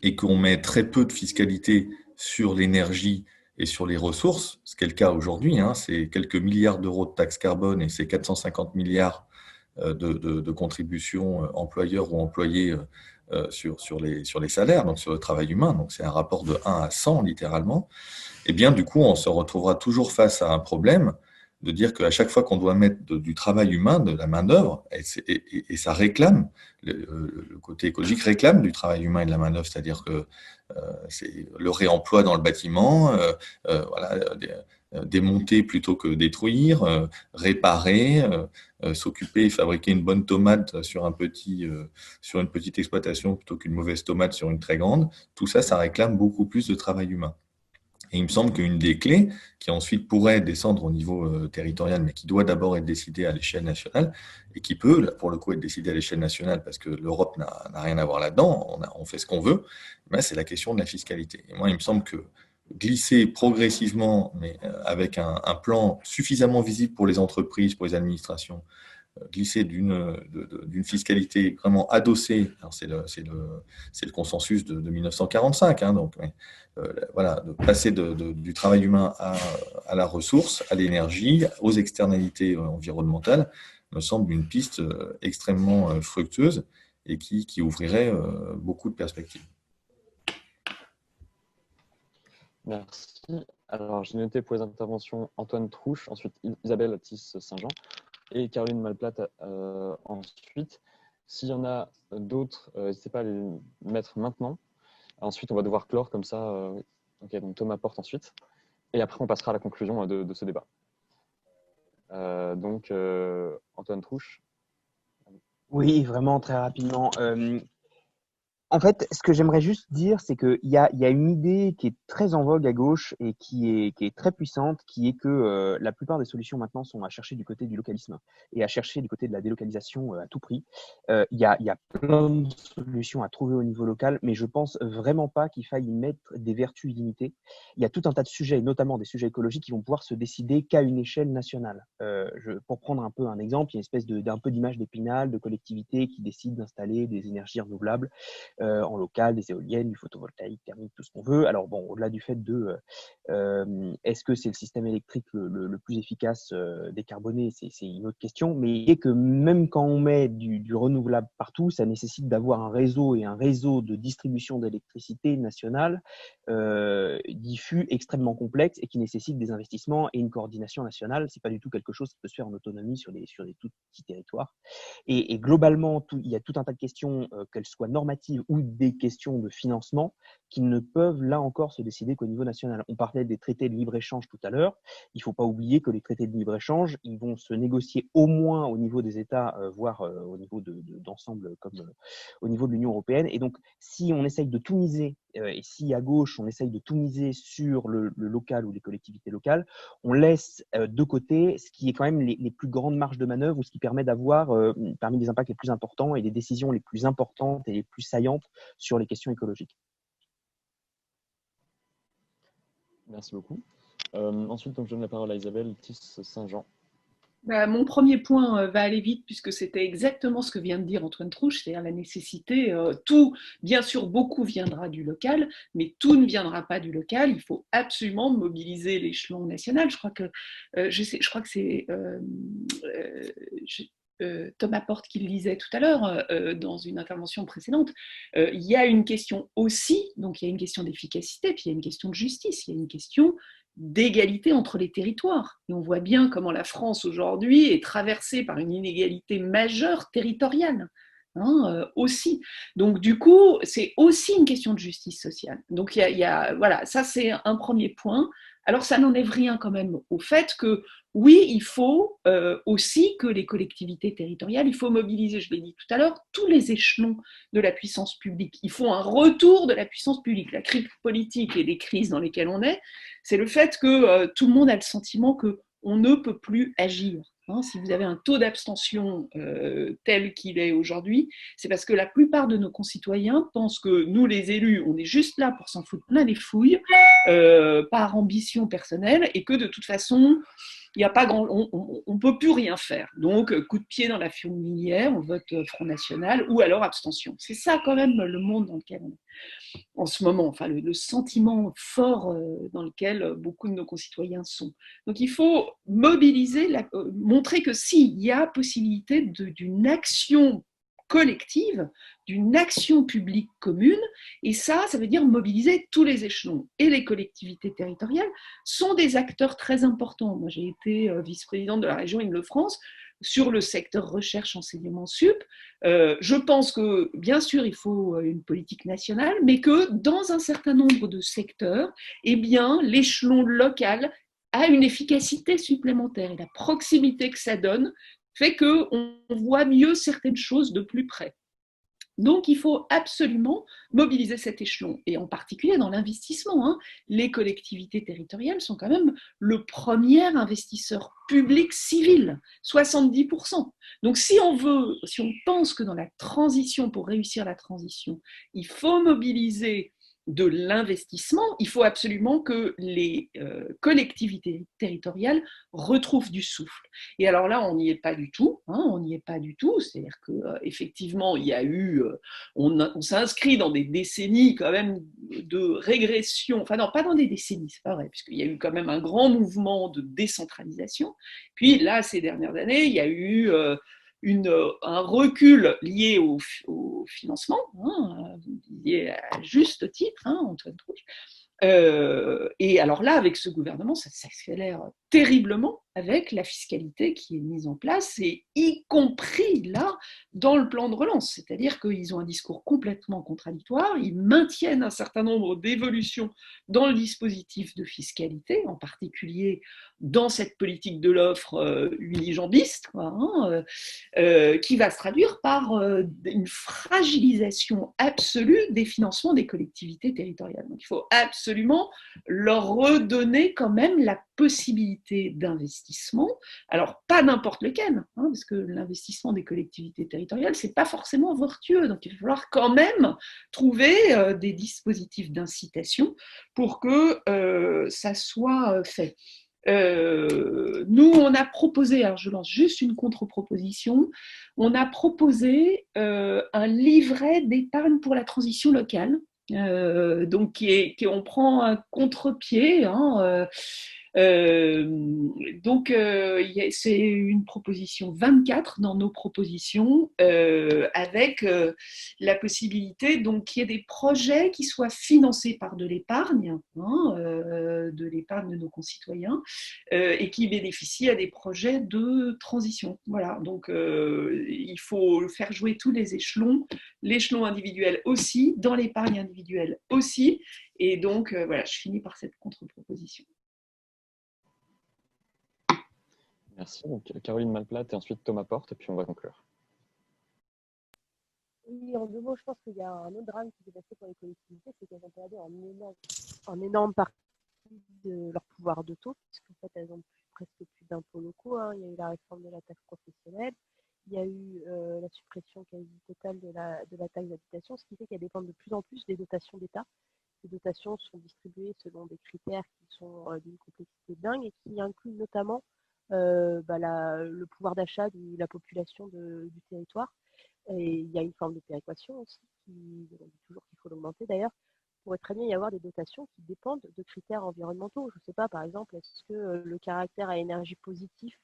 et qu'on met très peu de fiscalité sur l'énergie et sur les ressources, ce qui est le cas aujourd'hui, hein, c'est quelques milliards d'euros de taxes carbone et c'est 450 milliards de contributions employeurs ou employés sur les salaires, donc sur le travail humain, donc c'est un rapport de 1 à 100 littéralement, et bien du coup on se retrouvera toujours face à un problème de dire qu'à chaque fois qu'on doit mettre du travail humain, de la main-d'œuvre, et ça réclame, le côté écologique réclame du travail humain et de la main-d'œuvre, c'est-à-dire que c'est le réemploi dans le bâtiment, voilà, démonter plutôt que détruire, réparer, s'occuper et fabriquer une bonne tomate sur une petite exploitation plutôt qu'une mauvaise tomate sur une très grande, tout ça, ça réclame beaucoup plus de travail humain. Et il me semble qu'une des clés, qui ensuite pourrait descendre au niveau territorial, mais qui doit d'abord être décidée à l'échelle nationale, et qui peut, pour le coup, être décidée à l'échelle nationale, parce que l'Europe n'a rien à voir là-dedans, on fait ce qu'on veut, ben, c'est la question de la fiscalité. Et moi, il me semble que glisser progressivement, mais avec un plan suffisamment visible pour les entreprises, pour les administrations, glisser d'une fiscalité vraiment adossée, c'est le consensus de 1945, hein, donc voilà, de passer du travail humain à la ressource, à l'énergie, aux externalités environnementales, me semble une piste extrêmement fructueuse et qui ouvrirait beaucoup de perspectives. Merci. Alors, j'ai noté pour les interventions Antoine Trouche, ensuite Isabelle Atis-Saint-Jean et Caroline Malplate ensuite. S'il y en a d'autres, n'hésitez pas à les mettre maintenant. Ensuite, on va devoir clore comme ça. Ok, donc Thomas Porte ensuite. Et après, on passera à la conclusion de ce débat. Donc, Antoine Trouche. Oui, vraiment très rapidement. En fait, ce que j'aimerais juste dire, c'est qu'il y a une idée qui est très en vogue à gauche et qui est très puissante, qui est que la plupart des solutions maintenant sont à chercher du côté du localisme et à chercher du côté de la délocalisation à tout prix. Il y a plein de solutions à trouver au niveau local, mais je pense vraiment pas qu'il faille y mettre des vertus illimitées. Il y a tout un tas de sujets, notamment des sujets écologiques, qui vont pouvoir se décider qu'à une échelle nationale. Pour prendre un peu un exemple, il y a une espèce d'un peu d'image d'Épinal, de collectivités qui décident d'installer des énergies renouvelables en local, des éoliennes, du photovoltaïque, thermique, tout ce qu'on veut. Alors bon, au-delà du fait de est-ce que c'est le système électrique le plus efficace décarboné, c'est une autre question, mais que même quand on met du renouvelable partout, ça nécessite d'avoir un réseau de distribution d'électricité nationale diffus, extrêmement complexe et qui nécessite des investissements et une coordination nationale. C'est pas du tout quelque chose qui peut se faire en autonomie sur des tout petits territoires. Et globalement, il y a tout un tas de questions, qu'elles soient normatives ou des questions de financement, qui ne peuvent là encore se décider qu'au niveau national. On parlait des traités de libre-échange tout à l'heure. Il ne faut pas oublier que les traités de libre-échange, ils vont se négocier au moins au niveau des États, voire au niveau d'ensemble comme au niveau de l'Union européenne. Et donc, si on essaye de tout miser, et si à gauche, on essaye de tout miser sur le local ou les collectivités locales, on laisse de côté ce qui est quand même les plus grandes marges de manœuvre ou ce qui permet d'avoir parmi les impacts les plus importants et les décisions les plus importantes et les plus saillantes sur les questions écologiques. Merci beaucoup. Ensuite, donc, je donne la parole à Isabelle Atis-Saint-Jean. Mon premier point va aller vite puisque c'était exactement ce que vient de dire Antoine Trouche, c'est-à-dire la nécessité, tout, bien sûr, beaucoup viendra du local, mais tout ne viendra pas du local. Il faut absolument mobiliser l'échelon national. Je crois que c'est Thomas Porte qui le disait tout à l'heure dans une intervention précédente. Il y a une question aussi, donc il y a une question d'efficacité, puis il y a une question de justice, il y a une question d'égalité entre les territoires. Et on voit bien comment la France aujourd'hui est traversée par une inégalité majeure territoriale. aussi. Donc du coup, c'est aussi une question de justice sociale. Donc voilà, ça c'est un premier point. Alors ça n'enlève rien quand même au fait que oui, il faut aussi que les collectivités territoriales, il faut mobiliser, je l'ai dit tout à l'heure, tous les échelons de la puissance publique. Il faut un retour de la puissance publique. La crise politique et les crises dans lesquelles on est, c'est le fait que tout le monde a le sentiment qu'on ne peut plus agir. Si vous avez un taux d'abstention tel qu'il est aujourd'hui, c'est parce que la plupart de nos concitoyens pensent que nous, les élus, on est juste là pour s'en foutre plein les fouilles, par ambition personnelle, et que de toute façon, il y a pas on peut plus rien faire. Donc, coup de pied dans la fourmilière, on vote Front National, ou alors abstention. C'est ça quand même le monde dans lequel on est en ce moment, enfin le sentiment fort dans lequel beaucoup de nos concitoyens sont. Donc il faut mobiliser, montrer que s'il y a possibilité d'une action collective, d'une action publique commune, et ça veut dire mobiliser tous les échelons. Et les collectivités territoriales sont des acteurs très importants. Moi, j'ai été vice-présidente de la région Île-de-France sur le secteur recherche, enseignement sup. Je pense que, bien sûr, il faut une politique nationale, mais que dans un certain nombre de secteurs, eh bien, l'échelon local a une efficacité supplémentaire. Et la proximité que ça donne fait qu'on voit mieux certaines choses de plus près. Donc, il faut absolument mobiliser cet échelon, et en particulier dans l'investissement. Les collectivités territoriales sont quand même le premier investisseur public civil, 70%. Donc, si on pense que dans la transition, pour réussir la transition, il faut mobiliser de l'investissement, il faut absolument que les collectivités territoriales retrouvent du souffle. Et alors là, on n'y est pas du tout. On n'y est pas du tout. C'est-à-dire qu'effectivement, il y a eu, on s'inscrit dans des décennies quand même de régression. Enfin non, pas dans des décennies, c'est pas vrai, puisqu'il y a eu quand même un grand mouvement de décentralisation. Puis là, ces dernières années, il y a eu un recul lié au financement, vous disiez à juste titre, Antoine Trouche. Et alors là, avec ce gouvernement, ça s'accélère terriblement avec la fiscalité qui est mise en place, et y compris là dans le plan de relance. C'est-à-dire qu'ils ont un discours complètement contradictoire, ils maintiennent un certain nombre d'évolutions dans le dispositif de fiscalité, en particulier dans cette politique de l'offre unijambiste, qui va se traduire par une fragilisation absolue des financements des collectivités territoriales. Donc il faut absolument leur redonner quand même la possibilité d'investissement. Alors pas n'importe lequel, parce que l'investissement des collectivités territoriales, c'est pas forcément vertueux. Donc il va falloir quand même trouver des dispositifs d'incitation pour que ça soit fait. Nous, on a proposé, alors je lance juste une contre-proposition, on a proposé un livret d'épargne pour la transition locale, donc on prend un contre-pied. C'est une proposition 24 dans nos propositions, avec la possibilité donc qu'il y ait des projets qui soient financés par de l'épargne de nos concitoyens, et qui bénéficient à des projets de transition. Voilà, donc il faut faire jouer tous les échelons, l'échelon individuel aussi, dans l'épargne individuelle aussi, et donc voilà, je finis par cette contre-proposition. Merci. Donc, Caroline Malplate et ensuite Thomas Porte, et puis on va conclure. Oui, en 2 mots, je pense qu'il y a un autre drame qui s'est passé pour les collectivités, c'est qu'elles ont perdu en énorme partie de leur pouvoir de taux, puisqu'en fait, elles ont presque plus d'impôts locaux. Il y a eu la réforme de la taxe professionnelle, il y a eu la suppression quasi totale de la taxe d'habitation, ce qui fait qu'elles dépendent de plus en plus des dotations d'État. Les dotations sont distribuées selon des critères qui sont d'une complexité dingue et qui incluent notamment le pouvoir d'achat de la population du territoire. Et il y a une forme de péréquation aussi, on dit toujours qu'il faut l'augmenter d'ailleurs. Il pourrait très bien y avoir des dotations qui dépendent de critères environnementaux. Je ne sais pas, par exemple, est-ce que le caractère à énergie positif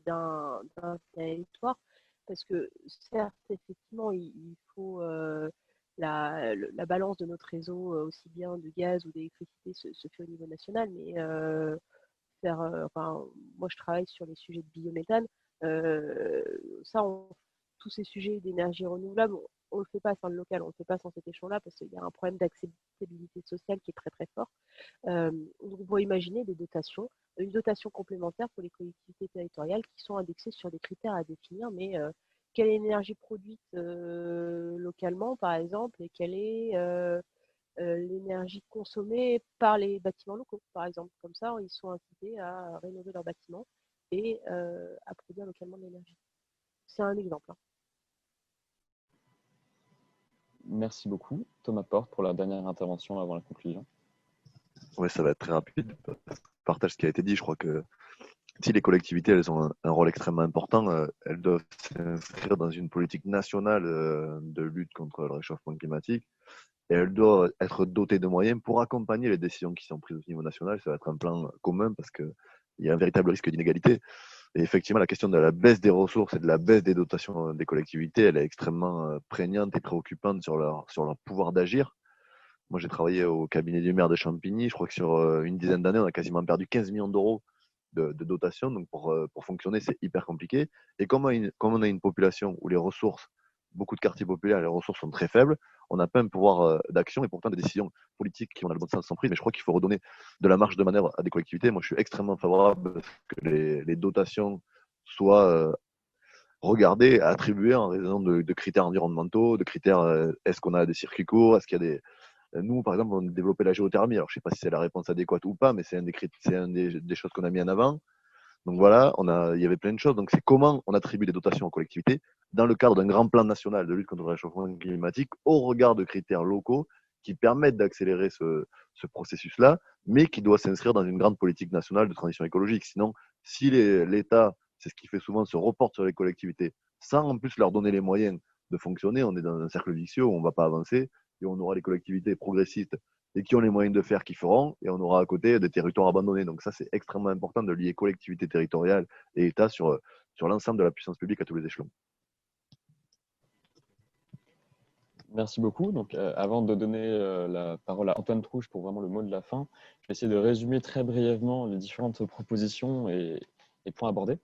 d'un territoire, parce que certes, effectivement, il faut la balance de notre réseau, aussi bien de gaz ou d'électricité, se fait au niveau national, mais moi je travaille sur les sujets de biométhane, ça tous ces sujets d'énergie renouvelable, on ne le fait pas sans le local, on ne le fait pas sans cet échelon-là, parce qu'il y a un problème d'acceptabilité sociale qui est très très fort. Donc on pourrait imaginer des dotations, une dotation complémentaire pour les collectivités territoriales qui sont indexées sur des critères à définir, mais quelle est l'énergie produite localement, par exemple, et quelle est l'énergie consommée par les bâtiments locaux, par exemple. Comme ça, ils sont incités à rénover leurs bâtiments et à produire localement de l'énergie. C'est un exemple. Merci beaucoup. Thomas Porte pour la dernière intervention avant la conclusion. Oui, ça va être très rapide. Je partage ce qui a été dit. Je crois que si les collectivités elles ont un rôle extrêmement important, elles doivent s'inscrire dans une politique nationale de lutte contre le réchauffement climatique. Et elles doivent être dotées de moyens pour accompagner les décisions qui sont prises au niveau national. Ça va être un plan commun parce qu'il y a un véritable risque d'inégalité. Et effectivement, la question de la baisse des ressources et de la baisse des dotations des collectivités, elle est extrêmement prégnante et préoccupante sur leur pouvoir d'agir. Moi, j'ai travaillé au cabinet du maire de Champigny. Je crois que sur une dizaine d'années, on a quasiment perdu 15 millions d'euros de dotation. Donc, pour fonctionner, c'est hyper compliqué. Et comme on a une population où les ressources, beaucoup de quartiers populaires, les ressources sont très faibles, on n'a pas un pouvoir d'action et pourtant des décisions politiques qui vont dans le bon sens sont prises. Mais je crois qu'il faut redonner de la marge de manœuvre à des collectivités. Moi, je suis extrêmement favorable à ce que les dotations soient regardées, attribuées en raison de critères environnementaux, de critères est-ce qu'on a des circuits courts, est-ce qu'il y a des. Nous, par exemple, on a développé la géothermie. Alors, je ne sais pas si c'est la réponse adéquate ou pas, mais c'est des choses qu'on a mis en avant. Donc voilà, il y avait plein de choses. Donc c'est comment on attribue des dotations aux collectivités dans le cadre d'un grand plan national de lutte contre le réchauffement climatique au regard de critères locaux qui permettent d'accélérer ce processus-là, mais qui doit s'inscrire dans une grande politique nationale de transition écologique. Sinon, si l'État, c'est ce qu'il fait souvent, se reporte sur les collectivités sans en plus leur donner les moyens de fonctionner, on est dans un cercle vicieux où on ne va pas avancer et on aura les collectivités progressistes et qui ont les moyens de faire, qui feront, et on aura à côté des territoires abandonnés. Donc ça, c'est extrêmement important de lier collectivité territoriale et État sur l'ensemble de la puissance publique à tous les échelons. Merci beaucoup. Donc, avant de donner la parole à Antoine Trouche pour vraiment le mot de la fin, je vais essayer de résumer très brièvement les différentes propositions et points abordés.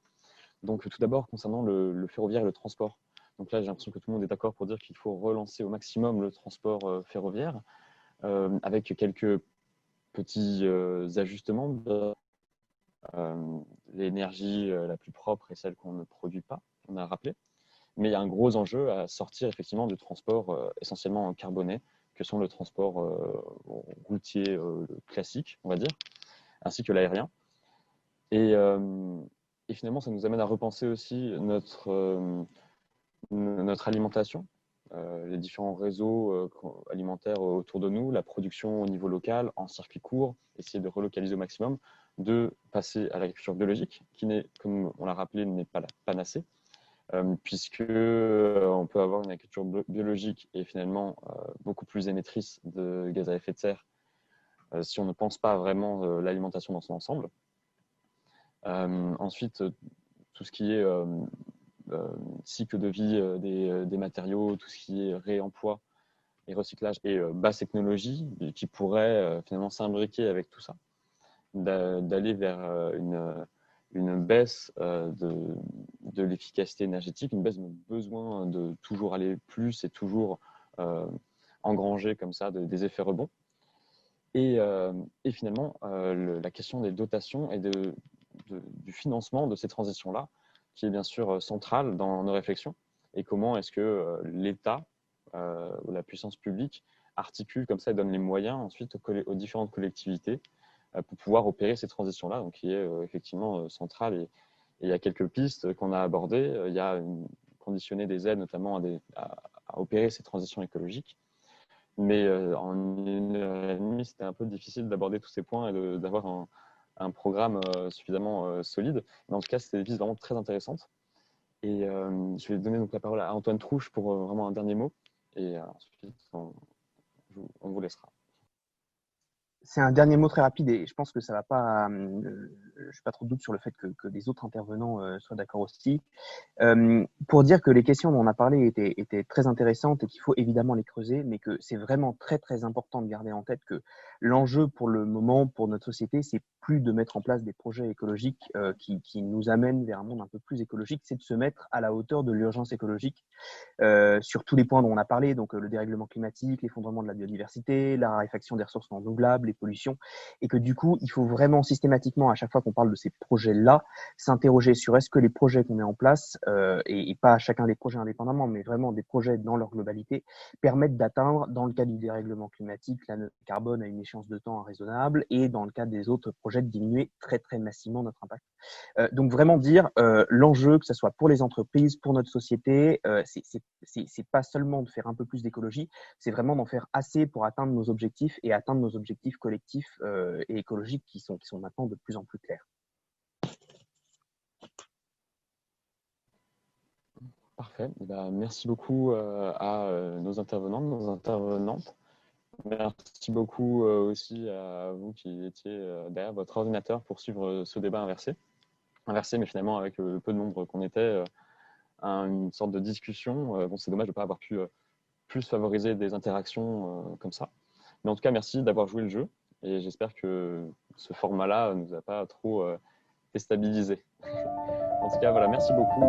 Donc, tout d'abord, concernant le ferroviaire et le transport. Donc là, j'ai l'impression que tout le monde est d'accord pour dire qu'il faut relancer au maximum le transport ferroviaire avec quelques petits ajustements. L'énergie la plus propre est celle qu'on ne produit pas, on a rappelé. Mais il y a un gros enjeu à sortir effectivement du transport essentiellement carboné, que sont le transport routier classique, on va dire, ainsi que l'aérien. Et finalement, ça nous amène à repenser aussi notre alimentation, les différents réseaux alimentaires autour de nous, la production au niveau local, en circuit court, essayer de relocaliser au maximum, de passer à l'agriculture biologique, qui n'est, comme on l'a rappelé, n'est pas la panacée, puisque on peut avoir une agriculture biologique et finalement beaucoup plus émettrice de gaz à effet de serre si on ne pense pas vraiment l'alimentation dans son ensemble. Ensuite, tout ce qui est cycle de vie des matériaux, tout ce qui est réemploi et recyclage et basse technologie qui pourrait finalement s'imbriquer avec tout ça, d'aller vers une baisse de l'efficacité énergétique, une baisse de notre besoin de toujours aller plus et toujours engranger comme ça des effets rebonds. Et finalement, la question des dotations et du financement de ces transitions-là, qui est bien sûr centrale dans nos réflexions, et comment est-ce que l'État ou la puissance publique articule comme ça et donne les moyens ensuite aux différentes collectivités pour pouvoir opérer ces transitions-là, donc qui est effectivement centrale. Et il y a quelques pistes qu'on a abordées. Il y a conditionner des aides notamment à opérer ces transitions écologiques. Mais en 1h30, c'était un peu difficile d'aborder tous ces points et d'avoir un programme suffisamment solide. Mais en tout cas, c'était des pistes vraiment très intéressantes. Et je vais donner donc la parole à Antoine Trouche pour vraiment un dernier mot. Et ensuite, on vous laissera. C'est un dernier mot très rapide et je pense que ça ne va pas n'ai pas trop de doute sur le fait que les autres intervenants soient d'accord aussi. Pour dire que les questions dont on a parlé étaient très intéressantes et qu'il faut évidemment les creuser, mais que c'est vraiment très très important de garder en tête que l'enjeu pour le moment, pour notre société, c'est plus de mettre en place des projets écologiques qui nous amènent vers un monde un peu plus écologique, c'est de se mettre à la hauteur de l'urgence écologique sur tous les points dont on a parlé, donc le dérèglement climatique, l'effondrement de la biodiversité, la raréfaction des ressources non renouvelables, les pollutions, et que du coup, il faut vraiment systématiquement, à chaque fois qu'on parle de ces projets-là, s'interroger sur est-ce que les projets qu'on met en place, et pas chacun des projets indépendamment, mais vraiment des projets dans leur globalité, permettent d'atteindre, dans le cas du dérèglement climatique, la neutralité carbone à une échéance de temps raisonnable, et dans le cas des autres projets, de diminuer très très massivement notre impact. Donc vraiment dire l'enjeu, que ce soit pour les entreprises, pour notre société, c'est pas seulement de faire un peu plus d'écologie, c'est vraiment d'en faire assez pour atteindre nos objectifs et atteindre nos objectifs collectifs et écologiques qui sont maintenant de plus en plus clairs. Parfait. Eh ben, merci beaucoup à nos intervenants, nos intervenantes. Merci beaucoup aussi à vous qui étiez derrière votre ordinateur pour suivre ce débat inversé, mais finalement avec le peu de nombre qu'on était, une sorte de discussion. Bon, c'est dommage de ne pas avoir pu plus favoriser des interactions comme ça. Mais en tout cas, merci d'avoir joué le jeu et j'espère que ce format-là ne nous a pas trop déstabilisés. En tout cas, voilà, merci beaucoup.